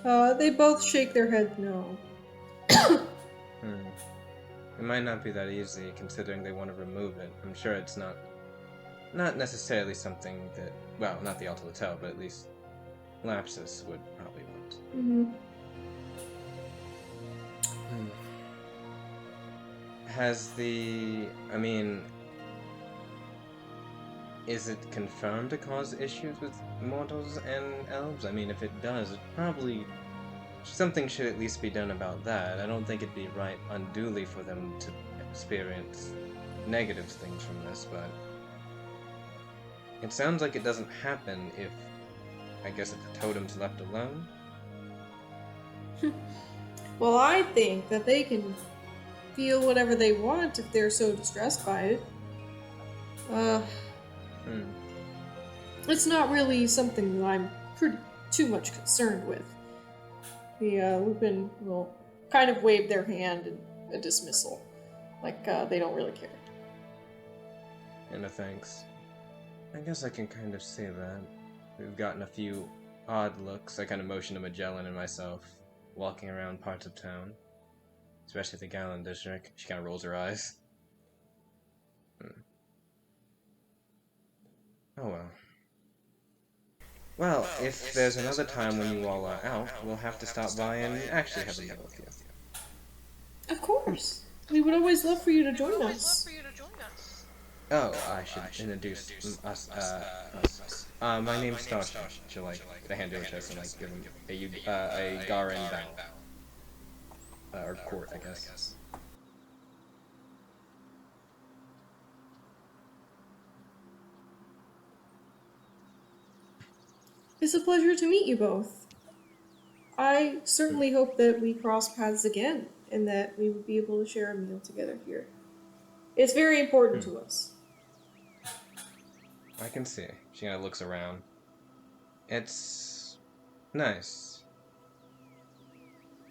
They both shake their head no. It might not be that easy, considering they want to remove it. I'm sure it's not necessarily something that, well, not the Altalatel, but at least Lapsus would probably want. Mm-hmm. Is it confirmed to cause issues with mortals and elves? I mean, if it does, it probably... something should at least be done about that. I don't think it'd be right unduly for them to experience negative things from this, but... it sounds like it doesn't happen if the totem's left alone. Well, I think that they can feel whatever they want if they're so distressed by it. It's not really something that I'm too much concerned with. The Lupin will kind of wave their hand in a dismissal, like they don't really care. No thanks. I guess I can kind of say that. We've gotten a few odd looks. I kind of motion to Magellan and myself, walking around parts of town. Especially the Gallon district. She kind of rolls her eyes. Oh well. Well, if there's another time when you all are out, we'll have to stop by and actually have a meal with you. Of course. We would always love for you to join us. Oh, I should introduce us. My name's Starsha. She'll the hand to her chest and give him a Garin bow. Or court, I guess. It's a pleasure to meet you both. I certainly hope that we cross paths again and that we would be able to share a meal together here. It's very important to us. I can see. She kind of looks around. It's nice.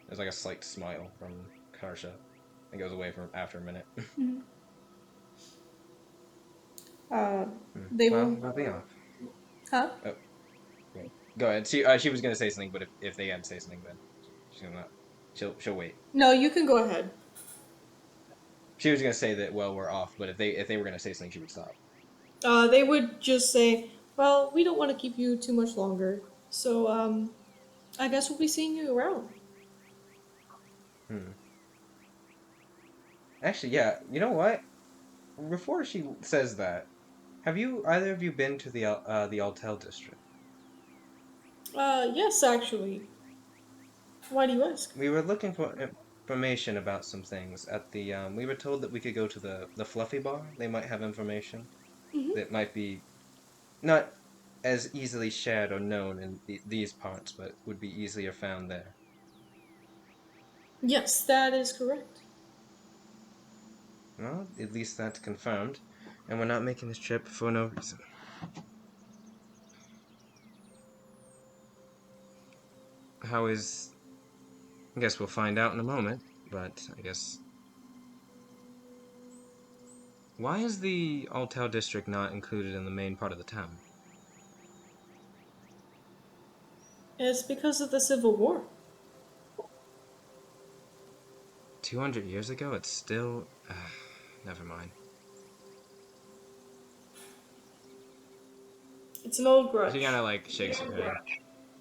There's a slight smile from Karsha. It goes away after a minute. They will. I'll be off. Huh? Oh. Okay. Go ahead. She was gonna say something, but if they had to say something, then she's gonna not. She'll wait. No, you can go ahead. She was gonna say that we're off, but if they were gonna say something, she would stop. They would just say, "Well, we don't want to keep you too much longer, so I guess we'll be seeing you around." Actually, yeah. You know what? Before she says that, have either of you been to the Altel district? Yes, actually. Why do you ask? We were looking for information about some things at the. We were told that we could go to the Fluffy Bar. They might have information that might be not as easily shared or known in these parts, but would be easier found there. Yes, that is correct. Well, at least that's confirmed, and we're not making this trip for no reason. How is... I guess we'll find out in a moment, but I guess... Why is the Altel district not included in the main part of the town? It's because of the Civil War. 200 years ago, it's still... never mind. It's an old grudge. She kind of like shakes her head.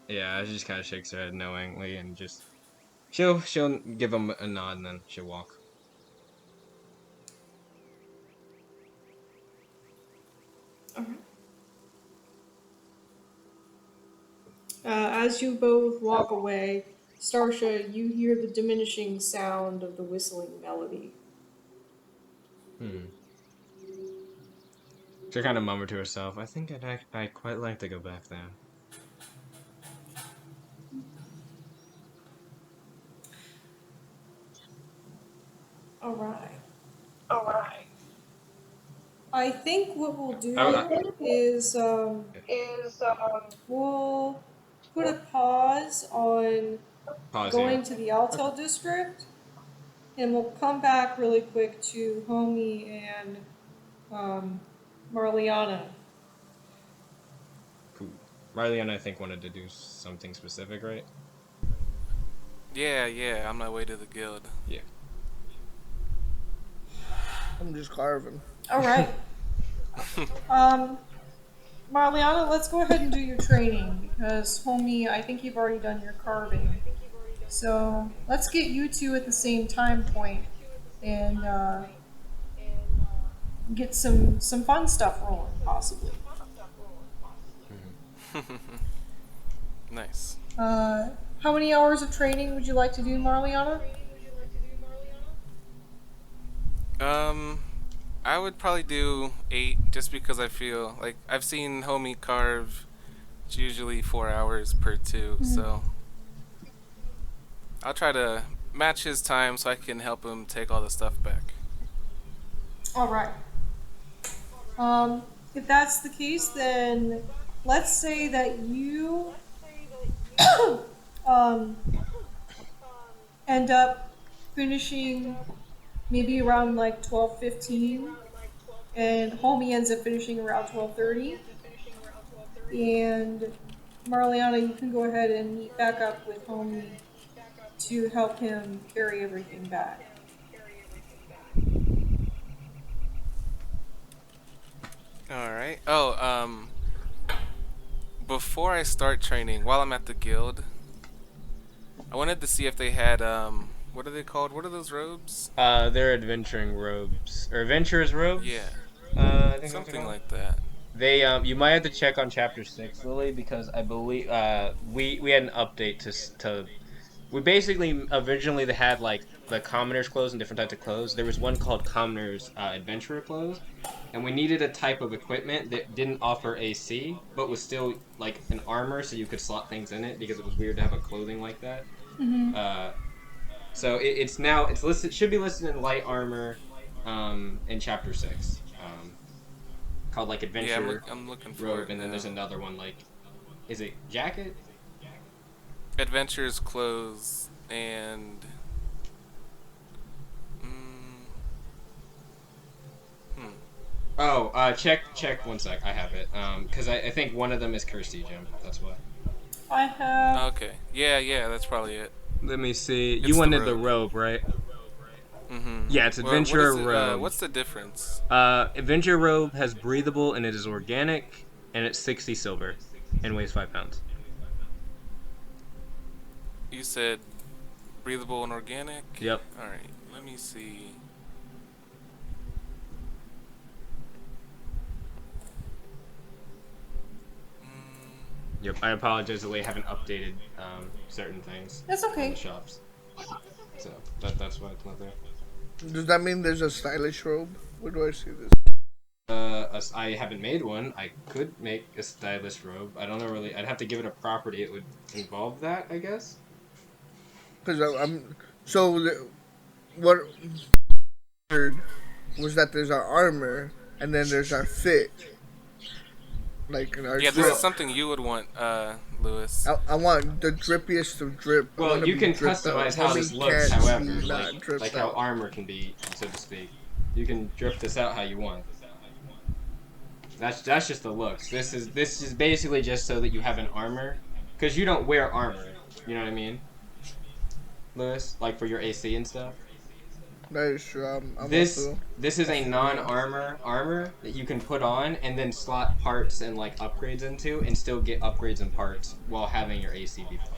Yeah, she just kind of shakes her head knowingly and just... She'll give him a nod and then she'll walk. Alright. As you both walk away, Starsha, you hear the diminishing sound of the whistling melody. She kind of murmured to herself, I think I'd quite like to go back there. Alright. I think what we'll do is we'll put a pause on Pause going here. to the Altel district, and we'll come back really quick to Homie and Marliana. Cool. Marliana, I think, wanted to do something specific, right? Yeah, on my way to the guild. Yeah. I'm just carving. Alright. Marliana, let's go ahead and do your training, because Homie, I think you've already done your carving. So let's get you two at the same time point and get some fun stuff rolling, possibly. Nice. How many hours of training would you like to do, Marliana? I would probably do 8, just because I feel like I've seen Homie carve. It's usually 4 hours per 2, so I'll try to match his time so I can help him take all the stuff back. Alright. If that's the case, then let's say that you end up finishing maybe around like 12:15, and Homie ends up finishing around 12:30. And Marliana, you can go ahead and meet back up with Homie to help him carry everything back. Alright. Oh, before I start training, while I'm at the guild, I wanted to see if they had, what are they called? What are those robes? They're adventuring robes. Or adventurers robes? Yeah. I think Something like that. They, you might have to check on chapter 6, Lily, because I believe, we had an update to we basically, originally they had, like, the commoner's clothes and different types of clothes. There was one called commoner's, adventurer clothes, and we needed a type of equipment that didn't offer AC, but was still, like, an armor, so you could slot things in it, because it was weird to have a clothing like that. So it's listed, should be listed in light armor, in chapter 6. Called like adventure I'm looking for robe, it and then now. there's another one like, is it jacket? Adventurer's clothes and Oh, check one sec. I have it. Because I think one of them is Kirsty Gem. That's why. I have... Okay. Yeah, that's probably it. Let me see. It's You the wanted the robe. robe, right? Mm-hmm. Yeah, it's Well, adventurer what is it, robe. what's the difference? Adventure robe has breathable and it is organic, and it's 60 silver, and weighs 5 pounds. You said breathable and organic? Yep. Alright, let me see. Yep. I apologize that we haven't updated certain things. That's okay. On the shops. So that's why it's not there. Does that mean there's a stylish robe? Where do I see this? I haven't made one. I could make a stylish robe. I don't know really. I'd have to give it a property. It would involve that, I guess. Because what I heard was that there's our armor and then there's our fit. Like our Yeah, this drip. is something you would want, Lewis. I want the drippiest of drip. I Well, wanna you be can dripped out. customize how this Homie looks, can't however, be not like dripped how out. armor can be, so to speak. You can drip this out how you want. That's just the looks. This is basically just so that you have an armor because you don't wear armor. You know what I mean, Lewis? Like for your AC and stuff. That is true. I'm This also. this is a non-armor armor that you can put on and then slot parts and like upgrades into, and still get upgrades and parts while having your AC be full.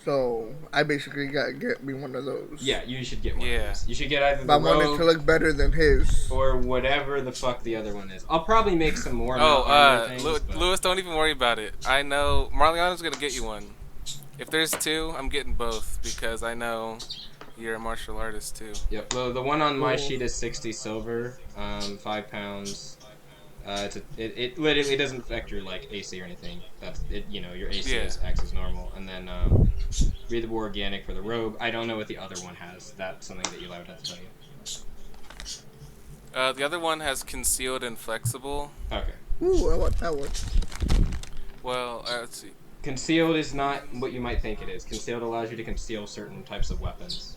So I basically gotta get me one of those. Yeah, you should get one of Yeah. those. You should get either But I the want it rogue to look better than his. or whatever the fuck the other one is. I'll probably make some more. Oh, armor things, but- Lewis, don't even worry about it. I know Marliana's gonna get you one. If there's two, I'm getting both because I know you're a martial artist too. Yep. The one on my Cool. sheet is 60 silver, 5 pounds. It literally doesn't affect your like AC or anything. That's it. You know, your AC Yeah. is acts as normal, and then breathable organic for the robe. I don't know what the other one has. That's something that you'll have to tell you. The other one has concealed and flexible. Okay. Ooh, I want that one. Well, let's see. Concealed is not what you might think it is. Concealed allows you to conceal certain types of weapons.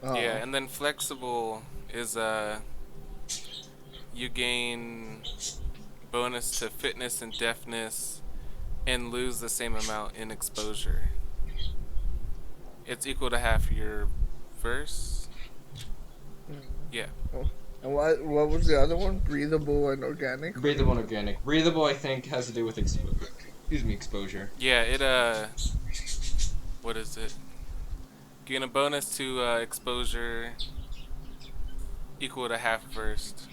Oh. Yeah, and then flexible is you gain bonus to fitness and deafness and lose the same amount in exposure. It's equal to half your verse. Yeah. And what was the other one? Breathable and organic? Breathable and organic. Breathable, I think, has to do with exposure. Yeah, it what is it? Gain a bonus to exposure equal to half verst,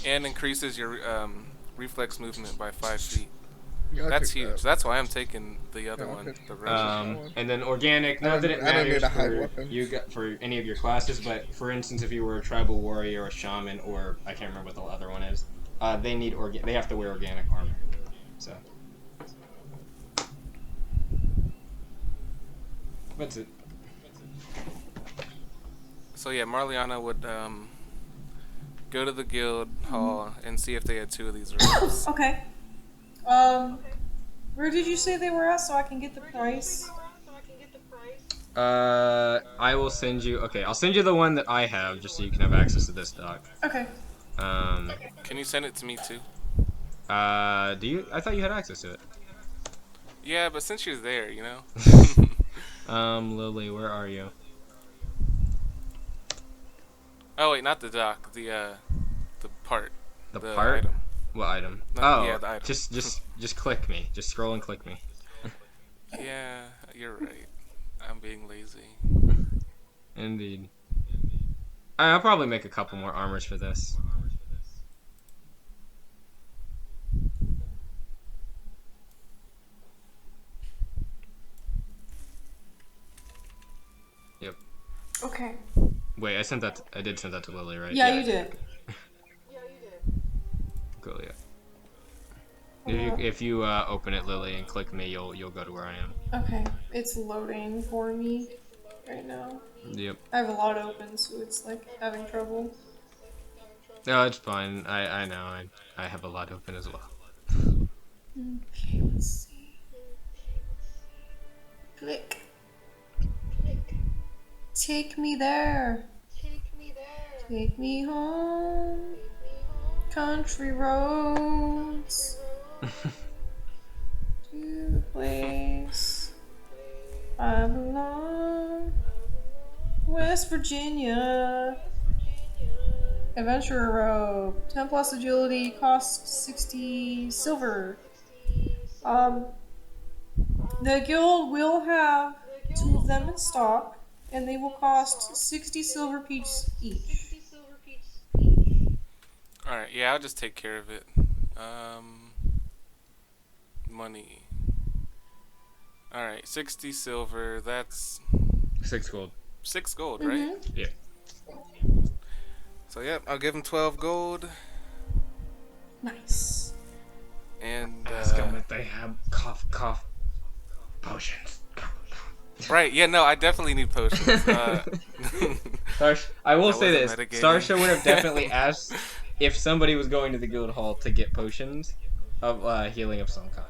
and increases your reflex movement by 5 feet. Yeah, I'll That's take huge. that. That's why I'm taking the other Yeah, I'll one. take The that. rogue. And then organic, I not that don't- it I don't need matters a hide for weapon. you got for any of your classes, but for instance, if you were a tribal warrior or a shaman, or I can't remember what the other one is, they need they have to wear organic armor. So that's it. So yeah, Marliana would go to the guild hall and see if they had 2 of these robes. Okay. Where did you say they were at so I can get the price? I will send you. Okay, I'll send you the one that I have, just so you can have access to this doc. Okay. Can you send it to me too? Do you? I thought you had access to it. Yeah, but since you're there, you know. Lily, where are you? Oh wait, not the doc. The part. The part? Item. What item? No, yeah, the item. Just click me. Just scroll and click me. Yeah, you're right. I'm being lazy. Indeed. I'll probably make a couple more armors for this. Yep. Okay. Wait, I sent that. I did send that to Lily, right? Yeah, you did. Cool. Yeah. If you open it, Lily, and click me, you'll go to where I am. Okay. It's loading for me right now. Yep. I have a lot open, so it's like having trouble. No, it's fine. I know. I have a lot open as well. Okay, let's see. Click. Take me there. Take me home. Country roads. To the place I belong. West Virginia. Adventurer robe. 10 plus agility, cost 60 silver. The guild will have 2 of them in stock, and they will cost 60 silver piece each. Alright, yeah, I'll just take care of it. Money. Alright, 60 silver, that's 6 gold. 6 gold, right? Yeah. So, yep, I'll give him 12 gold. Nice. And, Ask them if they have cough potions. right, yeah, no, I definitely need potions. I will That say this: wasn't metagaming. Starsha would have definitely asked if somebody was going to the guild hall to get potions of healing of some kind.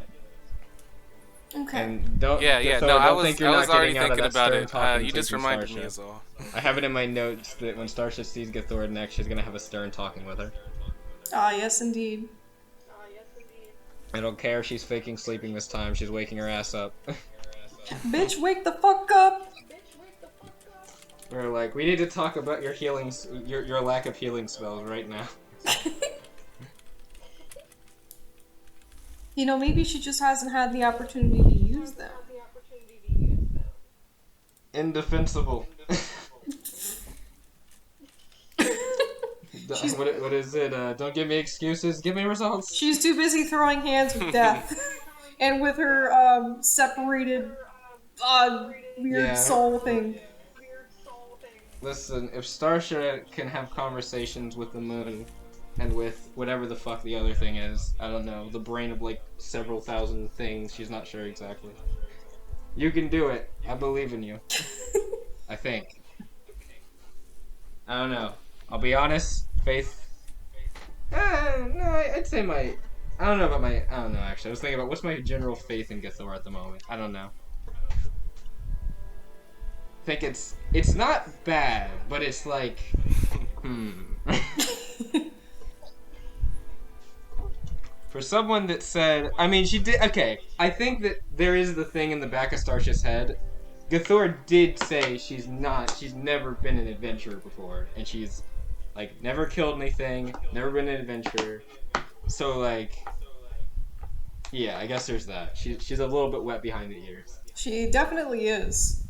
Okay. And don't, yeah, so no, don't I was think you're not already getting out of thinking that about stern it. talking You to just through reminded Starsha. me is all. I have it in my notes that when Starsha sees Gathor next, she's gonna have a stern talking with her. Ah, yes, indeed. I don't care if she's faking sleeping this time. She's waking her ass up. Bitch, wake the fuck up! We're like, we need to talk about your healing, your lack of healing spells right now. You know, maybe she just hasn't had the opportunity to use them. Indefensible. What is it? Don't give me excuses, give me results. She's too busy throwing hands with death. And with her separated weird soul thing. Listen, if Starsha can have conversations with the moon and with whatever the fuck the other thing is, I don't know, the brain of like several thousand things, she's not sure exactly. You can do it. I believe in you. I think. I don't know. I'll be honest, faith. No, I'd say my. I don't know about my. I don't know actually. I was thinking about what's my general faith in Githor at the moment. I don't know. I think it's not bad, but it's like, For someone that said, I mean, she did. Okay, I think that there is the thing in the back of Starsha's head. Githor did say she's never been an adventurer before, and she's like never killed anything, never been an adventurer. So like, yeah, I guess there's that. She's a little bit wet behind the ears. She definitely is.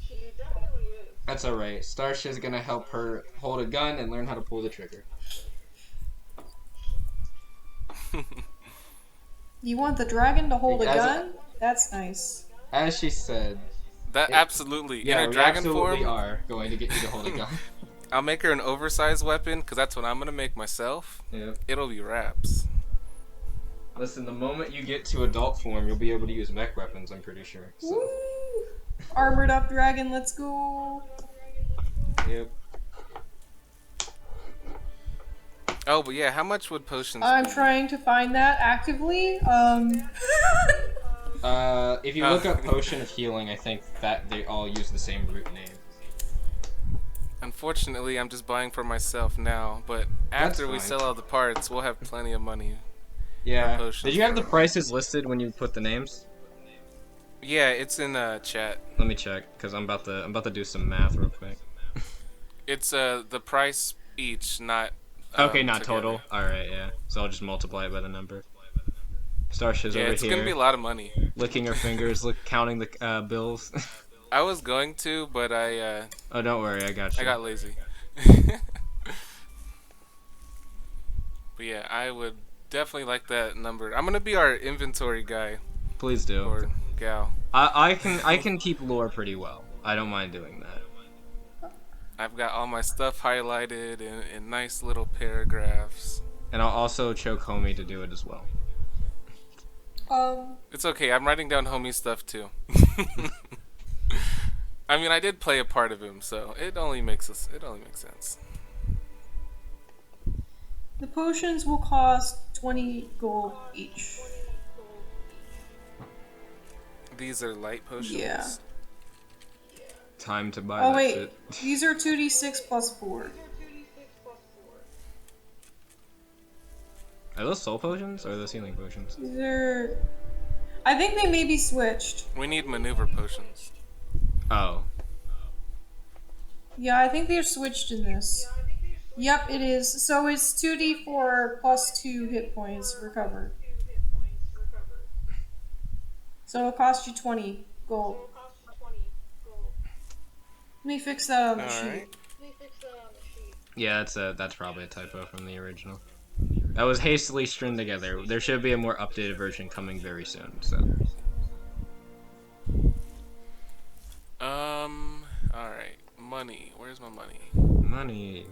That's alright. Starsha's gonna help her hold a gun and learn how to pull the trigger. You want the dragon to hold a gun? That's nice. As she said. That absolutely. Yeah, in her we dragon absolutely form, are going to get you to hold a gun. I'll make her an oversized weapon, because that's what I'm going to make myself. Yep. It'll be wraps. Listen, the moment you get to adult form, you'll be able to use mech weapons, I'm pretty sure. So. Woo! Armored up dragon, let's go! Yep. Oh, but yeah, how much would potions I'm be? trying to find that actively. If you look up potion of healing, I think that they all use the same root name. Unfortunately, I'm just buying for myself now, but after we sell all the parts, we'll have plenty of money. Yeah. For potions Did you have the prices listed when you put the names? Yeah, it's in chat. Let me check, cause I'm about to do some math real quick. It's the price each, not okay, not together. total. All right, yeah. So I'll just multiply it by the number. Starsha's over it's here. gonna be a lot of money. Licking her fingers, counting the bills. I was going to, but I. Oh, don't worry, I got you. I got lazy. But yeah, I would definitely like that number. I'm gonna be our inventory guy. Please do. Or gal. I can keep lore pretty well. I don't mind doing that. I've got all my stuff highlighted in nice little paragraphs. And I'll also choke Homie to do it as well. It's okay. I'm writing down Homie's stuff too. I mean, I did play a part of him, so it only makes sense. The potions will cost 20 gold each. These are light potions. Yeah. Time to buy Oh that wait, shit. these are 2d6 plus 4. Are those soul potions or are those healing potions? These are... I think they may be switched. We need maneuver potions. Oh. Yeah, I think they're switched in this. Yep, it is. So it's 2d4 plus 2 hit points recovered. So it'll cost you 20 gold. Let me fix that on the sheet. Alright. Yeah, that's probably a typo from the original. That was hastily strung together. There should be a more updated version coming very soon, so. Alright. Money. Where's my money? Money.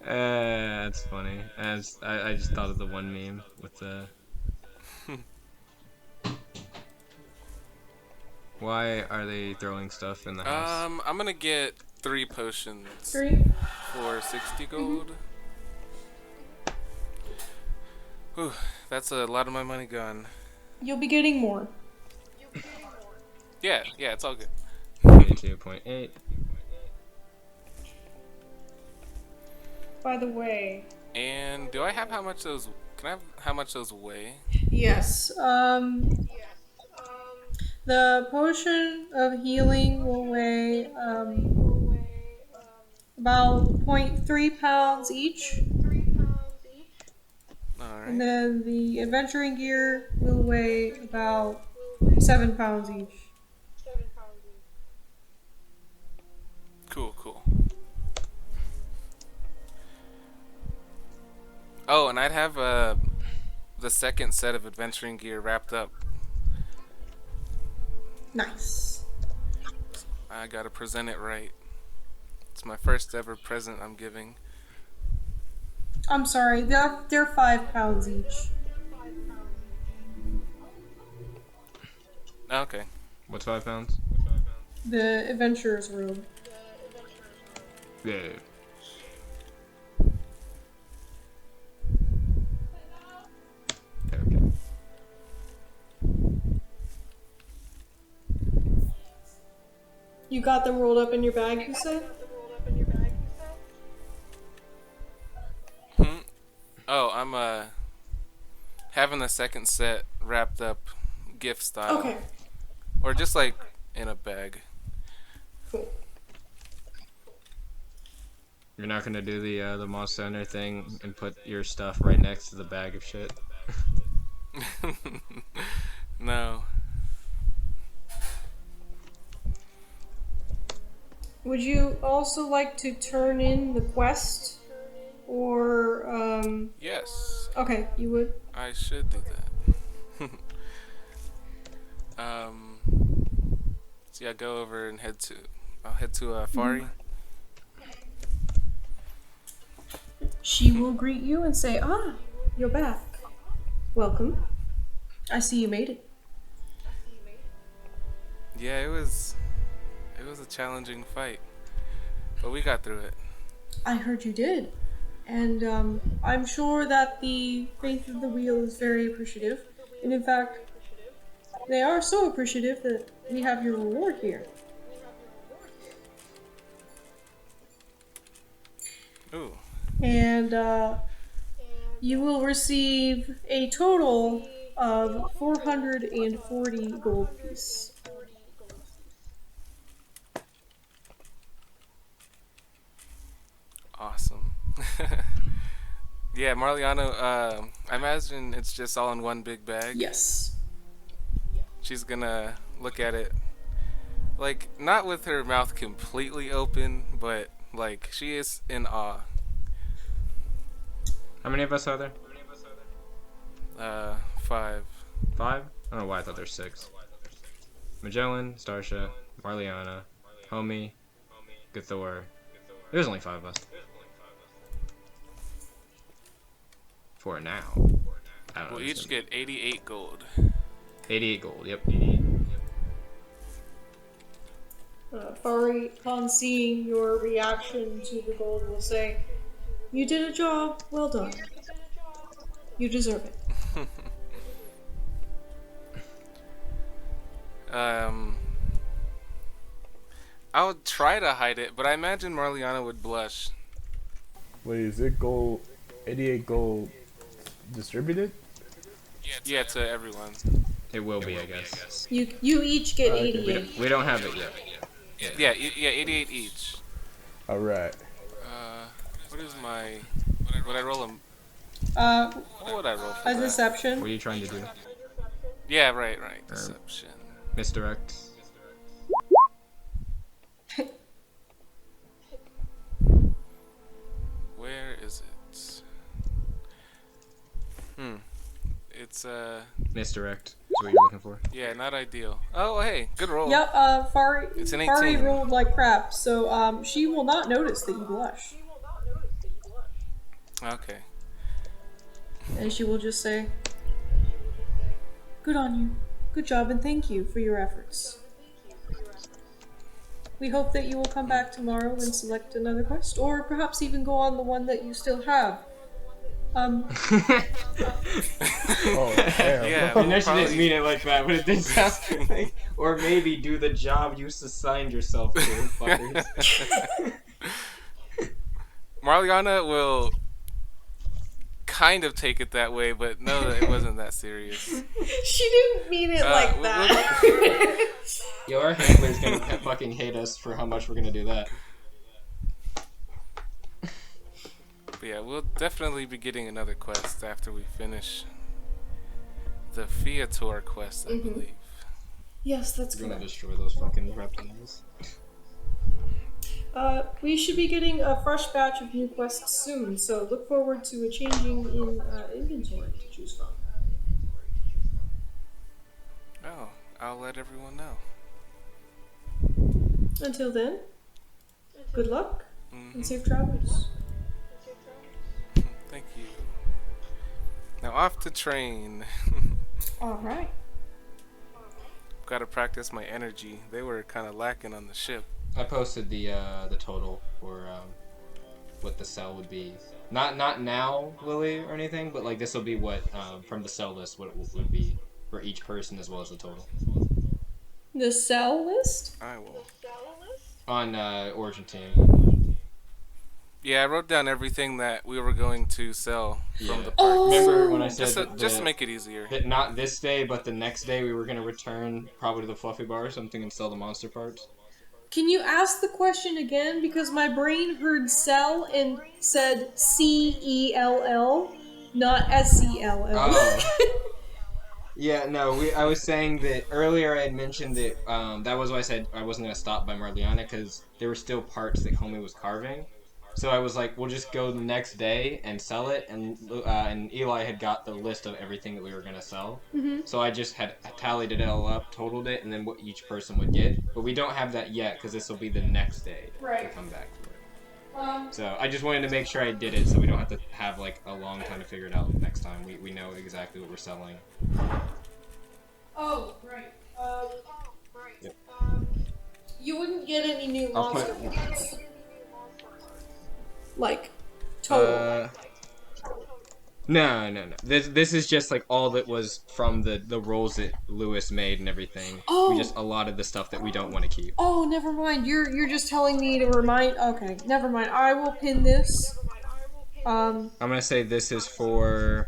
That's funny. I just thought of the one meme with the... Why are they throwing stuff in the house? I'm gonna get 3 potions. 3? For 60 gold. Whew, that's a lot of my money gone. You'll be getting more. Yeah, it's all good. 22.8. By the way, And do I have how much those? Can I have how much those weigh? Yes. The potion of healing will weigh about 0.3 pounds each. All And right. then the adventuring gear will weigh about 7 pounds each. Cool. Oh, and I'd have the second set of adventuring gear wrapped up. Nice. I gotta present it right. It's my first ever present I'm giving. I'm sorry, they're 5 pounds each. Okay. What's 5 pounds? The adventurer's robe. Yeah. Okay. You got them rolled up in your bag, you said? Oh, I'm having the second set wrapped up gift style. Okay, Or just like in a bag. cool. You're not gonna do the Moss Center thing and put your stuff right next to the bag of shit? No. Would you also like to turn in the quest? Or, Yes, okay, you would? I should do that. So yeah, go over and I'll head to Fari. She will greet you and say, "Ah, you're back. Welcome. I see you made it." Yeah, it was a challenging fight, but we got through it. I heard you did. And I'm sure that the Faith of the Wheel is very appreciative. And in fact, they are so appreciative that we have your reward here. Ooh. And you will receive a total of 440 gold piece. Awesome. Yeah, Marliano, I imagine it's just all in one big bag. Yes. She's gonna look at it, like, not with her mouth completely open, but, like, she is in awe. How many of us are there? 5. 5? I don't know why I thought there's 6. Magellan, Starsha, Marliana, Homie, Gathor. There's only 5 of us. For now. I don't know. We'll each get 88 gold. 88 gold, yep. 88. Fari, upon seeing your reaction to the gold, will say, "You did a job. Well done. You deserve it." I would try to hide it, but I imagine Marliana would blush. Wait, is it gold? 88 gold distributed? Yeah, to everyone. It will be, I guess. You each get Okay. 88. We don't have it yet. Yeah, 88 each. All right. What is my... Would I roll a... What would I roll for A that? deception. What are you trying to do? Yeah, right. Deception. Misdirect? Where is it? It's, Misdirect is what you're looking for. yeah, not ideal. Oh, hey, good roll. Yep, Fari, It's an Fari 18. rolled like crap, so she will not notice that you blush. Okay. And she will just say, "Good on you. Good job, and thank you for your efforts. We hope that you will come back tomorrow and select another quest, or perhaps even go on the one that you still have. Oh, damn. Yeah, I know she probably- didn't mean it like that, but it did sound like... Or maybe do the job you assigned yourself to, fuckers. Marliana will kind of take it that way, but no, it wasn't that serious. She didn't mean it like we'll- that. Yo, our handler's gonna fucking hate us for how much we're gonna do that. But yeah, we'll definitely be getting another quest after we finish the Fiator quest, I believe. Yes, that's We're gonna correct. destroy those fucking reptiles. We should be getting a fresh batch of new quests soon, so look forward to a changing in inventory to choose from. Oh, I'll let everyone know. Until then, good luck Mhm. and safe travels. Thank you. Now off to train. Alright. Gotta practice my energy. They were kind of lacking on the ship. I posted the total for what the cell would be. Not now, Lily, or anything, but like this will be what from the cell list what it would be for each person as well as the total The cell list? I will. on Origin Team. Yeah, I wrote down everything that we were going to sell from Yeah. the park. Oh! Remember when I said Just to make it easier. that not this day, but the next day we were gonna return probably to the Fluffy Bar or something and sell the monster parts? Can you ask the question again? Because my brain heard cell and said CELL, not SCLL. Oh. Yeah, no, I was saying that earlier I had mentioned that that was why I said I wasn't going to stop by Marliana because there were still parts that Homie was carving. So I was like, we'll just go the next day and sell it, and Eli had got the list of everything that we were going to sell. Mm-hmm. So I just had tallied it all up, totaled it, and then what each person would get. But we don't have that yet because this will be the next day to Right. come back for it. So I just wanted to make sure I did it so we don't have to have like a long time to figure it out next time. We know exactly what we're selling. Oh, right. Yep. You wouldn't get any new I'll monster put- parts. Like, total. No. This is just like all that was from the rolls that Lewis made and everything. Oh. We just allotted the stuff that we don't want to keep. Oh, never mind. You're just telling me to remind. Okay, never mind. I will pin this. I'm gonna say this is for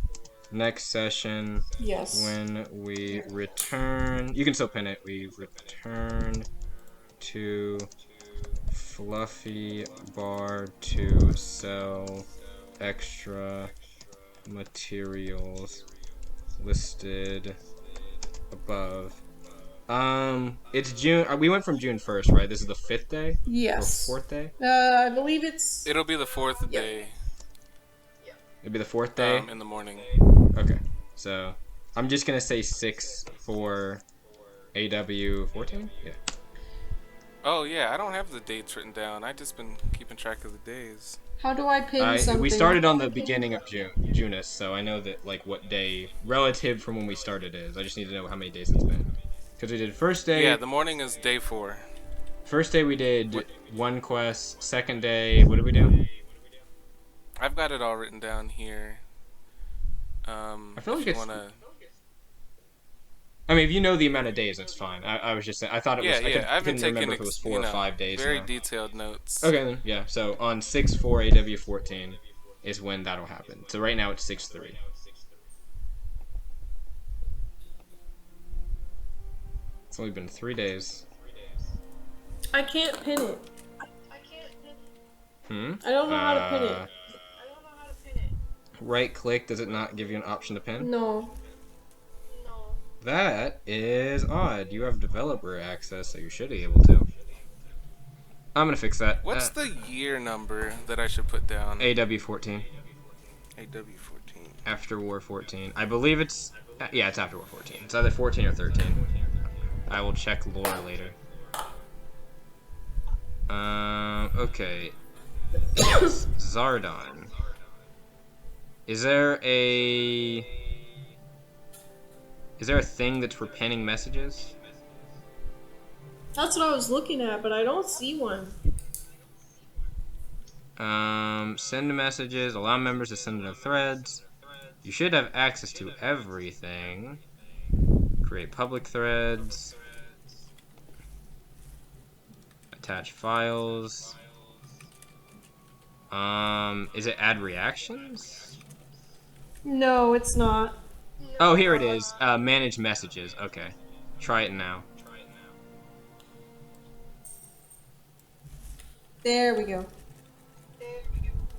next session Yes. when we return. You can still pin it. We return to Fluffy Bar to sell extra materials listed above. It's June. We went from June 1st, right? This is the 5th day? Yes. Or 4th day? I believe it's. It'll be the fourth day It'd be the 4th day? in the morning. Okay. So, I'm just gonna say 6 for AW 14? Yeah. Oh yeah, I don't have the dates written down. I just been keeping track of the days. How do I pin something? We started on the beginning of Junus, so I know that like what day relative from when we started is. I just need to know how many days it's been. Because we did first day. Yeah, the morning is day 4. First day we did one quest. Second day, what did we do? I've got it all written down here. I feel like if you it's. wanna... I mean, if you know the amount of days, that's fine. I was just saying. I thought it was. I've been couldn't taking remember if it was 4 or 5 days. very now. detailed notes. Okay, then yeah. So on 6/4 AW14 is when that'll happen. So right now it's 6/3. It's only been 3 days. I can't pin it. I don't know how to pin it. Right click, does it not give you an option to pin? No. That is odd. You have developer access, so you should be able to. I'm gonna fix that. What's the year number that I should put down? AW14. AW14. After War 14. I believe it's... Yeah, it's after War 14. It's either 14 or 13. I will check lore later. Okay. Yes, Zardon. Is there a thing that's for pinning messages? That's what I was looking at, but I don't see one. Send messages, allow members to send their threads. You should have access to everything. Create public threads. Attach files. Is it add reactions? No, it's not. Oh, here it is. Manage messages. Okay. Try it now. There we go.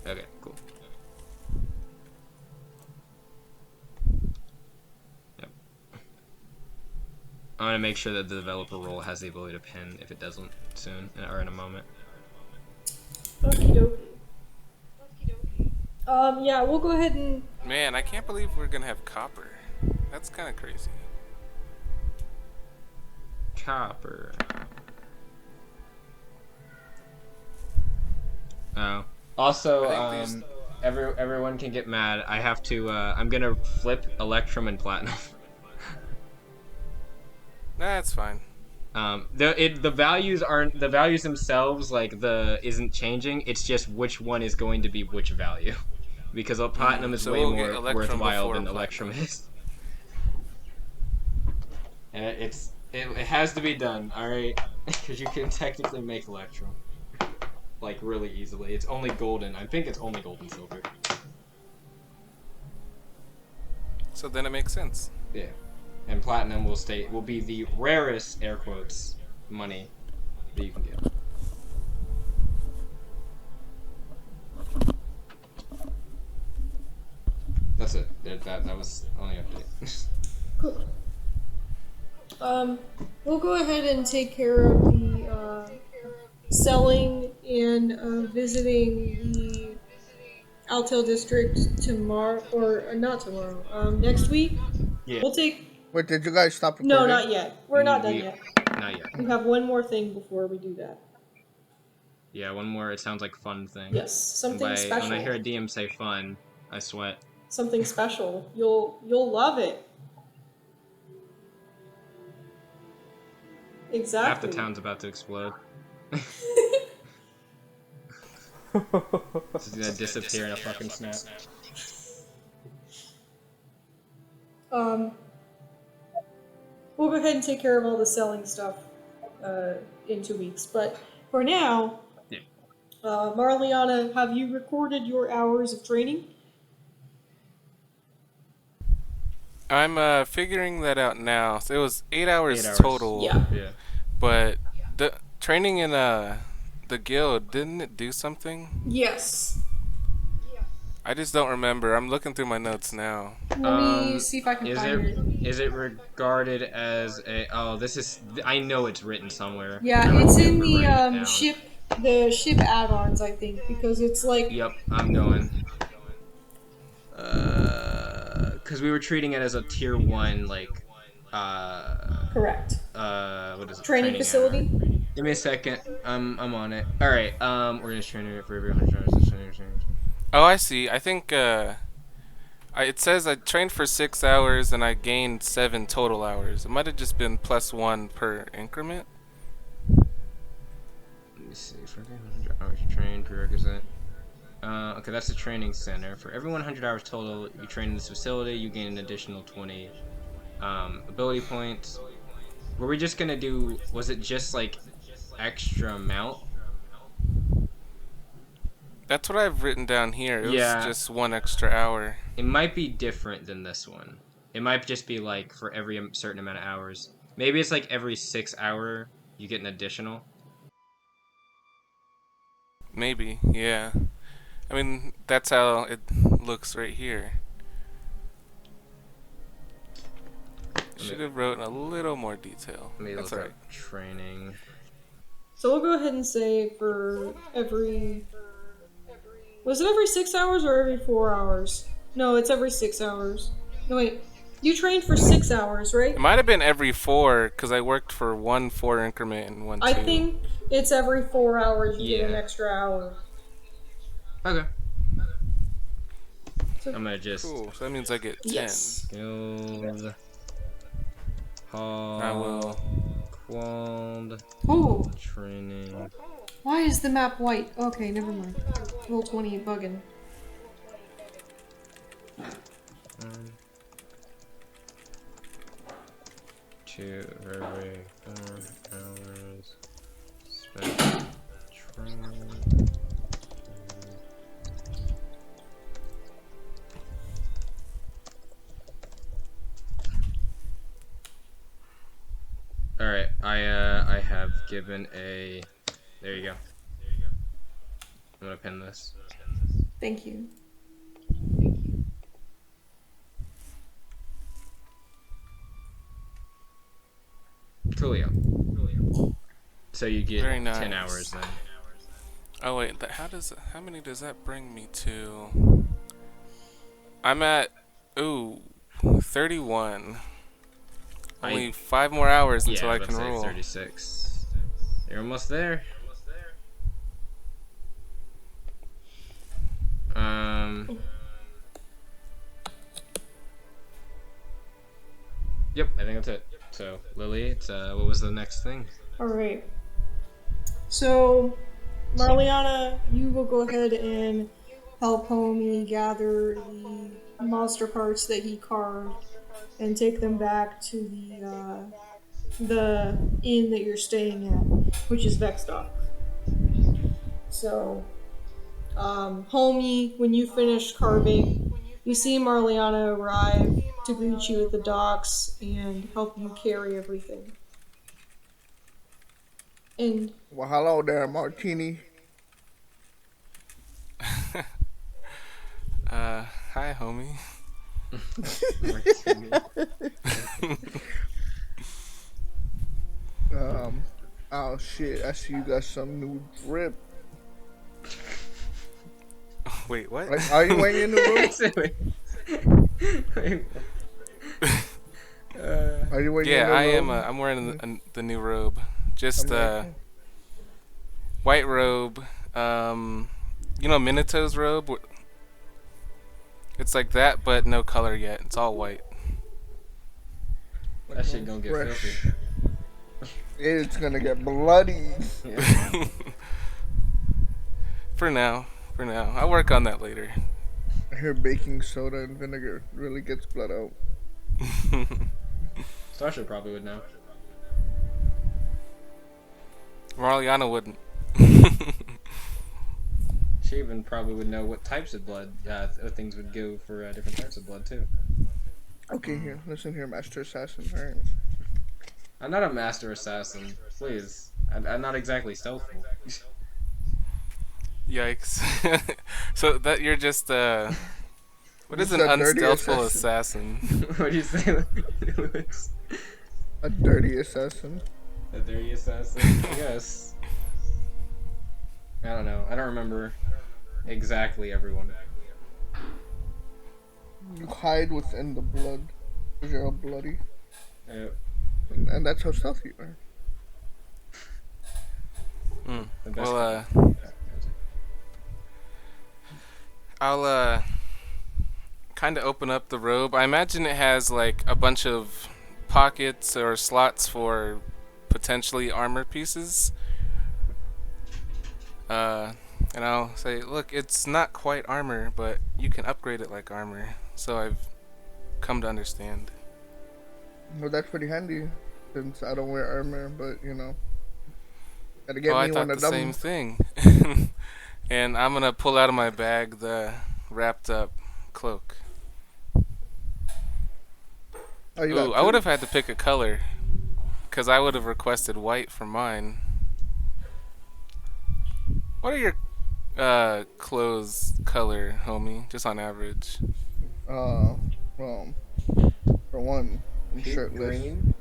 Okay, cool. Yep. I'm gonna make sure that the developer role has the ability to pin if it doesn't soon, or in a moment. Okie dokie. Yeah, we'll go ahead and. Man, I can't believe we're gonna have copper. That's kind of crazy. Copper. Oh. Also, everyone can get mad. I have to. I'm gonna flip Electrum and Platinum. Nah, it's fine. The values themselves isn't changing. It's just which one is going to be which value, because Platinum is So way we'll more get Electrum worthwhile before than Platinum. Electrum is. And it has to be done, all right, because you can technically make Electrum like really easily. It's only golden. I think it's only gold and silver. So then it makes sense. Yeah. And Platinum will be the rarest, air quotes, money that you can get. That's it. That was only update. Cool. We'll go ahead and take care of the selling and visiting the Altel district tomorrow, or not tomorrow. Next week. Yeah. We'll take. Wait, did you guys stop recording? No, not yet. We're not done We- yet. Not yet. We have one more thing before we do that. Yeah, one more. It sounds like fun thing. Yes, something special. When I hear a DM say fun, I sweat. Something special. You'll love it. Exactly. Half the town's about to explode. This is gonna disappear in a fucking snap. We'll go ahead and take care of all the selling stuff in 2 weeks. But for now, Yeah. Marliana, have you recorded your hours of training? I'm figuring that out now. So it was 8 hours, 8 hours. total. Yeah. Yeah. But the training in the guild, didn't it do something? Yes. I just don't remember. I'm looking through my notes now. Let me see if I can find it. Is it regarded as a? Oh, this is. I know it's written somewhere. Yeah, I it's don't in remember writing it the down. ship add-ons, I think, because it's like. Yep, I'm going. Because we were treating it as a tier 1, Correct. what is it? Training facility. hour. Give me a second. I'm on it. All right. We're gonna train it for every 100 hours. Oh, I see. I think it says I trained for 6 hours and I gained 7 total hours. It might have just been +1 per increment. Let me see. For every 100 hours you train, prerequisite. Okay, that's the training center. For every 100 hours total you train in this facility, you gain an additional 20 ability points. Were we just gonna do? Was it just like extra amount? That's what I've written down here. It Yeah. was just 1 extra hour. It might be different than this one. It might just be like for every certain amount of hours. Maybe it's like every 6 hour you get an additional. Maybe, yeah. I mean, that's how it looks right here. Should have wrote in a little more detail. Let me That's look alright. up training. So we'll go ahead and say for every. Was it every 6 hours or every 4 hours? No, it's every 6 hours. No, wait. You trained for 6 hours, right? It might have been every 4 because I worked for 1 4 increment and 1 2. I think it's every 4 hours you get an Yeah. extra hour. Okay. So- I'm gonna just Cool. So that means I get 10. Yes. guild I will. Qual'd Oh, training. why is the map white? Okay, never mind. Roll 20 bugging. To every 4 hours spent training. have given a. There you go. I'm gonna pin this. Thank you. Coolio. So you get Very nice. 10 hours then. Oh wait, how many does that bring me to? I'm at 31. Only 5 more hours until I can roll. 36. You're almost there. Yep, I think that's it. So, Lily, it's what was the next thing? Alright. So, Marliana, you will go ahead and help Homie gather the monster parts that he carved and take them back to the inn that you're staying at, which is Vexdock. So, Homie, when you finish carving, you see Marliana arrive to greet you at the docks and help you carry everything. And Well, hello there, Martini. Hi, homie. Oh shit! I see you got some new drip. Wait, what? Like, are you wearing your new robe? Are you wearing your Yeah, new I am. robe? I'm wearing the new robe. Just I'm like, white robe. You know Minato's robe. It's like that, but no color yet. It's all white. That shit gonna get fresh. filthy. It's gonna get bloody. Yeah. For now. I'll work on that later. I hear baking soda and vinegar really gets blood out. Sasha probably would know. Marliana wouldn't. She even probably would know what types of blood things would go for different types of blood too. Okay, here, listen here, Master Assassin. All right. I'm not a master assassin, please. I'm not exactly stealthful. Yikes. So that you're just what is Just an a dirty unstealthful assassin? What do you say, Lewis? A dirty assassin. A dirty assassin? I guess. I don't know. I don't remember exactly everyone. You hide within the blood because you're all bloody, Yep. and that's how stealthy you are. The best Well, kind. I'll kind of open up the robe. I imagine it has like a bunch of pockets or slots for potentially armor pieces. And I'll say, look, it's not quite armor, but you can upgrade it like armor. So I've come to understand. Well, that's pretty handy since I don't wear armor, but you know, gotta get I me thought one of the them. same thing. And I'm gonna pull out of my bag the wrapped up cloak. Oh, you Ooh, got I two? would have had to pick a color, because I would have requested white for mine. What are your clothes color, homie? Just on average. Well, for one, I'm Pink, shirtless. green.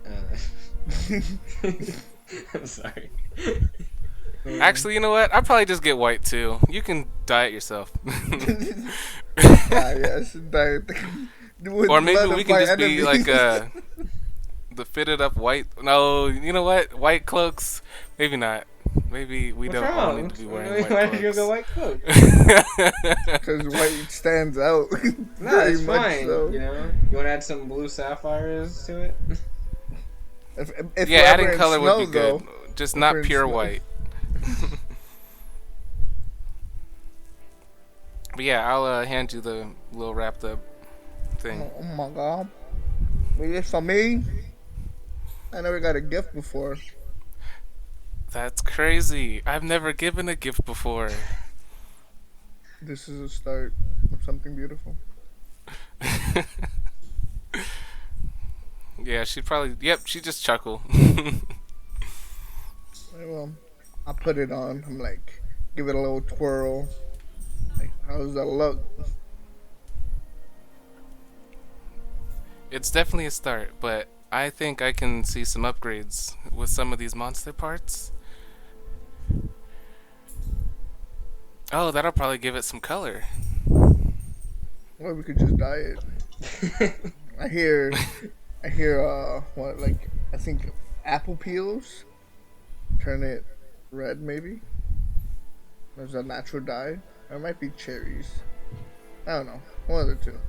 I'm sorry. Actually, you know what? I'll probably just get white too. You can dye it yourself. Yes, Or maybe we can just be like the fitted up white. No, you know what? White cloaks. Maybe not. Maybe we don't all need to be wearing Why white did you cloaks. go white cloak? because white stands out. No, Very it's much fine. so. You know, you want to add some blue sapphires to it? If Yeah, we're adding ever in color snow, would be good. though, Just if not we're in pure snow. white. But yeah, I'll hand you the little wrapped up thing. Oh my god. Wait, this for me? I never got a gift before. That's crazy. I've never given a gift before. This is a start of something beautiful. Yeah, she'd probably. Yep, she'd just chuckle. I put it on. I'm like, give it a little twirl. Like, how does that look? It's definitely a start, but I think I can see some upgrades with some of these monster parts. Oh, that'll probably give it some color. Or we could just dye it. I hear, what, like, I think apple peels turn it red, maybe. There's a natural dye. Or it might be cherries. I don't know. One of the two.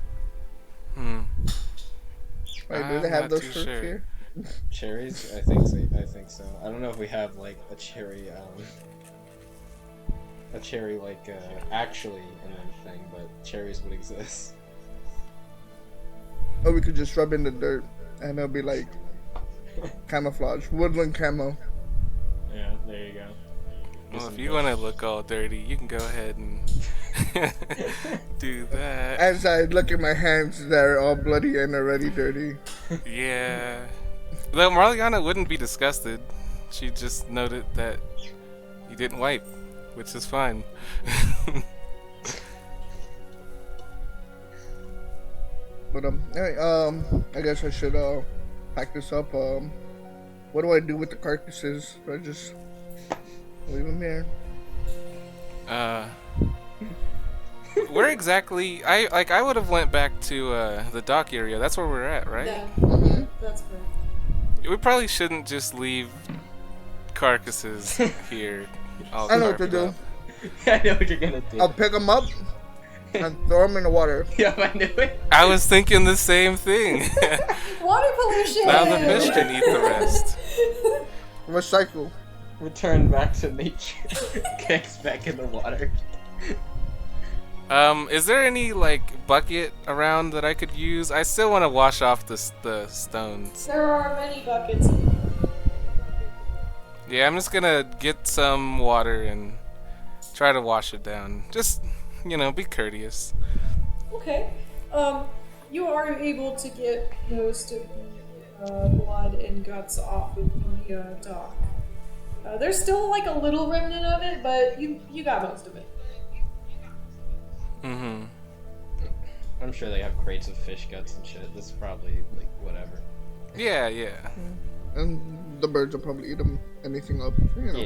Wait, do they have not those too fruits sure. here? Cherries? I think so. I think so. I don't know if we have like a cherry like actually in anything, but cherries would exist. Or we could just rub in the dirt and it'll be like camouflage. Woodland camo. Yeah, there you go. Well, if you want to look all dirty, you can go ahead and do that. As I look at my hands, they're all bloody and already dirty. Yeah. Though Marliana wouldn't be disgusted. She just noted that you didn't wipe, which is fine. But anyway, I guess I should pack this up. What do I do with the carcasses? Do I just leave them here? Where exactly? I would have went back to the dock area. That's where we're at, right? Yeah, Mm-hmm. that's correct. We probably shouldn't just leave carcasses here. All I know what to carved do. up. I know what you're gonna do. I'll pick them up and throw them in the water. Yeah, I knew it. I was thinking the same thing. Water pollution! Now the fish can eat the rest. Recycle. Return back to nature. Kicks back in the water. Is there any like bucket around that I could use? I still want to wash off the stones. There are many buckets. Yeah, I'm just gonna get some water and try to wash it down. Just, be courteous. Okay. You are able to get most of the blood and guts off of the dock. There's still like a little remnant of it, but you got most of it. Mm-hmm. I'm sure they have crates of fish guts and shit. This is probably like whatever. Yeah. And the birds will probably eat them, anything up. Yeah.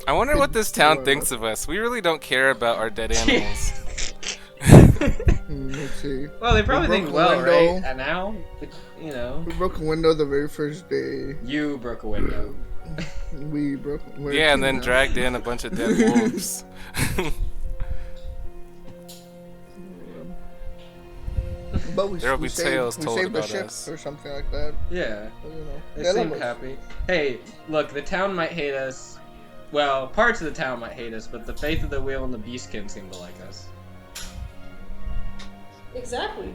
I wonder what this town thinks of us. We really don't care about our dead animals. Let's see. Well, they probably We think broke a well, window. right? And now, We broke a window the very first day. you broke a window. We broke. we're Yeah, and two then now. dragged in a bunch of dead wolves. But we, There'll we be saved, tales we told saved the about ship us. or something like that. Yeah. They They seem love us. happy. Hey, look, the town might hate us. Well, parts of the town might hate us, but the Faith of the Wheel and the Beastkin seem to like us. Exactly.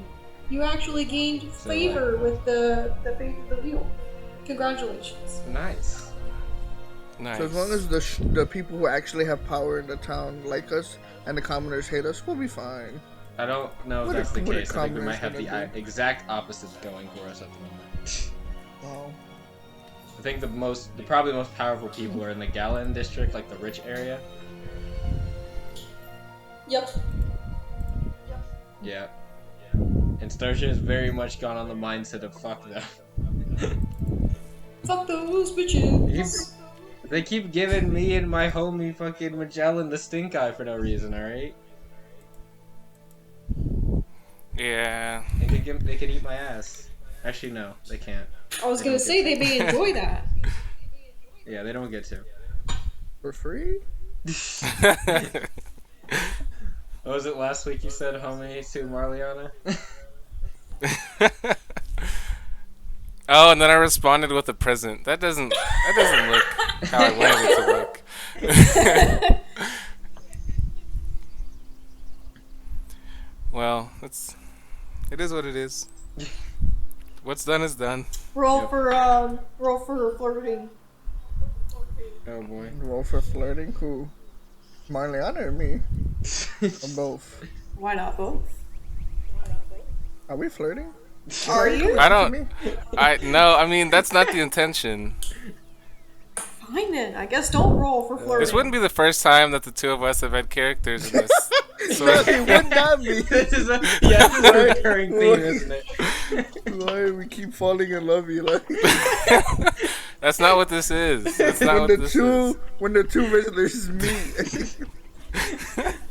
You actually gained favor with the Faith of the Wheel. Congratulations. Nice. Nice. So as long as the people who actually have power in the town like us and the commoners hate us, we'll be fine. I don't know if What that's are- the what are case. I think we might have commoners the gonna do? exact opposite going for us at the moment. Wow. I think probably the most powerful people are in the Galan district, like the rich area. Yep. Yeah. And Starsha has very much gone on the mindset of fuck them. Fuck those bitches. They keep giving me and my homie fucking Magellan the stink eye for no reason, alright? Yeah. They can eat my ass. Actually, no, they can't. I was gonna say they may enjoy that. Yeah, they don't get to. For free? What was it last week you said, homie, to Marliana? Oh, and then I responded with a present. That doesn't look how I wanted it to look. Well, it is what it is. What's done is done. Roll for flirting. Oh boy. Roll for flirting? Who? Marliana or me? Or both? Why not both? Are we flirting? Are you? I don't. No, I mean that's not the intention. Fine then. I guess don't roll for flirting. This wouldn't be the first time that the two of us have had characters in this. So It would not be. This is a recurring theme, isn't it? Why we keep falling in love, Eli? that's not what this is. That's not what this is. When the two visitors meet.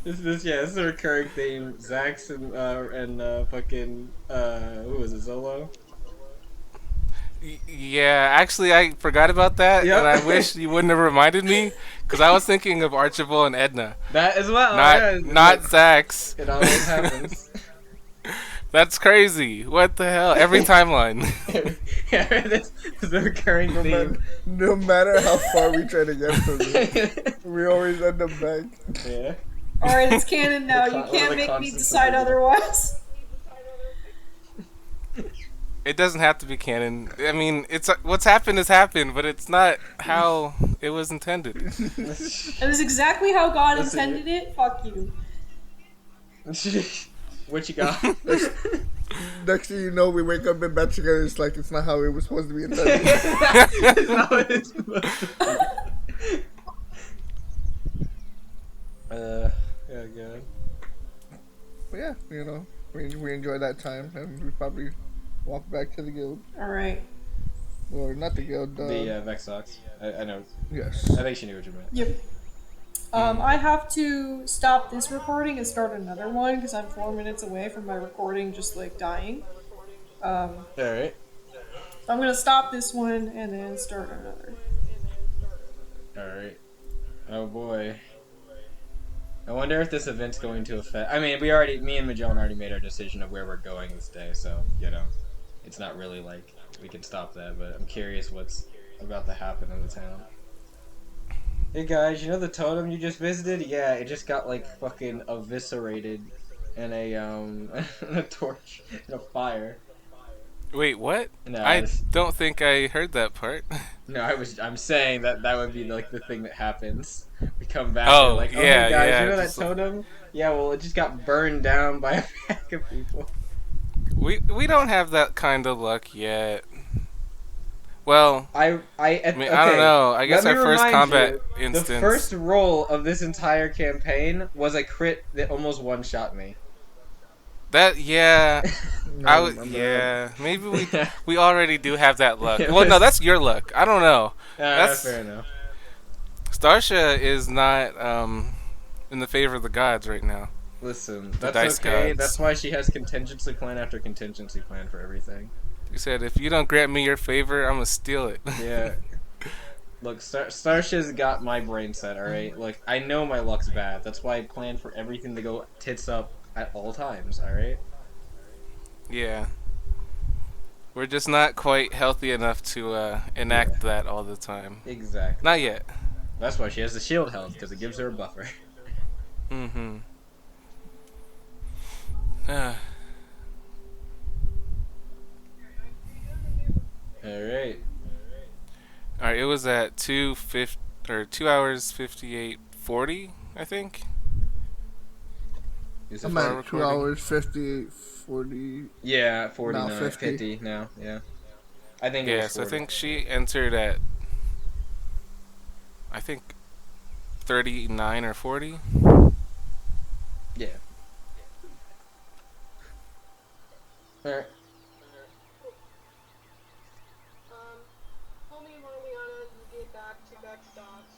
This is a recurring theme. Zax and fucking who was it, Zolo? Yeah, actually, I forgot about that, Yep. and I wish you wouldn't have reminded me, because I was thinking of Archibald and Edna, That as well. not Zax. It always happens. That's crazy. What the hell? Every timeline. Yeah, this is a recurring theme. No matter how far we try to get from it, we always end up back. Yeah. Alright, it's canon now. You One can't of the make me constants decide of the- otherwise. It doesn't have to be canon. I mean, it's what's happened has happened, but it's not how it was intended. It was exactly how God Listen, intended it. Fuck you. What you got? Next thing you know, we wake up in bed together. It's like it's not how it was supposed to be intended. It's not what it's supposed to be. Yeah, God. But yeah, we enjoy that time, and we probably walk back to the guild, Alright. or not the guild. The Vex Sox. I know. Yes. I think she knew what you meant. Yep. I have to stop this recording and start another one because I'm 4 minutes away from my recording just like dying. Alright. I'm gonna stop this one and then start another. Alright. Oh boy. I wonder if this event's going to affect. I mean, me and Magellan already made our decision of where we're going this day, so, it's not really like we can stop that, but I'm curious what's about to happen in the town. Hey guys, you know the totem you just visited? Yeah, it just got like fucking eviscerated in a torch, in a fire. Wait, what? No, I don't think I heard that part. No, I'm saying that would be like the thing that happens. We come back Oh, and we're like, oh yeah, hey guys, yeah, you know that just like- totem? Yeah, well it just got burned down by a pack of people. We don't have that kind of luck yet. Well, I mean, I don't okay, know. I guess let our me first remind combat you, instance. the first roll of this entire campaign was a crit that almost one-shot me. That yeah, Yeah. Maybe we already do have that luck. Well, no, that's your luck. I don't know. That's fair enough. Starsha is not in the favor of the gods right now. Listen, dice that's okay. gods. That's why she has contingency plan after contingency plan for everything. You said if you don't grant me your favor, I'm gonna steal it. Yeah. Look, Starsha's got my brain set, alright? Like, I know my luck's bad. That's why I plan for everything to go tits up at all times, alright? Yeah. We're just not quite healthy enough to enact that all the time. Exactly. Not yet. That's why she has the shield health, because it gives her a buffer. Mm-hmm. Alright. Alright, it was at 2 hours 58:40, I think. Is it I'm for at our 2 recording? hours 50:40. Yeah, 49, No, 50. 50 now, yeah. I think it Yeah, was so I 40. think she entered at 39 or 40. Yeah. Alright. Homie and Marliana, you get back to Backstops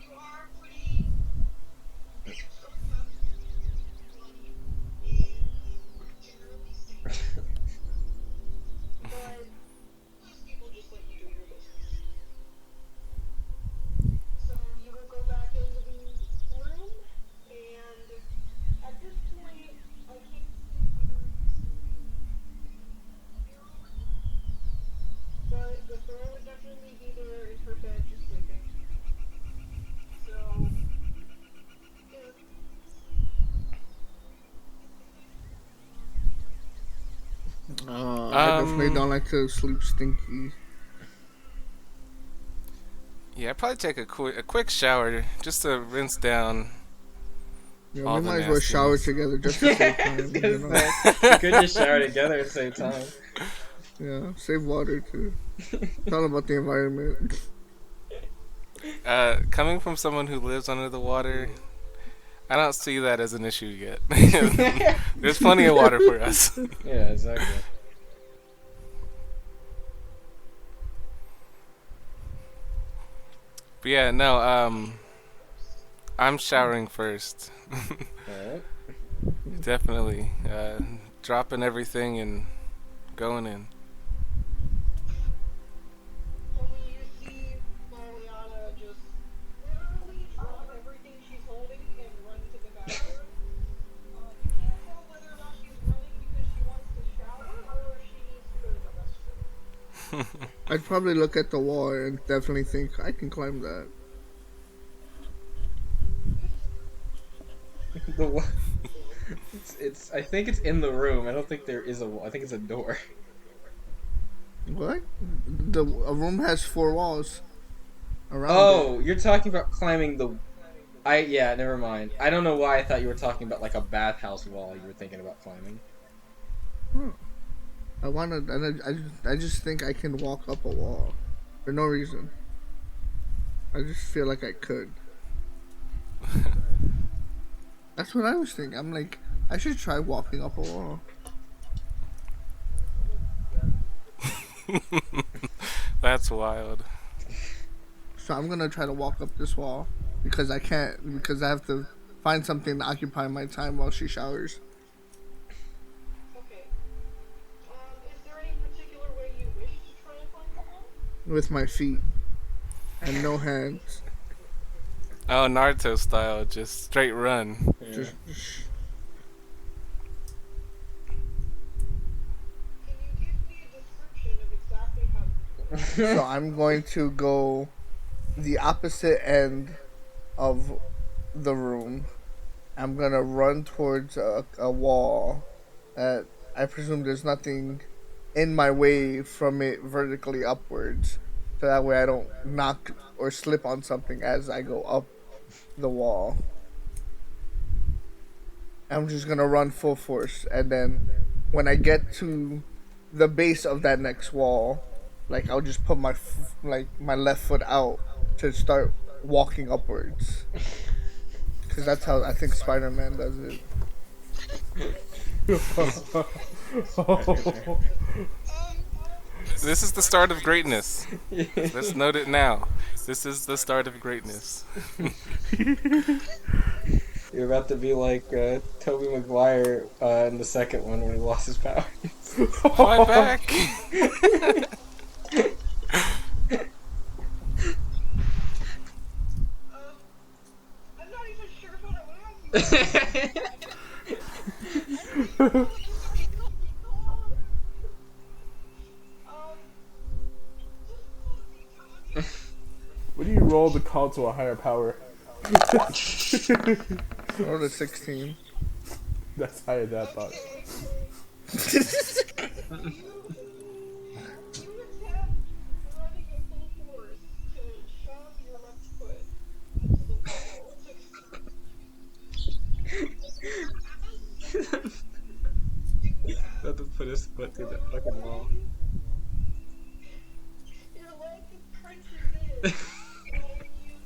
you are pretty generally safe. But most people just let you do your business. So you will go back into the room, and at this point, I can't but the girl would definitely be there in her bed just sleeping. So, yeah. I definitely don't like to sleep stinky. Yeah, I'd probably take a quick shower just to rinse down. Yeah, all we the might as well shower nastiness. together just to save I was time. gonna You know? say, we could just shower together at the same time. Yeah, save water too. It's all about the environment. Coming from someone who lives under the water, I don't see that as an issue yet. There's plenty of water for us. Yeah, exactly. But yeah, no, I'm showering first. Alright. Definitely. Dropping everything and going in. Only you see Mariana just literally drop everything she's holding and run to the bathroom. You can't tell whether or not she's running because she wants to shower or she needs to go to the restroom. I'd probably look at the wall and definitely think I can climb that. The wa- it's. I think it's in the room. I don't think there is a wall. I think it's a door. What? A room has 4 walls around Oh, you're talking about climbing the. Yeah. Never mind. I don't know why I thought you were talking about like a bathhouse wall. You were thinking about climbing. it. I just think I can walk up a wall for no reason. I just feel like I could. That's what I was thinking. I'm like, I should try walking up a wall. That's wild. So I'm gonna try to walk up this wall because I can't, because I have to find something to occupy my time while she showers. Okay. Is there any particular way you wish to try and climb the wall? With my feet and no hands. Oh, Naruto style, just straight run. Just, Can you give me a description of exactly how you do it? so I'm going to go the opposite end of the room. I'm gonna run towards a wall that I presume there's nothing in my way from it vertically upwards. So that way I don't knock or slip on something as I go up the wall. I'm just gonna run full force, and then when I get to the base of that next wall, like I'll just put my my left foot out to start walking upwards. Cause that's how I think Spider-Man does it. This is the start of greatness. Let's note it now. This is the start of greatness. You're about to be like Tobey Maguire in the second one when he lost his powers. My back. I'm not even sure what I would ask you. What do you roll to call to a higher power? Roll a 16. That's higher than I thought. You attempt running at full force to shove your left foot into the wall. About to put his foot through that fucking wall. Your leg crunches in, and you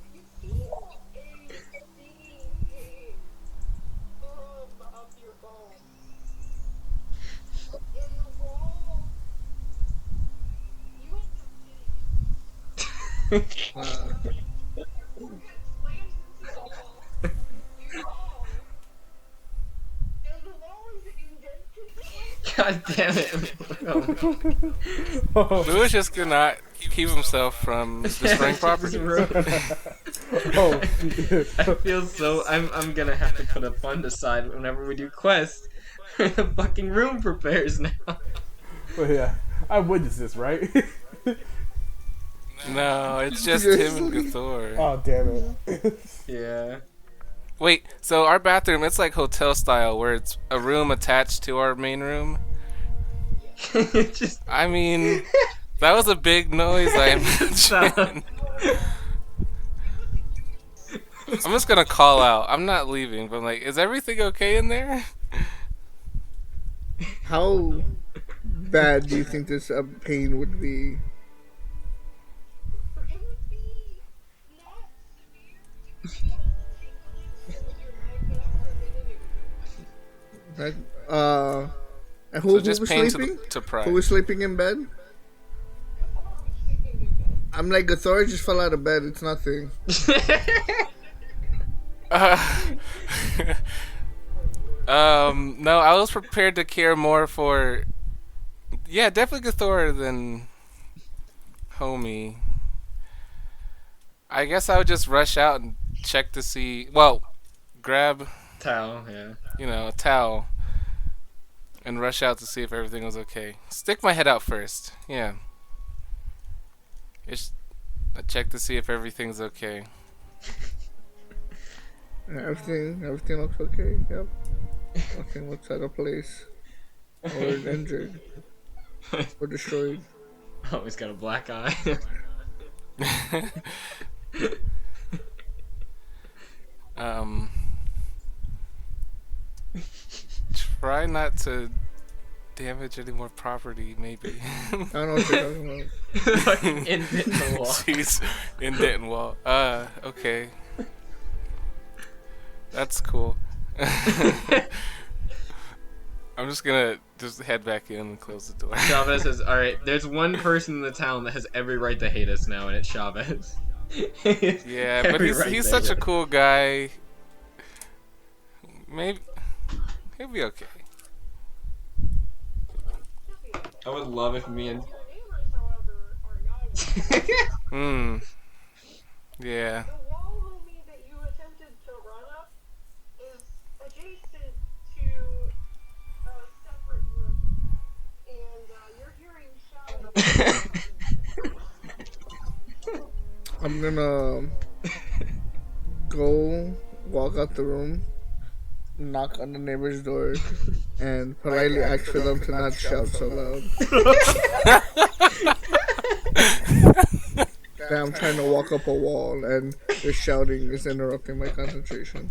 feel a stinging pain thumb up your bone. In the wall, you end up getting you get slammed into the wall. You fall, and the wall is indented. God damn it! Louis just cannot keep himself from destroying property. Oh, I feel so. I'm gonna have to put a fund aside whenever we do quests. The fucking room prepares now. well, yeah. I witnessed this, right? No, it's just him and Gathor. Oh, damn it. Yeah. Wait, so our bathroom, it's like hotel style where it's a room attached to our main room? Just I mean, that was a big noise, I imagine. I'm just gonna call out. I'm not leaving, but I'm like, is everything okay in there? How bad do you think this pain would be? It would be not severe. You could feel tingling with your leg, but after a minute it would go away. And So who just was pain sleeping? to Who pride. was sleeping in bed? Gathor was sleeping in bed. I'm like, Gathor just fell out of bed. It's nothing. No, I was prepared to care more for. Yeah, definitely Gathor than Homie. I guess I would just rush out and check to see. Well, grab, Towel, yeah. a towel and rush out to see if everything was okay. Stick my head out first. Yeah. I check to see if everything's okay. Everything looks okay. Yep. Nothing looks out of place or injured or destroyed. Oh, he's got a black eye. Try not to damage any more property, maybe. I don't know what you're talking about. Like, indent in the wall. Jeez, indent in wall. Okay. That's cool. I'm just gonna head back in and close the door. Chavez says, alright, there's one person in the town that has every right to hate us now, and it's Chavez. Yeah, but he's such a cool guy. Maybe he'll be okay. I would love if me and... Your neighbors, however, are not. Yeah. The wall, homie, that you attempted to run up is adjacent to a separate room. And you're hearing shouting. I'm gonna go walk out the room, knock on the neighbor's door, and politely ask for them to not shout so loud. I'm trying to walk up a wall, and the shouting is interrupting my concentration.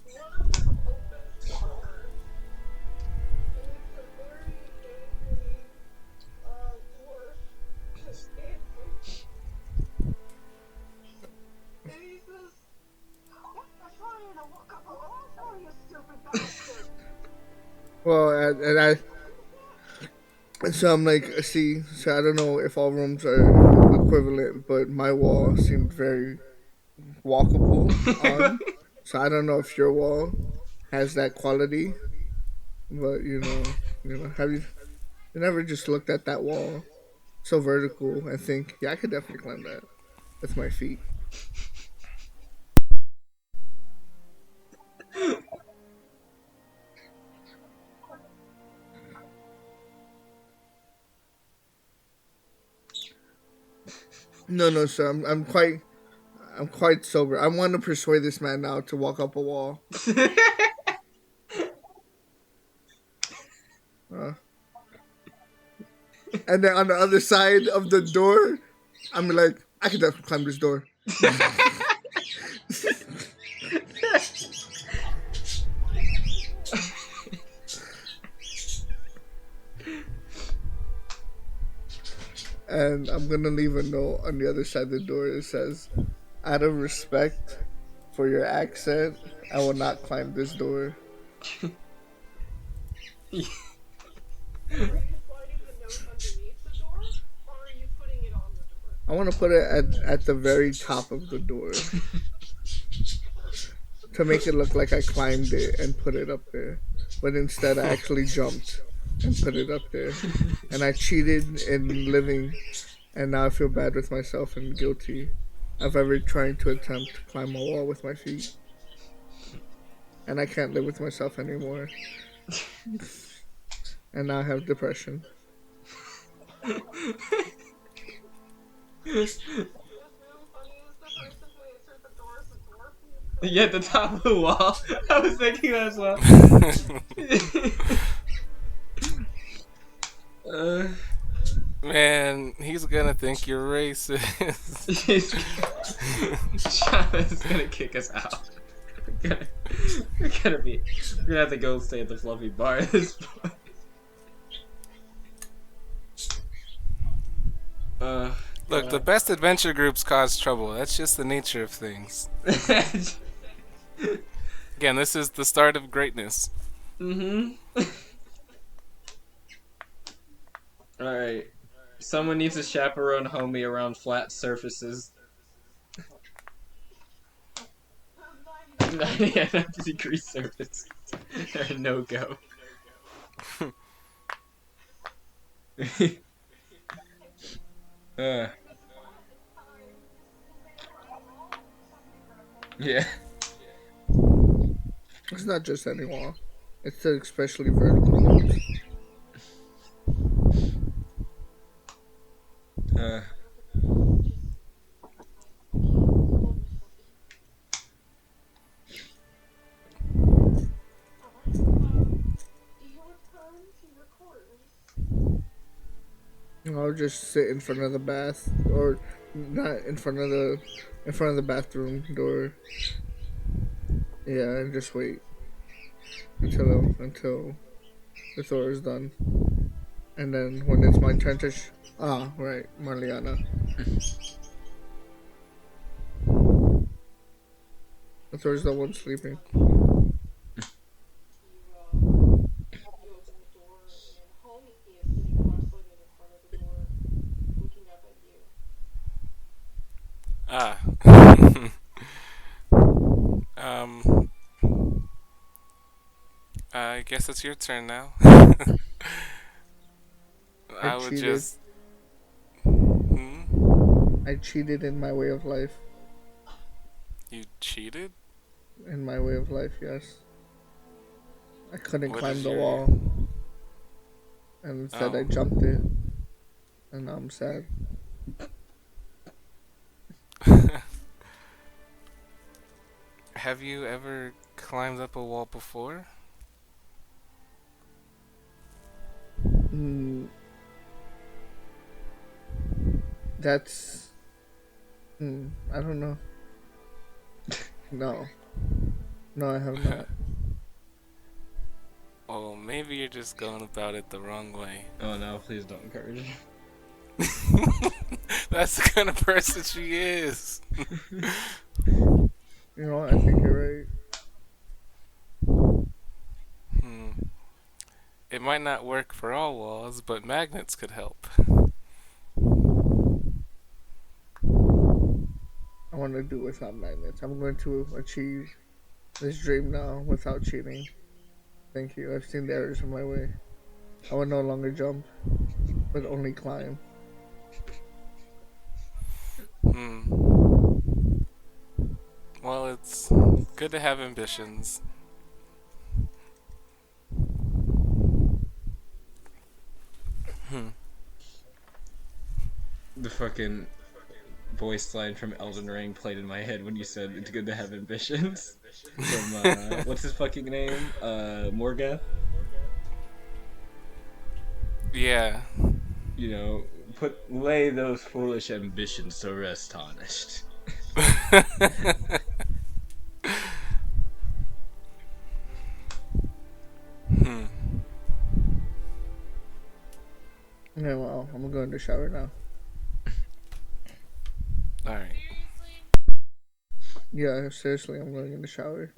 One of them opens the door, and it's a very angry dwarf. And he says, "What are trying to walk up a wall for, you stupid bastard?" Well, so I'm like, see, so I don't know if all rooms are equivalent, but my wall seemed very walkable on. So I don't know if your wall has that quality, but have you never just looked at that wall so vertical and think, yeah, I could definitely climb that with my feet. No, sir. I'm quite sober. I want to persuade this man now to walk up a wall. And then on the other side of the door, I'm like, I could definitely climb this door. And I'm gonna leave a note on the other side of the door that says, out of respect for your accent, I will not climb this door. Are you sliding the note underneath the door, or are you putting it on the door? I want to put it at the very top of the door. To make it look like I climbed it and put it up there. But instead I actually jumped and put it up there. And I cheated in living, and now I feel bad with myself and guilty of ever trying to attempt to climb a wall with my feet. And I can't live with myself anymore. And now I have depression. Yeah, the top of the wall. I was thinking that as well. He's gonna think you're racist. Jonathan's gonna kick us out. We're gonna have to go stay at the Fluffy Bar at this point. Look, the best adventure groups cause trouble. That's just the nature of things. Again, this is the start of greatness. Mm-hmm. Alright. Someone needs to chaperone homie around flat surfaces. 90 surface. They're no go. Yeah. It's not just any wall. It's especially vertical ones. I'll just sit in front of the bath, or not in front of the bathroom door. Yeah, and just wait until the Thor is done, and then when it's my turn to right, Marliana. The Thor's the one sleeping. I guess it's your turn now. I would cheated. just. I cheated in my way of life. You cheated? In my way of life, yes. I couldn't What climb is the your- wall, and instead I Oh. jumped it, and now I'm sad. Have you ever climbed up a wall before? That's. I don't know. No. No, I have not. Oh, maybe you're just going about it the wrong way. Oh no, please don't encourage her. That's the kind of person she is. You know what? I think you're right. It might not work for all walls, but magnets could help. I want to do without magnets. I'm going to achieve this dream now without cheating. Thank you. I've seen the errors in my way. I will no longer jump, but only climb. Well, it's good to have ambitions. The fucking voice line from Elden Ring played in my head when you said it's good to have ambitions. From, what's his fucking name? Morgoth? Yeah. You know, lay those foolish ambitions to rest, honest. Yeah, well, I'm going to shower now. Alright. Yeah, seriously, I'm going in the shower.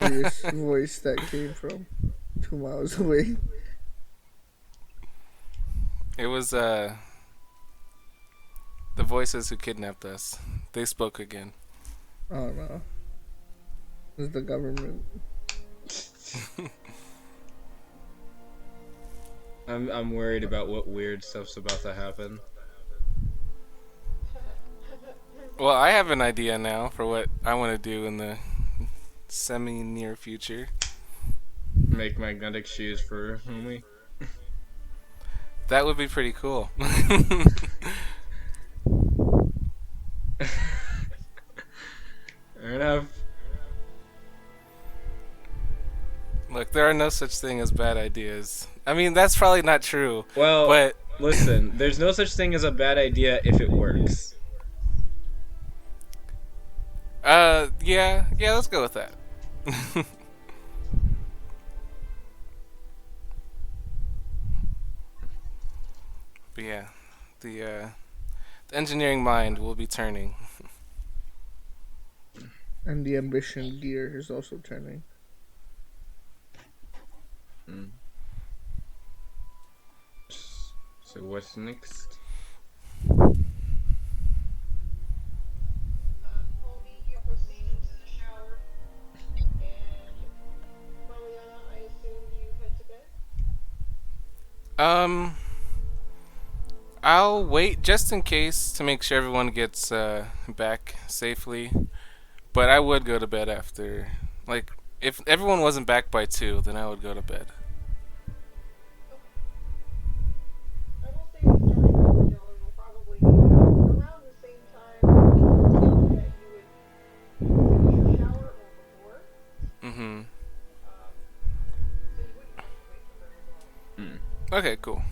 This voice that came from 2 miles away. It was, the voices who kidnapped us. They spoke again. Oh no. This is the government. I'm worried about what weird stuff's about to happen. Well, I have an idea now for what I want to do in the semi-near future. Make magnetic shoes for homie. That would be pretty cool. Fair enough. Look, there are no such thing as bad ideas. I mean, that's probably not true. Well, but Listen, there's no such thing as a bad idea if it works. Yeah, let's go with that. But yeah, the engineering mind will be turning. And the ambition gear is also turning. So what's next? Homie, you proceed into the shower, and Mariana, I assume you head to bed. I'll wait just in case to make sure everyone gets back safely. But I would go to bed after. Like, if everyone wasn't back by 2, then I would go to bed. I will say the starting time for y'all will probably be around the same time that you would finish your shower or before. Mm-hmm. So you wouldn't have to wait for very long. Okay, cool.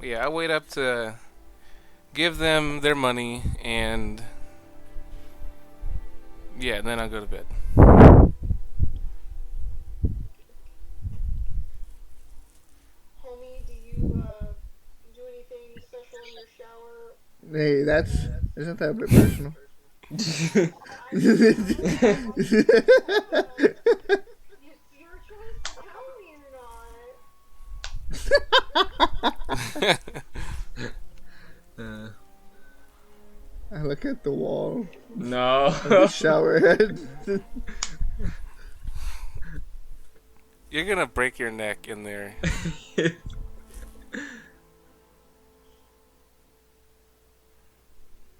Yeah, I wait up to give them their money and yeah, then I'll go to bed. Homie, do you do anything special in your shower? Hey, isn't that a bit personal? It's your choice to tell me or not. I look at the wall, No. the shower head. You're gonna break your neck in there.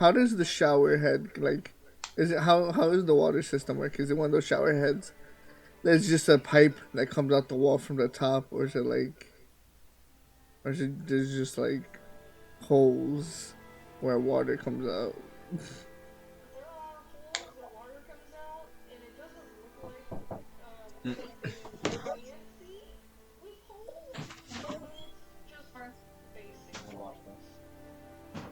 How does the shower head is it how does the water system work? Is it one of those shower heads? There's just a pipe that comes out the wall from the top, or is it there's just like holes where water comes out? There are holes where water comes out, and it doesn't look like something fancy with holes, but it's just basic holes.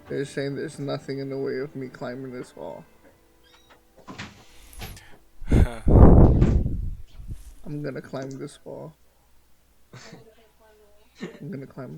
They're saying there's nothing in the way of me climbing this wall. I'm gonna climb this wall. I'm gonna climb the